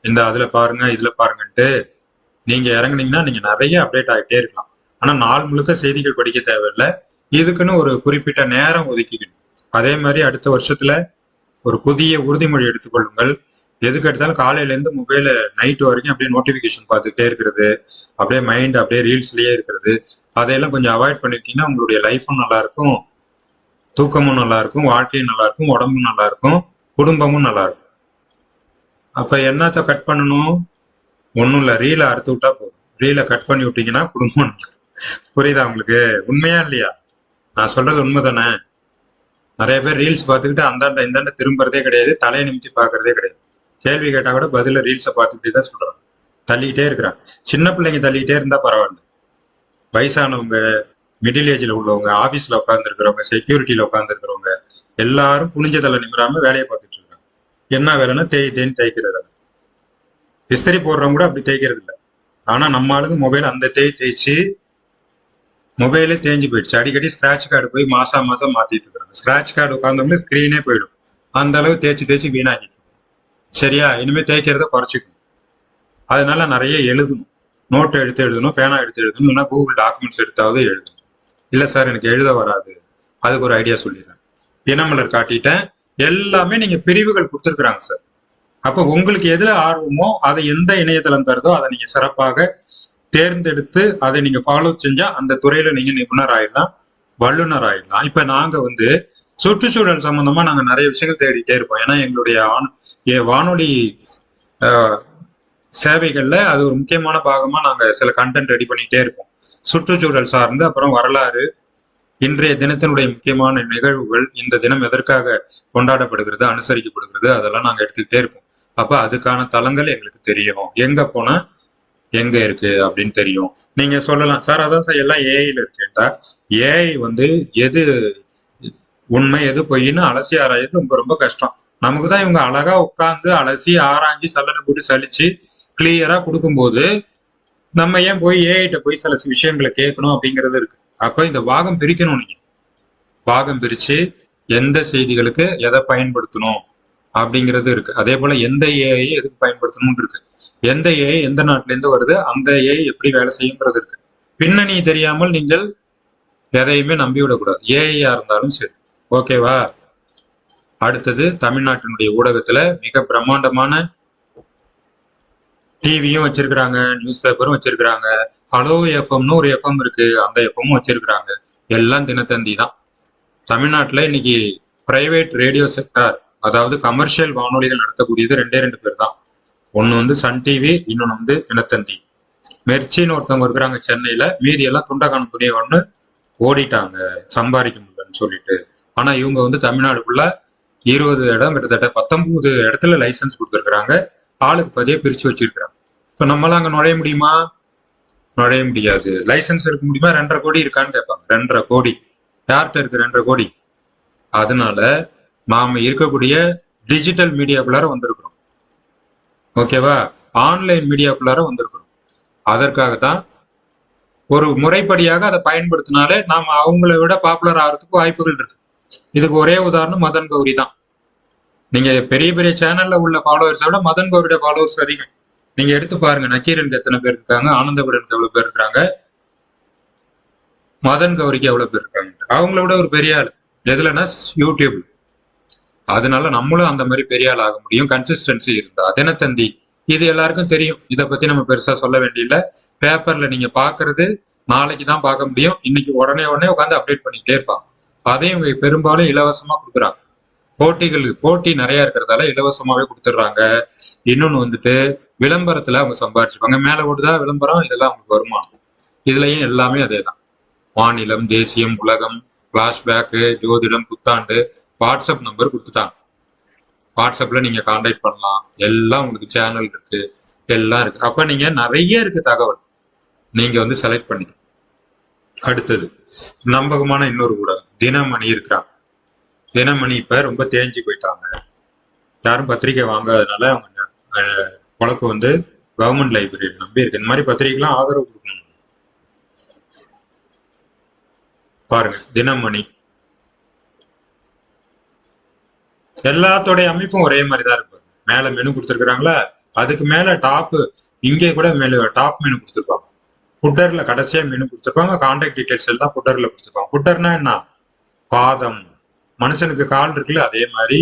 இந்த அதுல பாருங்க இதுல பாருங்கன்ட்டு, நீங்க இறங்குனீங்கன்னா நீங்க நிறைய அப்டேட் ஆகிட்டே இருக்கலாம். ஆனா நாள் முழுக்க செய்திகள் படிக்க தேவையில்லை, இதுக்குன்னு ஒரு குறிப்பிட்ட நேரம் ஒதுக்கிக்கணும். அதே மாதிரி அடுத்த வருஷத்துல ஒரு புதிய உறுதிமொழி எடுத்துக்கொள்ளுங்கள். எதுக்கு எடுத்தாலும் காலையில இருந்து மொபைல நைட் வரைக்கும் அப்படியே நோட்டிபிகேஷன் பார்த்துட்டே இருக்கிறது, அப்படியே மைண்ட் அப்படியே ரீல்ஸ்லயே இருக்கிறது, அதையெல்லாம் கொஞ்சம் அவாய்ட் பண்ணிட்டீங்கன்னா உங்களுடைய லைஃபும் நல்லா இருக்கும், தூக்கமும் நல்லா இருக்கும், வாழ்க்கையும் நல்லா இருக்கும், உடம்பும் நல்லா இருக்கும், குடும்பமும் நல்லா இருக்கும். அப்ப என்னத்த கட் பண்ணணும்? ஒன்றும் இல்லை, ரீலை அறுத்து விட்டா போதும். ரீலை கட் பண்ணி விட்டீங்கன்னா குடும்பம் நல்லா இருக்கும். புரியுதா உங்களுக்கு? உண்மையா இல்லையா? நான் சொல்றது உண்மைதானே? நிறைய பேர் ரீல்ஸ் பார்த்துக்கிட்டு அந்தாண்ட இந்தாண்ட திரும்புறதே கிடையாது, தலையை நிமித்தி பார்க்கறதே கிடையாது. கேள்வி கேட்டா கூட பதில ரீல்ஸை பார்த்துக்கிட்டே தான் சொல்றாங்க, தள்ளிக்கிட்டே இருக்கிறாங்க. சின்ன பிள்ளைங்க தள்ளிக்கிட்டே இருந்தா பரவாயில்ல, வயசானவங்க, மிடில் ஏஜ்ல உள்ளவங்க, ஆபீஸ்ல உட்கார்ந்து இருக்கிறவங்க, செக்யூரிட்டியில உட்கார்ந்து இருக்கிறவங்க எல்லாரும் குனிஞ்ச தலை நிமிராம வேலையை பார்த்துட்டு இருக்காங்க. என்ன வேலைன்னா தேய்ன்னு தேய்க்கிறது. இஸ்திரி போடுறவங்க கூட அப்படி தேய்க்கிறது இல்லை. ஆனா நம்ம ஆளுங்க மொபைல் அந்த தேய்ச்சி மொபைலே தேஞ்சு போயிடுச்சு. அடிக்கடி ஸ்கிராட்ச் கார்டு போய் மாசம் மாத்திட்டு இருக்காங்க. ஸ்கிராட்ச் கார்டு உட்கார்ந்தவங்க ஸ்கிரீனே போயிடும், அந்த அளவு தேய்ச்சி வீணாக்கிட்டு. சரியா? இனிமே தேய்க்கிறத குறைச்சிக்கணும். அதனால நிறைய எழுதணும், நோட் எடுத்து எழுதணும், பேனா எடுத்து எழுதணும், இல்லைன்னா கூகுள் டாக்குமெண்ட்ஸ் எடுத்தாவது எழுதணும். இல்ல சார் எனக்கு எழுத வராது, அதுக்கு ஒரு ஐடியா சொல்லிடுறேன். தினமலர் காட்டிட்டேன், எல்லாமே நீங்க பிரிவுகள் கொடுத்துருக்குறாங்க சார். அப்ப உங்களுக்கு எதுல ஆர்வமோ அதை எந்த இணையதளம் தருதோ அதை நீங்க சிறப்பாக தேர்ந்தெடுத்து அதை நீங்க ஃபாலோ செஞ்சா அந்த துறையில நீங்க நிபுணர் ஆயிடலாம், வல்லுநர் ஆயிடலாம். இப்ப நாங்க வந்து சுற்றுச்சூழல் சம்பந்தமா நாங்க நிறைய விஷயங்கள் தேடிட்டே இருப்போம். ஏன்னா எங்களுடைய வானொலி சேவைகள்ல அது ஒரு முக்கியமான பாகமா நாங்க சில கண்டென்ட் ரெடி பண்ணிட்டே இருப்போம், சுற்றுச்சூழல் சார்ந்து. அப்புறம் வரலாறு, இன்றைய தினத்தினுடைய முக்கியமான நிகழ்வுகள், இந்த தினம் எதற்காக கொண்டாடப்படுகிறது, அனுசரிக்கப்படுகிறது, அதெல்லாம் நாங்க எடுத்துக்கிட்டே இருப்போம். அப்ப அதுக்கான தளங்கள் எங்களுக்கு தெரியும், எங்க போனா எங்க இருக்கு அப்படின்னு தெரியும். நீங்க சொல்லலாம் சார் அதான் சார் எல்லாம் ஏஐல இருக்குட்டா, ஏஐ வந்து எது உண்மை எது பொய்ன்னு அலசி ஆராய்றது ரொம்ப ரொம்ப கஷ்டம். நமக்குதான் இவங்க அழகா உட்கார்ந்து அலசி ஆராய்ச்சி சல்லடை போட்டு சலிச்சு கிளியரா கொடுக்கும்போது நம்ம ஏன் போய் ஏஐட்ட போய் சில விஷயங்களை கேட்கணும் அப்படிங்கிறது இருக்கு. அப்ப இந்த பாகம் பிரிக்கணும். நீங்க பாகம் பிரிச்சு எந்த செய்திகளுக்கு எதை பயன்படுத்தணும் அப்படிங்கிறது இருக்கு. அதே போல எந்த ஏஐ எதுக்கு பயன்படுத்தணும் இருக்கு, எந்த ஏஐ எந்த நாட்டுல இருந்து வருது, அந்த ஏஐ எப்படி வேலை செய்யுங்கிறது இருக்கு. பின்னணி தெரியாமல் நீங்கள் எதையுமே நம்பிவிடக்கூடாது, ஏஐயா இருந்தாலும் சரி. ஓகேவா? அடுத்தது தமிழ்நாட்டினுடைய ஊடகத்துல மிக பிரம்மாண்டமான டிவியும் வச்சிருக்கிறாங்க, நியூஸ் பேப்பரும் வச்சிருக்கிறாங்க, ஹலோ எஃப்எம்னு ஒரு எஃப்எம் இருக்கு, அந்த எஃப்எம்மும் வச்சிருக்கிறாங்க. எல்லாம் தினத்தந்தி தான். தமிழ்நாட்டுல இன்னைக்கு பிரைவேட் ரேடியோ செக்டார், அதாவது கமர்ஷியல் வானொலிகள் நடத்தக்கூடியது ரெண்டு பேர் தான். ஒன்னு வந்து சன் டிவி, இன்னொன்னு வந்து தினத்தந்தி. மெர்ச்சின்னு ஒருத்தவங்க இருக்கிறாங்க சென்னையில, மீதி எல்லாம் துண்டகான துணியவன்னு ஓடிட்டாங்க சம்பாதிக்க முடியலன்னு சொல்லிட்டு. ஆனா இவங்க வந்து தமிழ்நாடுக்குள்ள 20 இடம், கிட்டத்தட்ட 19 இடத்துல லைசன்ஸ் கொடுத்துருக்காங்க, ஆளுக்கு பதிய பிரிச்சு வச்சிருக்கிறாங்க. இப்ப நம்மளாம் அங்க நுழைய முடியுமா? நுழைய முடியாது. லைசன்ஸ் எடுக்க முடியுமா? 2.5 கோடி இருக்கான்னு கேட்பாங்க. 2.5 கோடி யார்கிட்ட இருக்கு? 2.5 கோடி. அதனால நாம இருக்கக்கூடிய டிஜிட்டல் மீடியாக்குள்ளார வந்திருக்கிறோம். ஓகேவா? ஆன்லைன் மீடியாக்குள்ளார வந்திருக்கிறோம். அதற்காகத்தான் ஒரு முறைப்படியாக அதை பயன்படுத்தினாலே நாம அவங்களை விட பாப்புலர் ஆகிறதுக்கு வாய்ப்புகள் இருக்கு. இதுக்கு ஒரே உதாரணம் மதன் கௌரி தான். நீங்க பெரிய பெரிய சேனல்ல உள்ள ஃபாலோவர்ஸை விட மதன் கௌரியோட ஃபாலோவர்ஸ் அதிகம். நீங்க எடுத்து பாருங்க, நக்கீரனுக்கு எத்தனை பேர் இருக்காங்க, ஆனந்தவிடனுக்கு எவ்வளவு பேர் இருக்காங்க, மதன் கௌரிக்கு எவ்வளவு பேர் இருக்காங்க. அவங்கள விட ஒரு பெரிய ஆள் எதுலன்னா யூடியூப். அதனால நம்மளும் அந்த மாதிரி பெரிய ஆள் ஆக முடியும், கன்சிஸ்டன்சி இருந்தா. தினத்தந்தி இது எல்லாருக்கும் தெரியும், இதை பத்தி நம்ம பெருசா சொல்ல வேண்டியதில்லை. பேப்பர்ல நீங்க பாக்குறது நாளைக்கு தான் பார்க்க முடியும், இன்னைக்கு உடனே உட்காந்து அப்டேட் பண்ணிக்கிட்டே இருப்பாங்க. அதையும் இவங்க பெரும்பாலும் இலவசமா கொடுக்குறாங்க. போட்டி நிறைய இருக்கிறதால இலவசமாவே கொடுத்துடுறாங்க. இன்னொன்னு வந்துட்டு விளம்பரத்துல அவங்க சம்பாரிச்சுப்பாங்க. மேல ஓடுதா விளம்பரம், இதெல்லாம் அவங்களுக்கு வருமானம். இதுலயும் எல்லாமே அதே தான். மாநிலம், தேசியம், உலகம், பிளாஷ்பேக்கு, ஜோதிடம், புத்தாண்டு, வாட்ஸ்அப் நம்பர் கொடுத்துட்டாங்க. வாட்ஸ்அப்ல நீங்க கான்டாக்ட் பண்ணலாம், எல்லாம் உங்களுக்கு சேனல் இருக்கு, எல்லாம் இருக்கு. அப்ப நீங்க நிறைய இருக்கு தகவல், நீங்க வந்து செலக்ட் பண்ணி. அடுத்தது நம்பகமான இன்னொரு ஊடகம் தினமணி இருக்கிறா. தினமணி இப்ப ரொம்ப தேஞ்சு போயிட்டாங்க, யாரும் பத்திரிக்கை வாங்காதனால அவங்க பொழப்பு வந்து கவர்மெண்ட் லைப்ரரி நம்பி இருக்கு. இந்த மாதிரி பத்திரிகைலாம் ஆதரவு கொடுக்கணும். பாருங்க தினமணி எல்லாத்தோடைய அமைப்பும் ஒரே மாதிரி தான் இருக்கு. மேல மெனு கொடுத்துருக்காங்களா, அதுக்கு மேல டாப், இங்கே கூட மேல டாப் மெனு கொடுத்துருப்பாங்க. புட்டர்ல கடைசியா மெனு கொடுத்துருப்பாங்க, கான்டாக்ட் டீடைல்ஸ் எல்லாம் புட்டர்ல கொடுத்துருப்பாங்க. புட்டர்னா என்ன, பாதம். மனுஷனுக்கு கால் இருக்குல்ல, அதே மாதிரி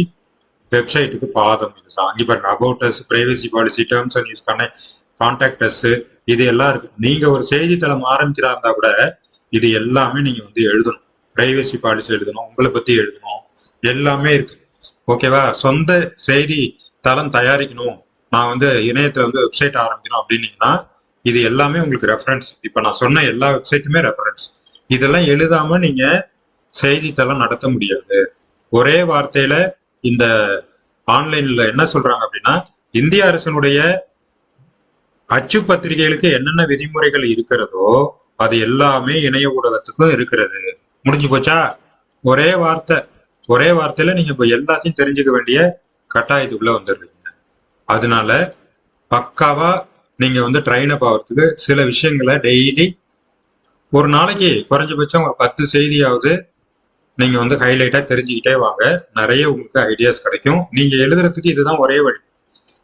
வெப்சைட்டுக்கு பாதம் இதுதான். அங்கே பாருங்க about us, privacy policy, terms and use பண்ண, கான்டாக்ட் அஸ், இது எல்லாம் இருக்கு. நீங்க ஒரு செய்தித்தளம் ஆரம்பிக்கிறா இருந்தா கூட இது எல்லாமே நீங்க வந்து எழுதணும். பிரைவசி பாலிசி எழுதணும், உங்களை பத்தி எழுதணும், எல்லாமே இருக்கு. ஓகேவா? சொந்த செய்தி தளம் தயாரிக்கணும், நான் வந்து இணையத்துல வந்து வெப்சைட் ஆரம்பிக்கணும் அப்படின்னீங்கன்னா இது எல்லாமே உங்களுக்கு ரெஃபரன்ஸ். இப்ப நான் சொன்ன எல்லா வெப்சைட்டுமே ரெஃபரன்ஸ். இதெல்லாம் எழுதாம நீங்க செய்தித்தளம் நடத்த முடியாது. ஒரே வார்த்தையில இந்த ஆன்லைன்ல என்ன சொல்றாங்க அப்படின்னா, இந்திய அரசினுடைய அச்சு பத்திரிகைகளுக்கு என்னென்ன விதிமுறைகள் இருக்கிறதோ அது எல்லாமே இணைய ஊடகத்துக்கும் இருக்கிறது. முடிஞ்சு போச்சா? ஒரே வார்த்தை, ஒரே வார்த்தையில நீங்க இப்ப எல்லாத்தையும் தெரிஞ்சுக்க வேண்டிய கட்டாயத்துக்குள்ள வந்துடுறீங்க. அதனால பக்காவா நீங்க வந்து ட்ரெயின் அப் ஆகிறதுக்கு சில விஷயங்களை டெய்லி, ஒரு நாளைக்கு குறைஞ்சபட்சம் ஒரு 10 செய்தியாவது நீங்க வந்து ஹைலைட்டா தெரிஞ்சுக்கிட்டே வாங்க. நிறைய உங்களுக்கு ஐடியாஸ் கிடைக்கும். நீங்க எழுதுறதுக்கு இதுதான் ஒரே வழி.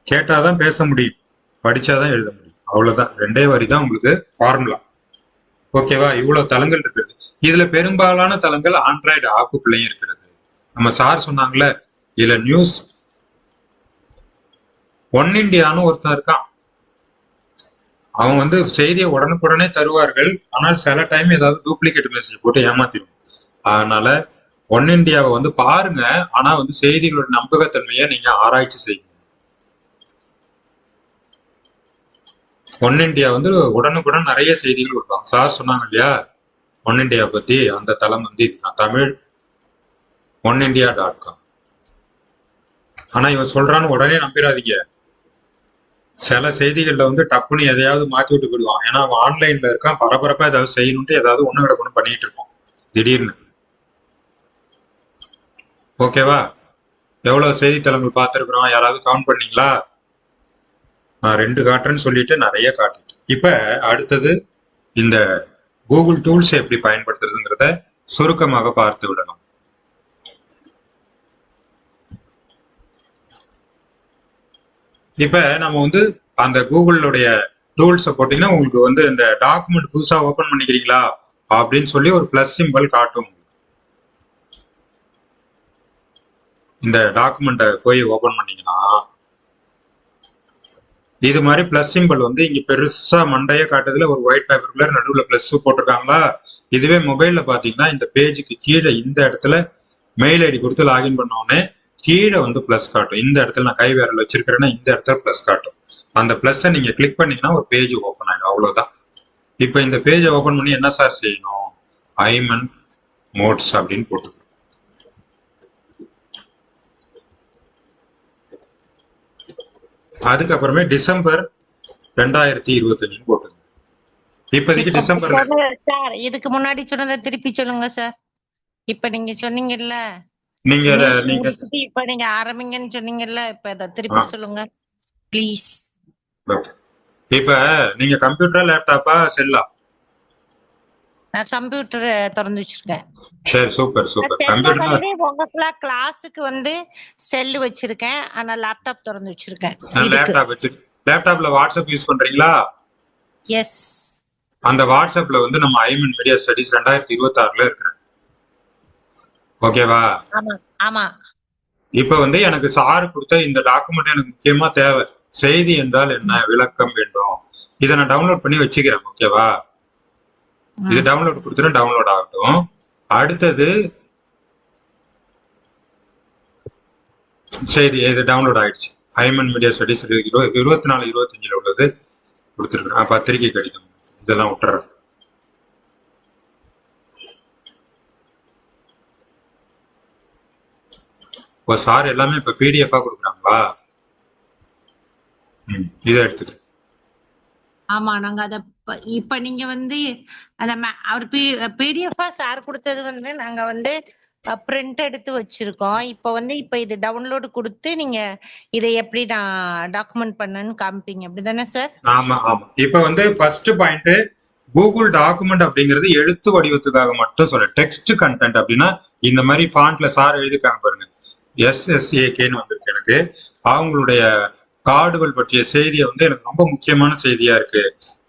கேட்டாதான் பேச முடியும், படிச்சாதான் எழுத முடியும். அவ்வளவுதான், 2 வரி தான் உங்களுக்கு ஃபார்முலா. ஓகேவா? இவ்வளவு தளங்கள் இருக்குது. இதுல பெரும்பாலான தளங்கள் ஆண்ட்ராய்டு ஆப்புக்குள்ளேயும் இருக்கிறது. நம்ம சார் சொன்னாங்களே, இதுல நியூஸ் ஒன் இண்டியான்னு ஒருத்தன் இருக்கான். அவங்க வந்து செய்தியை உடனுக்குடனே தருவார்கள், ஆனால் சில டைம் ஏதாவது டூப்ளிகேட் மெசேஜ் போட்டு ஏமாத்திடும். அதனால ஒன் இண்டியாவை வந்து பாருங்க, ஆனா வந்து செய்திகளோட நம்பகத்தன்மையை நீங்க ஆராய்ச்சி செய்யுங்க. ஒன் இண்டியா வந்து உடனுக்குடன் நிறைய செய்திகள் கொடுப்பாங்க. சார் சொன்னாங்க இல்லையா ஒன் இண்டியா பத்தி, அந்த தளம் வந்து இதுதான், தமிழ் onindia.com. ஆனா இவன் சொல்றான்னு உடனே நம்பிடாதீங்க. சில செய்திகள்ல வந்து டப்புன்னு எதையாவது மாத்தி விட்டு போயிடுவான். ஏன்னா அவன் ஆன்லைன்ல இருக்கான், பரபரப்பா ஏதாவது செய்யணும்ட்டு ஏதாவது ஒண்ணு கிடக்கணும் பண்ணிட்டு இருப்பான் திடீர்னு. ஓகேவா? எவ்வளவு செய்தித்தளங்கள் பார்த்திருக்கிறோம், யாராவது கவுண்ட் பண்ணீங்களா? நான் 2 காட்டுறேன்னு சொல்லிட்டு நிறைய காட்டிட்டு. இப்ப அடுத்தது இந்த கூகுள் டூல்ஸ் எப்படி பயன்படுத்துறதுங்கிறத சுருக்கமாக பார்த்து விடலாம். இப்ப நம்ம வந்து அந்த கூகுளுடைய டூல்ஸை போட்டீங்கன்னா உங்களுக்கு வந்து இந்த டாக்குமெண்ட் புதுசா ஓபன் பண்ணிக்கிறீங்களா அப்படின்னு சொல்லி ஒரு பிளஸ் சிம்பிள் காட்டும். இந்த டாக்குமெண்ட்டை போய் ஓபன் பண்ணீங்கன்னா இது மாதிரி பிளஸ் சிம்பிள் வந்து இங்க பெருசா மண்டைய காட்டுறதுல ஒரு ஒயிட் பேப்பருக்குள்ள நடுவுல பிளஸ் போட்டிருக்காங்களா. இதுவே மொபைல்ல பாத்தீங்கன்னா இந்த பேஜுக்கு கீழே இந்த இடத்துல மெயில் ஐடி கொடுத்து லாகின் பண்ண உடனே கீழே வந்து பிளஸ் காட்டும். இந்த இடத்துல நான் கை விரல் வச்சிருக்கிறேன்னா இந்த இடத்துல பிளஸ் காட்டும். அந்த பிளஸ்ஸை நீங்க கிளிக் பண்ணீங்கன்னா ஒரு பேஜ் ஓப்பன் ஆயிடும். அவ்வளவுதான். இப்ப இந்த பேஜை ஓபன் பண்ணி என்ன சார் செய்யணும், ஐமன் மோட்ஸ் அப்படின்னு போட்டு, அதுக்கப்புறமே டிசம்பர் 2025 போட்டுருங்க. இப்போதைக்கு டிசம்பர்ல சார் இதுக்கு முன்னாடி சொன்னதை திருப்பி சொல்லுங்க சார். இப்ப நீங்க சொன்னீங்கல்ல, நீங்க இப்ப நீங்க ஆரம்பிங்கன்னு சொன்னீங்கல்ல, இப்ப இதை திருப்பி சொல்லுங்க ப்ளீஸ். இப்ப நீங்க கம்ப்யூட்டரா லேப்டாப்பா செல்லா? நான் கம்ப்யூட்டர் திறந்து வச்சிருக்கேன். சரி, சூப்பர் சூப்பர். கம்ப்யூட்டர் உங்க கிளாஸுக்கு வந்து செல் வச்சிருக்கேன், ஆனா லேப்டாப் திறந்து வச்சிருக்கேன். லேப்டாப்ல வாட்ஸ்அப் யூஸ் பண்றீங்களா? எஸ். அந்த வாட்ஸ்அப்ல வந்து நம்ம ஐமன் மீடியா ஸ்டடிஸ் 2026ல இருக்கிறேன். ஓகேவா? ஆமா ஆமா. இப்ப வந்து எனக்கு சார் கொடுத்த இந்த டாக்குமெண்ட் எனக்கு முக்கியமா தேவை. செய்தி என்றால் என்ன, விளக்கம் வேண்டும். இதை நான் டவுன்லோட் பண்ணி வச்சுக்கிறேன். ஓகேவா? இது டவுன்லோட் கொடுத்துட்டு டவுன்லோட் ஆகட்டும். அடுத்தது செய்தி இது டவுன்லோட் ஆயிடுச்சு. ஐமன் மீடியா ஸ்டடிஸ் 24-25 உள்ளது கொடுத்துருக்கேன். பத்திரிகை கடிதம் இதெல்லாம் விட்டுறேன். ஒரு சார் எல்லாமே இப்ப பிடிஎஃபா கொடுக்குறாங்களா? இதை எடுத்துட்டு ஆமா நாங்க அத இப்ப நீங்க வந்து அந்த அவர் பிடிஎஃபா சார் கொடுத்தது வந்து நாங்க வந்து பிரிண்ட் எடுத்து வச்சிருக்கோம். இப்ப இது டவுன்லோடு கொடுத்து நீங்க இதை எப்படி நான் டாக்குமெண்ட் பண்ணேன்னு காமிப்பீங்க, அப்படிதானே சார்? ஆமா ஆமா. இப்ப வந்து ஃபர்ஸ்ட் பாயிண்ட், கூகுள் டாக்குமெண்ட் அப்படிங்கிறது எழுத்து வடிவத்துக்காக மட்டும் சொல்ல. டெக்ஸ்ட் கண்டென்ட் அப்படின்னா இந்த மாதிரி ஃபாண்ட்ல சார் எழுதிருக்காங்க பாருங்க, SSAKன்னு வந்திருக்கு எனக்கு. அவங்களுடைய கார்டுகள் பற்றிய செய்தியை வந்து எனக்கு ரொம்ப முக்கியமான செய்தியா இருக்கு,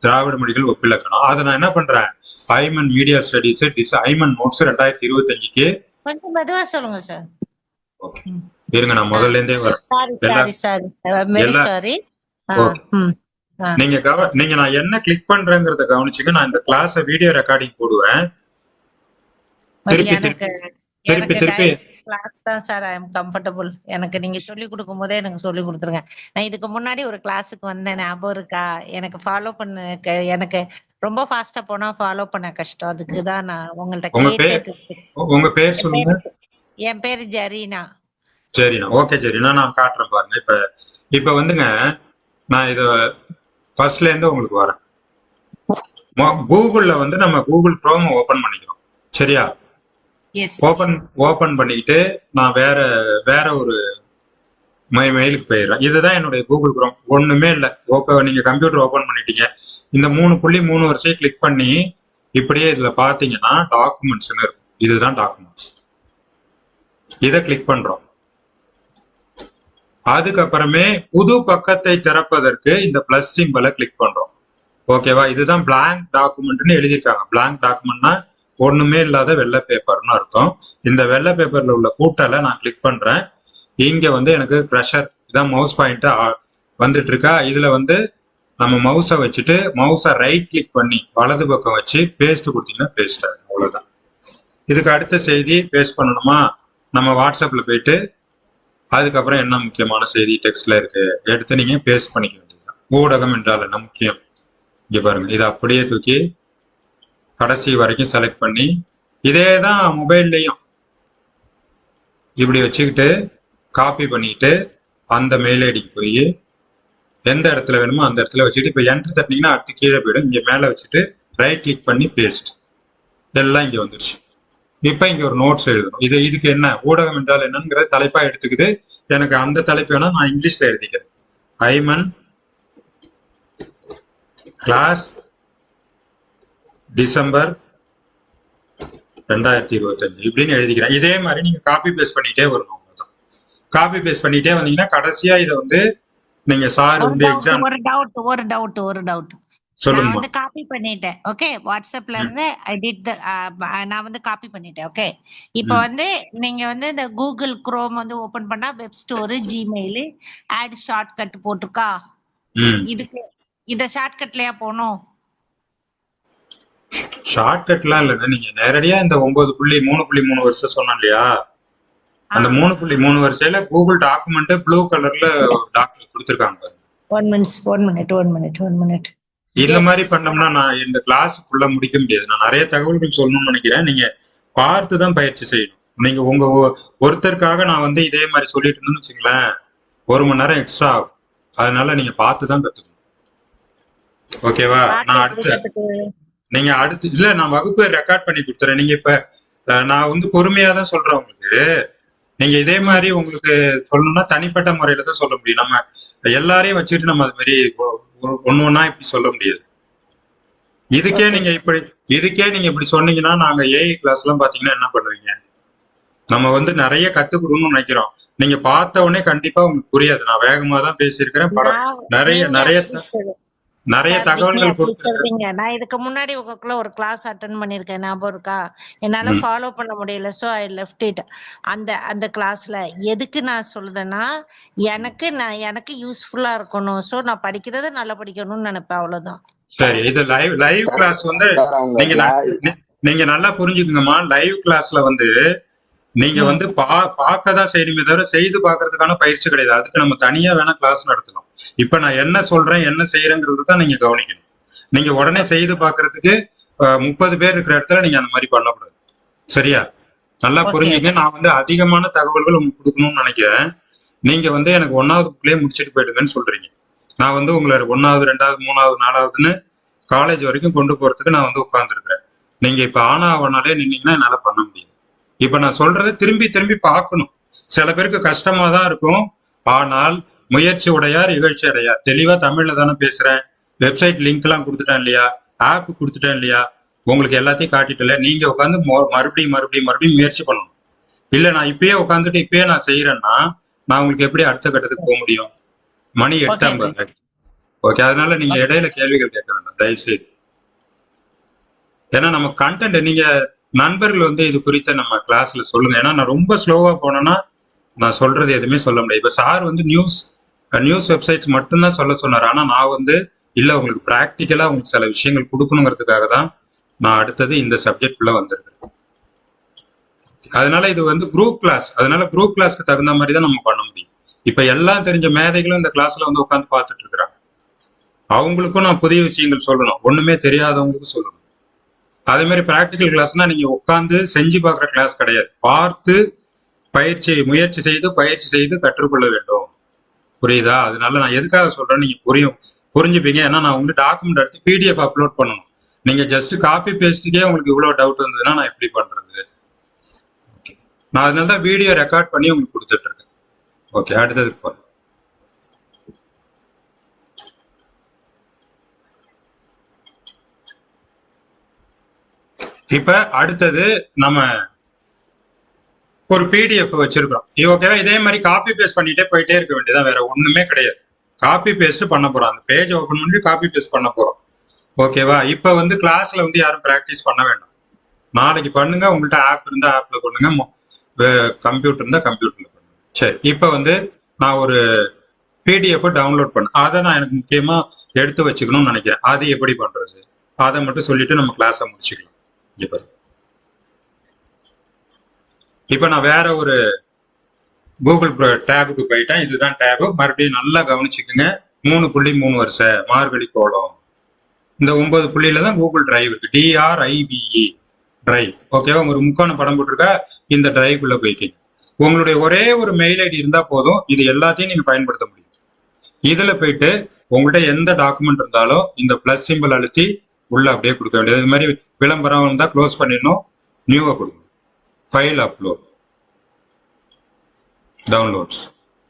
திராவிட மொழிகள் ஒப்பிலக்கணம். அதை நான் என்ன பண்றேன், Aiman media studies Aiman notes 2025க்கு கொஞ்சம் மெதுவா சொல்லுங்க சார். இருங்க, நான் முதல்ல இருந்தே வரேன். சாரி. நீங்க நான் என்ன கிளிக் பண்றேங்கிறத கவனிச்சுக்க. நான் இந்த கிளாஸ் வீடியோ ரெக்கார்டிங் போடுவேன். திருப்பி கிளாஸ் தான் சார். I am comfortable. எனக்கு நீங்க சொல்லி கொடுக்கும் போதே எனக்கு சொல்லி கொடுத்துருங்க. நான் இதுக்கு முன்னாடி ஒரு கிளாஸுக்கு வந்தேன், ஞாபகம் இருக்கா? எனக்கு ஃபாலோ பண்ண எனக்கு ரொம்ப ஃபாஸ்டா போனா ஃபாலோ பண்ண கஷ்டம். அதுக்கு தான் நான் உங்கள்ட்ட கேட்டது. உங்க பேர் சொல்லுங்க. என் பேரு ஜெரீனா. ஜெரீனா, ஓகே ஜெரீனா, நான் காட்டுறேன் பாருங்க. இப்ப வந்துங்க, நான் இது ஃபர்ஸ்ட்ல இருந்து உங்களுக்கு வரேன். கூகுள்ல வந்து நம்ம கூகுள் குரோம் ஓபன் பண்ணிக்கிறோம், சரியா? ஓபன் பண்ணிட்டு நான் வேற ஒரு மெயிலுக்கு போயிடுறேன். இதுதான் என்னுடைய கூகுள் குரோம். ஒண்ணுமே இல்லை. நீங்க கம்ப்யூட்டர் ஓபன் பண்ணிட்டீங்க, இந்த 3.3 வரிசையை கிளிக் பண்ணி இப்படியே இதுல பாத்தீங்கன்னா டாக்குமெண்ட்ஸ் இருக்கும். இதுதான் டாக்குமெண்ட்ஸ். இதை கிளிக் பண்றோம். அதுக்கப்புறமே புது பக்கத்தை திறப்பதற்கு இந்த பிளஸ் சிம்பலை கிளிக் பண்றோம். ஓகேவா? இதுதான் பிளாங்க் டாக்குமெண்ட்னு எழுதியிருக்காங்க. பிளாங்க் டாக்குமெண்ட்னா ஒண்ணுமே இல்லாத வெள்ளை பேப்பர்னு அர்த்தம். இந்த வெள்ளை பேப்பர்ல உள்ள கூட்டலை நான் கிளிக் பண்றேன். இங்க வந்து எனக்கு ப்ரெஷர், இதான் மவுஸ் பாயிண்ட் வந்துட்டு இருக்கா. இதுல வந்து நம்ம மவுஸை வச்சுட்டு மவுஸை ரைட் கிளிக் பண்ணி வலது பக்கம் வச்சு பேஸ்ட் கொடுத்தீங்கன்னா பேஸ்ட் ஆகும். அவ்வளவுதான். இதுக்கு அடுத்த செய்தி பேஸ்ட் பண்ணணுமா, நம்ம வாட்ஸ்அப்ல போயிட்டு அதுக்கப்புறம் என்ன முக்கியமான செய்தி டெக்ஸ்ட்ல இருக்கு எடுத்து நீங்க பேஸ்ட் பண்ணிக்க வேண்டியதுதான். ஊடகம் என்றால் என்ன முக்கியம், இங்க பாருங்க. இதை அப்படியே தூக்கி கடைசி வரைக்கும் செலக்ட் பண்ணி, இதே தான் மொபைல்லையும் இப்படி வச்சுக்கிட்டு காப்பி பண்ணிட்டு அந்த மெயில் ஐடிக்கு போய் எந்த இடத்துல வேணுமோ அந்த இடத்துல வச்சுட்டு இப்போ என்டர் தட்டினீங்கன்னா அடுத்து கீழே போயிடும். இங்க மேல வச்சுட்டு ரைட் கிளிக் பண்ணி பேஸ்ட், எல்லாம் இங்க வந்துருச்சு. இப்ப இங்க ஒரு நோட்ஸ் எழுதணும். இதுக்கு என்ன, ஊடகம் என்றால் என்னங்கிறது தலைப்பா எடுத்துக்குது. எனக்கு அந்த தலைப்பு வேணா நான் இங்கிலீஷ்ல எழுதிக்கிறேன். ஐமன் கிளாஸ் டிசம்பர் 2025 இப்படின்னு எழுதிக்கிறேன். இதே மாதிரி நீங்க காப்பி பேஸ்ட் பண்ணிட்டே வரணும். காப்பி பேஸ்ட் பண்ணிட்டே வந்தீங்கன்னா கடைசியா இதை வந்து நீங்க சார் வந்து எக்ஸாம். ஒரு டவுட் நான் வந்து காப்பி பண்ணிட்டேன். ஓகே, வாட்ஸ்அப்ல இருந்து நான் வந்து காப்பி பண்ணிட்டேன். ஓகே, இப்போ வந்து நீங்க வந்து இந்த கூகுள் குரோம் வந்து ஓபன் பண்ணா web store, Gmail, add shortcut போட்டுக்கா. இதுக்கு இத ஷார்ட்கட்லயா போணும்? ஷார்ட்கட்லாம் இல்லைங்க, நீங்க நேரடியா இந்த 9.3.3 வருஷம் சொன்னோம் இல்லையா, அந்த 3.3 வரிசையில கூகுள் டாக்குமெண்ட் ப்ளூ கலர்ல டாக்குமெண்ட் கொடுத்திருக்காங்க. 1 மினிட். இந்த மாதிரி பண்ணோம்னா நான் இந்த கிளாஸுக்குள்ள முடிக்க முடியாது. நான் நிறைய தகவல்கள் சொல்லணும்னு நினைக்கிறேன். நீங்க பார்த்து தான் பயிற்சி செய்யணும். நீங்க உங்க ஒருத்தருக்காக நான் வந்து இதே மாதிரி சொல்லிட்டு இருந்தேன்னு வச்சுங்களேன், 1 மணி நேரம் எக்ஸ்ட்ரா ஆகும். அதனால நீங்க பார்த்து தான் கத்துக்கணும். ஓகேவா? நீங்க அடுத்து இல்ல, நான் வகுப்பை ரெக்கார்ட் பண்ணி கொடுத்துறேன். நீங்க இப்ப நான் வந்து பொறுமையா தான் சொல்றேன் உங்களுக்கு. நீங்க இதே மாதிரி உங்களுக்கு சொல்லணும்னா தனிப்பட்ட முறையில தான் சொல்ல முடியும். நம்ம எல்லாரையும் வச்சுட்டு நம்ம அது மாதிரி ஒண்ணா இப்படி சொல்ல முடியாது. இதுக்கே நீங்க இப்படி சொன்னீங்கன்னா நாங்க ஏஐ கிளாஸ் எல்லாம் பாத்தீங்கன்னா என்ன பண்ணுவீங்க, நம்ம வந்து நிறைய கத்துக்கணும்னு நினைக்கிறோம். நீங்க பார்த்த உடனே கண்டிப்பா உங்களுக்கு புரியாது. நான் வேகமா தான் பேசியிருக்கிறேன். நிறைய தகவல்கள் சொல்றீங்க. நான் இதுக்கு முன்னாடி உங்களுக்குள்ள ஒரு கிளாஸ் அட்டெண்ட் பண்ணிருக்கேன், ஞாபகம் இருக்கா? என்னால ஃபாலோ பண்ண முடியல, சோ ஐ லெஃப்ட் இட். அந்த கிளாஸ்ல எதுக்கு நான் சொல்றேன்னா, எனக்கு யூஸ்ஃபுல்லா இருக்கணும். சோ நான் படிக்கிறது நல்லா படிக்கணும்னு நினைப்பேன், அவ்வளவுதான். சரி, இது லைவ் கிளாஸ் வந்து நீங்க நல்லா புரிஞ்சுக்குங்கம்மா. லைவ் கிளாஸ்ல வந்து நீங்க வந்து பார்க்கதான் செய்யணுமே தவிர செய்து பாக்குறதுக்கான பயிற்சி கிடையாது. அதுக்கு நம்ம தனியா வேணா கிளாஸ் நடத்தலாம். இப்ப நான் என்ன சொல்றேன் என்ன செய்யறேங்கிறது தான் நீங்க கவனிக்கணும். நீங்க உடனே செய்து பாக்குறதுக்கு 30 பேர் இருக்கிற இடத்துல நீங்க அந்த மாதிரி பண்ணக்கூடாது, சரியா? நல்லா ஓகே புரிஞ்சுங்க. நான் வந்து அதிகமான தகவல்கள் உங்களுக்கு கொடுக்கணும்னு நினைக்கிறேன். நீங்க வந்து எனக்கு 1வது புக்லயே முடிச்சுட்டு போயிடுங்கன்னு சொல்றீங்க. நான் வந்து உங்களை 1வது 2வது 3வது 4வதுன்னு காலேஜ் வரைக்கும் கொண்டு போறதுக்கு நான் வந்து உட்கார்ந்துருக்கிறேன். நீங்க இப்ப ஆனாவனாலே நின்னீங்கன்னா என்னால பண்ண முடியும். இப்ப நான் சொல்றதை திரும்பி திரும்பி பார்க்கணும். சில பேருக்கு கஷ்டமா தான் இருக்கும். ஆனால் முயற்சி உடையார் இகழ்ச்சி அடையார். தெளிவா தமிழ்ல தானே பேசுறேன். வெப்சைட் லிங்க் எல்லாம் கொடுத்துட்டேன் இல்லையா, ஆப் கொடுத்துட்டேன் இல்லையா, உங்களுக்கு எல்லாத்தையும் காட்டிட்டல. நீங்க உட்காந்து மறுபடியும் மறுபடியும் மறுபடியும் முயற்சி பண்ணணும். இல்ல நான் இப்பயே உட்காந்துட்டு இப்பயே நான் செய்யறேன்னா நான் உங்களுக்கு எப்படி அடுத்த கட்டத்துக்கு போக முடியும்? மணி ஓகே 8:50. ஓகே, அதனால நீங்க இடையில கேள்விகள் கேட்க வேண்டாம் தயவு செய்து. ஏன்னா நம்ம கண்டென்ட் நீங்க நண்பர்கள் வந்து இது குறித்த நம்ம கிளாஸ்ல சொல்லுங்க. ஏன்னா நான் ரொம்ப ஸ்லோவா போனேன்னா நான் சொல்றது எதுவுமே சொல்ல முடியாது. இப்ப சார் வந்து நியூஸ் வெப்சைட்ஸ் மட்டும்தான் சொல்ல சொன்னார். ஆனா நான் வந்து இல்ல உங்களுக்கு பிராக்டிக்கலா உங்களுக்கு சில விஷயங்கள் கொடுக்கணுங்கிறதுக்காக தான் நான் அடுத்தது இந்த சப்ஜெக்ட் உள்ள வந்திருக்கேன். அதனால இது வந்து குரூப் கிளாஸ். அதனால குரூப் கிளாஸ்க்கு தகுந்த மாதிரி தான் நம்ம பண்ண முடியும். இப்ப எல்லாம் தெரிஞ்ச மேதைகளும் இந்த கிளாஸ்ல வந்து உட்காந்து பார்த்துட்டு இருக்கிறாங்க. அவங்களுக்கும் நான் புதிய விஷயங்கள் சொல்லணும், ஒண்ணுமே தெரியாதவங்களுக்கும் சொல்லணும். அதே மாதிரி பிராக்டிக்கல் கிளாஸ்னா நீங்க உட்காந்து செஞ்சு பார்க்குற கிளாஸ் கிடையாது. பார்த்து முயற்சி செய்து கற்றுக்கொள்ள வேண்டும். புரியுதா? அதனால நான் எதுக்காக சொல்றேன் நீங்க புரிஞ்சுப்பீங்க. ஏன்னா நான் உங்களுக்கு டாக்குமெண்ட் எடுத்து PDF அப்லோட் பண்ணணும். நீங்க ஜஸ்ட் காப்பி பேஸ்ட்டுக்கே உங்களுக்கு இவ்வளவு டவுட் வந்ததுன்னா நான் எப்படி பண்றது? நான் அதனால தான் வீடியோ ரெக்கார்ட் பண்ணி உங்களுக்கு கொடுத்துட்டு இருக்கேன். ஓகே, அடுத்ததுக்கு போறேன். இப்ப அடுத்தது நம்ம ஒரு PDF வச்சிருக்கோம். ஓகேவா? இதே மாதிரி காப்பி பேஸ்ட் பண்ணிட்டே போயிட்டே இருக்க வேண்டியதான், வேற ஒண்ணுமே கிடையாது. காப்பி பேஸ்ட் பண்ண போறோம். அந்த பேஜ் ஓபன் பண்ணி காப்பி பேஸ்ட் பண்ண போறோம். ஓகேவா? இப்ப வந்து கிளாஸ்ல வந்து யாரும் பிராக்டிஸ் பண்ண வேண்டாம். நாளைக்கு பண்ணுங்க. உங்கள்கிட்ட ஆப் இருந்தா ஆப்ல பண்ணுங்க, கம்ப்யூட்டர் இருந்தா கம்ப்யூட்டர்ல பண்ணுங்க. சரி, இப்ப வந்து நான் ஒரு PDF டவுன்லோட் பண்ண, அதை நான் எனக்கு முக்கியமா எடுத்து வச்சுக்கணும்னு நினைக்கிறேன். அது எப்படி பண்றது அதை மட்டும் சொல்லிட்டு நம்ம கிளாஸை முடிச்சுக்கலாம். இப்ப நான் வேற ஒரு கூகுள் டேபுக்கு போயிட்டேன். இதுதான் டேபு. மறுபடியும் நல்லா கவனிச்சுக்குங்க. 3.3 வரிசை மார்கழி கோலம். இந்த 9 புள்ளியில தான் கூகுள் டிரைவ் இருக்கு. DRIVE drive. ஓகேவா? ஒரு முக்கான படம் போட்டிருக்கா. இந்த டிரைவ்க்குள்ள போய்க்கிங்க. உங்களுடைய ஒரே ஒரு மெயில் ஐடி இருந்தா போதும், இது எல்லாத்தையும் நீங்க பயன்படுத்த முடியும். இதுல போயிட்டு உங்கள்கிட்ட எந்த டாக்குமெண்ட் இருந்தாலும் இந்த பிளஸ் சிம்பிள் அழுத்தி உள்ள அப்படியே கொடுக்க வேண்டியது. இது மாதிரி விளம்பரம் இருந்தா க்ளோஸ் பண்ணிடணும், நியூவை கொடுக்கணும். File upload, downloads.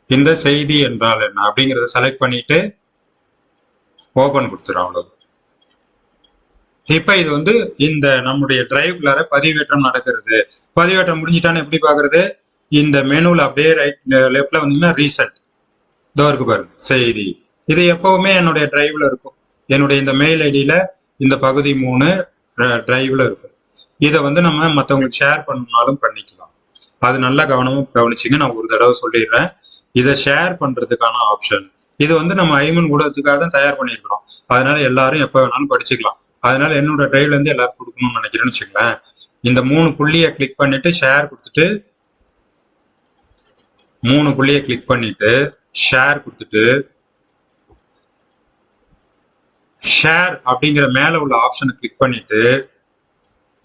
இந்த செய்தி என்றால் என்ன அப்படிங்கறத செலக்ட் பண்ணிட்டு ஓபன் கொடுத்துரும். அவ்வளவு. இப்ப இது வந்து இந்த நம்முடைய டிரைவ்குள்ளார பதிவேற்றம் நடக்கிறது. பதிவேற்றம் முடிஞ்சிட்டான்னு எப்படி பாக்குறது? இந்த மெனுல அப்படியே லெஃப்ட்ல வந்தீங்கன்னா ரீசெண்ட் இதோ இருக்கு பாருங்க, செய்தி. இது எப்பவுமே என்னுடைய டிரைவ்ல இருக்கும். என்னுடைய இந்த மெயில் ஐடியில இந்த பகுதி 3 டிரைவ்ல இருக்கும். இதை வந்து நம்ம மற்றவங்களுக்கு ஷேர் பண்ணணும்னாலும் பண்ணிக்கலாம். அது நல்லா கவனமா கவனிச்சிங்க. நான் ஒரு தடவை சொல்லிடுறேன். இதை ஷேர் பண்றதுக்கான ஆப்ஷன் இது வந்து நம்ம ஐமன் ஊடகத்துக்காக தான் தயார் பண்ணியிருக்கிறோம். அதனால எல்லாரும் எப்ப வேணாலும் படிச்சுக்கலாம். அதனால என்னோட டிரைவ்ல இருந்து எல்லாரும் கொடுக்கணும்னு நினைக்கிறேன்னு வச்சுக்கலேன். இந்த 3 புள்ளியை கிளிக் பண்ணிட்டு ஷேர் கொடுத்துட்டு 3 புள்ளியை கிளிக் பண்ணிட்டு ஷேர் கொடுத்துட்டு ஷேர் அப்படிங்கிற மேல உள்ள ஆப்ஷனை கிளிக் பண்ணிட்டு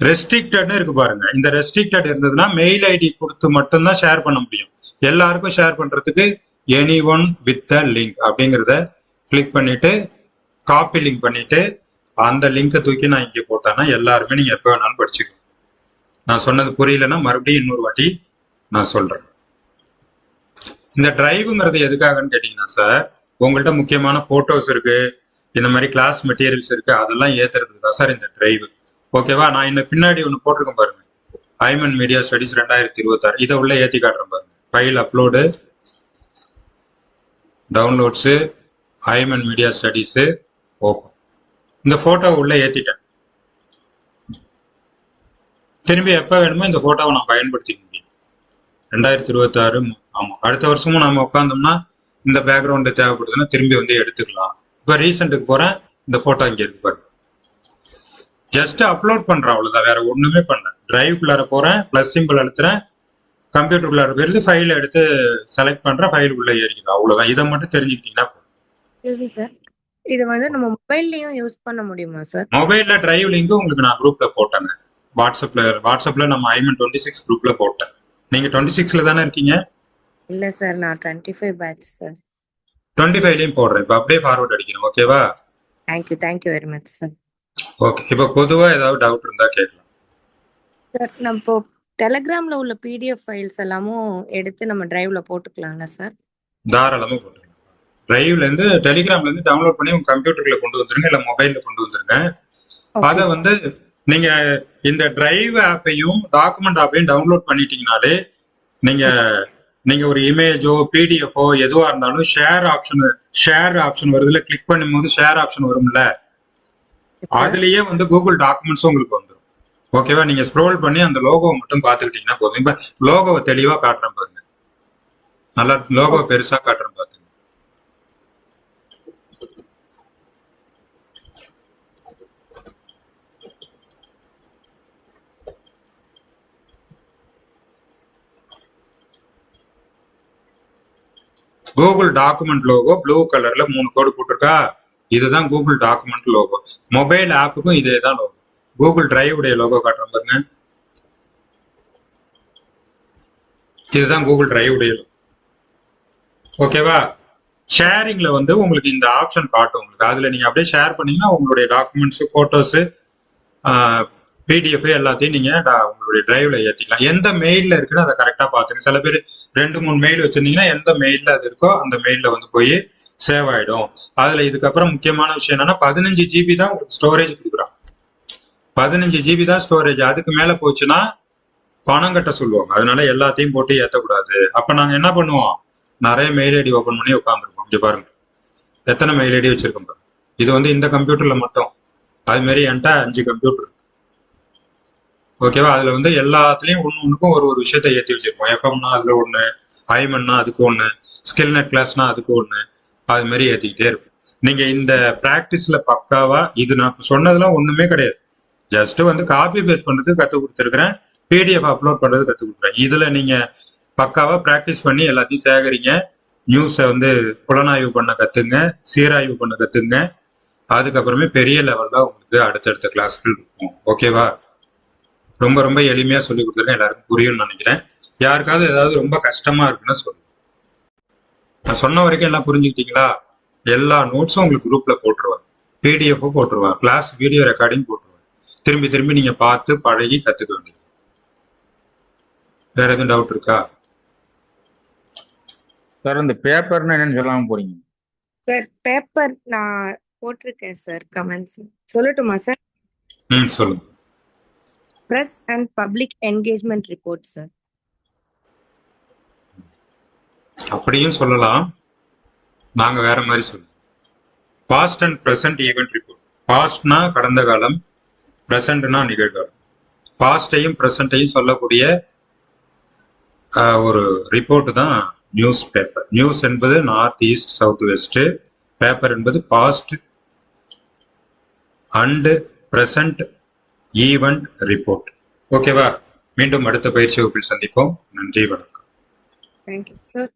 ரெஸ்ட்ரிக்டட்னு இருக்கு பாருங்க. இந்த ரெஸ்ட்ரிக்டட் இருந்ததுன்னா மெயில் ஐடி கொடுத்து மட்டும்தான் ஷேர் பண்ண முடியும். எல்லாருக்கும் ஷேர் பண்றதுக்கு எனி ஒன் வித் லிங்க் அப்படிங்கிறத கிளிக் பண்ணிட்டு காப்பி லிங்க் பண்ணிட்டு அந்த லிங்கை தூக்கி நான் இங்கே போட்டேன்னா எல்லாருமே நீங்க எப்ப வேணாலும் படிச்சுக்கலாம். நான் சொன்னது புரியலன்னா மறுபடியும் இன்னொரு வாட்டி நான் சொல்றேன். இந்த டிரைவுங்கிறது எதுக்காகன்னு கேட்டீங்கன்னா சார், உங்கள்ட்ட முக்கியமான போட்டோஸ் இருக்கு, இந்த மாதிரி கிளாஸ் மெட்டீரியல்ஸ் இருக்கு, அதெல்லாம் ஏத்துறதுக்கு தான் சார் இந்த டிரைவ். ஓகேவா? நான் இந்த பின்னாடி ஒன்று போட்டிருக்கேன் பாருங்க, ஐமன் மீடியா ஸ்டடிஸ் 2026. இதை உள்ள ஏற்றி காட்டுறேன் பாருங்க. File upload, downloads, Ayman media studies, open. இந்த போட்டோ உள்ள ஏற்றிட்டேன். திரும்பி எப்போ வேணுமோ இந்த போட்டோவை நான் பயன்படுத்திக்க முடியும். 2026. ஆமா, அடுத்த வருஷமும் நம்ம உட்காந்தோம்னா இந்த பேக்ரவுண்டு தேவைப்படுதுன்னா திரும்பி வந்து எடுத்துக்கலாம். இப்போ ரீசெண்ட்டுக்கு போறேன், இந்த போட்டோ இங்கே இருக்கு பாருங்க. ஜஸ்ட் அப்லோட் பண்றேன், அவ்வளவுதான். வேற ஒண்ணுமே பண்ணல. டிரைவ்குள்ளார போறேன், பிளஸ் சிம்பிள் அழுத்துறேன், கம்ப்யூட்டருக்குள்ளார போயிருந்து ஃபைலை எடுத்து செலக்ட் பண்றேன், ஃபைல் உள்ள ஏறிக்கலாம். அவ்வளவுதான். இதை மட்டும் தெரிஞ்சுக்கிட்டீங்கன்னா சார், இது வந்து நம்ம மொபைல்லயும் யூஸ் பண்ண முடியுமா சார்? மொபைல்ல டிரைவ் லிங்க் உங்களுக்கு நான் குரூப்ல போட்டேங்க. வாட்ஸ்அப்ல நம்ம ஐமன் 26 குரூப்ல போட்டேன். நீங்க 26ல தானே இருக்கீங்க? இல்ல சார், நான் 25 பேட்ச் சார். 25லயும் போடுறேன். இப்போ அப்படியே ஃபார்வர்ட் அடிக்கணும். ஓகேவா? Thank you very much sir. Okay. இப்போ பொதுவா ஏதாவது டவுட் இருந்தா கேட்கலாம். சார், நம்ம இப்போ டெலகிராம்ல உள்ள பிடிஎஃப் ஃபைல்ஸ் எல்லாமும் எடுத்து நம்ம டிரைவ்ல போட்டுக்கலாம்ல சார்? தாராளமா போட்டுருங்க. டிரைவ்ல இருந்து டெலிகிராம்ல இருந்து டவுன்லோட் பண்ணி உங்க கம்ப்யூட்டர்ல கொண்டு வந்துருங்க, இல்ல மொபைல்ல கொண்டு வந்துருங்க. அதை வந்து நீங்க இந்த டிரைவ் ஆப்பையும் டாக்குமெண்ட் ஆப்பையும் டவுன்லோட் பண்ணிட்டீங்கனாலே நீங்க ஒரு இமேஜோ பிடிஎஃபோ எதுவா இருந்தாலும் ஷேர் ஆப்ஷன் வருதுல, கிளிக் பண்ணும்போது ஷேர் ஆப்ஷன் வரும்ல, அதுலயே வந்து கூகுள் டாக்குமெண்ட்ஸும் உங்களுக்கு வந்துடும். ஓகேவா? நீங்க ஸ்க்ரோல் பண்ணி அந்த லோகோவை மட்டும் பார்த்துக்கிட்டீங்கன்னா போதும். இப்ப லோகோவை தெளிவா காட்டுறேன் பாருங்க, நல்லா லோகோ பெருசா காட்டுறேன் பாருங்க. கூகுள் டாக்குமெண்ட் லோகோ ப்ளூ கலர்ல 3 கோடு போட்டிருக்கா, இதுதான் கூகுள் டாக்குமெண்ட் லோகோ. மொபைல் ஆப்புக்கும் இதே தான் லோகோ. கூகுள் டிரைவ் உடைய லோகோ காட்டுறேன் பாருங்க, இதுதான் கூகுள் டிரைவ் உடைய லோகோ. ஓகேவா? ஷேரிங்ல வந்து உங்களுக்கு இந்த ஆப்ஷன் காட்டும். உங்களுக்கு அதுல நீங்க அப்படியே ஷேர் பண்ணீங்கன்னா உங்களுடைய டாக்குமெண்ட்ஸ், போட்டோஸ், பிடிஎஃப் எல்லாத்தையும் நீங்க உங்களுடைய டிரைவ்ல ஏத்திக்கலாம். எந்த மெயில்ல இருக்குன்னு அதை கரெக்டா பாத்துங்க. சில பேர் 2-3 மெயில் வச்சிருந்தீங்கன்னா எந்த மெயில்ல அது இருக்கோ அந்த மெயில்ல வந்து போய் சேவ் ஆயிடும். அதுல இதுக்கப்புறம் முக்கியமான விஷயம் என்னன்னா 15 GB தான் உங்களுக்கு ஸ்டோரேஜ் கொடுக்குறான். 15 GB தான் ஸ்டோரேஜ். அதுக்கு மேல போச்சுன்னா பணம் கட்ட சொல்லுவாங்க. அதனால எல்லாத்தையும் போட்டு ஏத்தக்கூடாது. அப்ப நாங்க என்ன பண்ணுவோம், நிறைய மெயில் ஐடி ஓபன் பண்ணி உட்காந்துருக்கோம். இங்க பாருங்க எத்தனை மெயில் ஐடி வச்சிருக்கோம் பாருங்க. இது வந்து இந்த கம்ப்யூட்டர்ல மட்டும். அது மாதிரி என்கிட்ட 5 கம்ப்யூட்டர். ஓகேவா? அதுல வந்து எல்லாத்துலயும் ஒண்ணுக்கும் ஒரு விஷயத்த ஏற்றி வச்சிருப்போம். எஃப்எம்னா அதுல ஒண்ணு, ஐமன்னா அதுக்கு ஒண்ணு, ஸ்கில் நெட் கிளாஸ்னா அதுக்கு ஒண்ணு, அது மாதிரி ஏத்திக்கிட்டே இருக்கும். நீங்க இந்த பிராக்டிஸ்ல பக்காவா, இது நான் சொன்னதெல்லாம் ஒண்ணுமே கிடையாது, ஜஸ்ட் வந்து காப்பி பேஸ்ட் பண்றதுக்கு கத்து கொடுத்துருக்கிறேன், பிடிஎஃப் அப்லோட் பண்றது கத்து கொடுக்குறேன். இதுல நீங்க பக்காவா பிராக்டிஸ் பண்ணி எல்லாத்தையும் சேகரிங்க. நியூஸை வந்து புலனாய்வு பண்ண கத்துங்க, சீராய்வு பண்ண கத்துங்க. அதுக்கப்புறமே பெரிய லெவல்ல உங்களுக்கு அடுத்தடுத்த கிளாஸ்கள் இருக்கும். ஓகேவா? ரொம்ப ரொம்ப எளிமையா சொல்லி கொடுத்துருக்கேன், எல்லாருக்கும் புரியும்னு நினைக்கிறேன். யாருக்காவது ஏதாவது ரொம்ப கஷ்டமா இருக்குன்னா சொல்லுங்க. நான் சொன்ன வரைக்கும் எல்லாம் புரிஞ்சுக்கிட்டீங்களா? எல்லா நோட்ஸும் உங்களுக்கு குரூப்ல போட்டுருவேன், பிடிஎஃப் போட்டுருவேன், கிளாஸ் வீடியோ ரெக்கார்டிங் போட்டுருவேன். திரும்பி திரும்பி நீங்க பார்த்து பழகி கத்துக்க வேண்டியது. வேற எதுவும் டவுட் இருக்கா சார்? இந்த பேப்பர்னு என்னன்னு சொல்லாம போறீங்க சார்? பேப்பர் நான் போட்டிருக்கேன் சார், கமெண்ட்ஸ் சொல்லட்டுமா சார்? சொல்லுங்க. Press and public engagement report sir. அப்படியும் சொல்லலாம், நாங்க வேற மாதிரி சொல்லுவோம். Past and present event report. பாஸ்ட்னா கடந்த காலம், பிரசன்ட்னா நிகழ்காலம். பாஸ்டையும் பிரசன்டையும் சொல்லக்கூடிய ஒரு ரிப்போர்ட் தான் நியூஸ் பேப்பர். நியூஸ் என்பது north east south west, paper என்பது past and present event report. ஓகேவா? மீண்டும் அடுத்த பயிற்சி வகுப்பில் சந்திப்போம். நன்றி, வணக்கம். Thank you sir.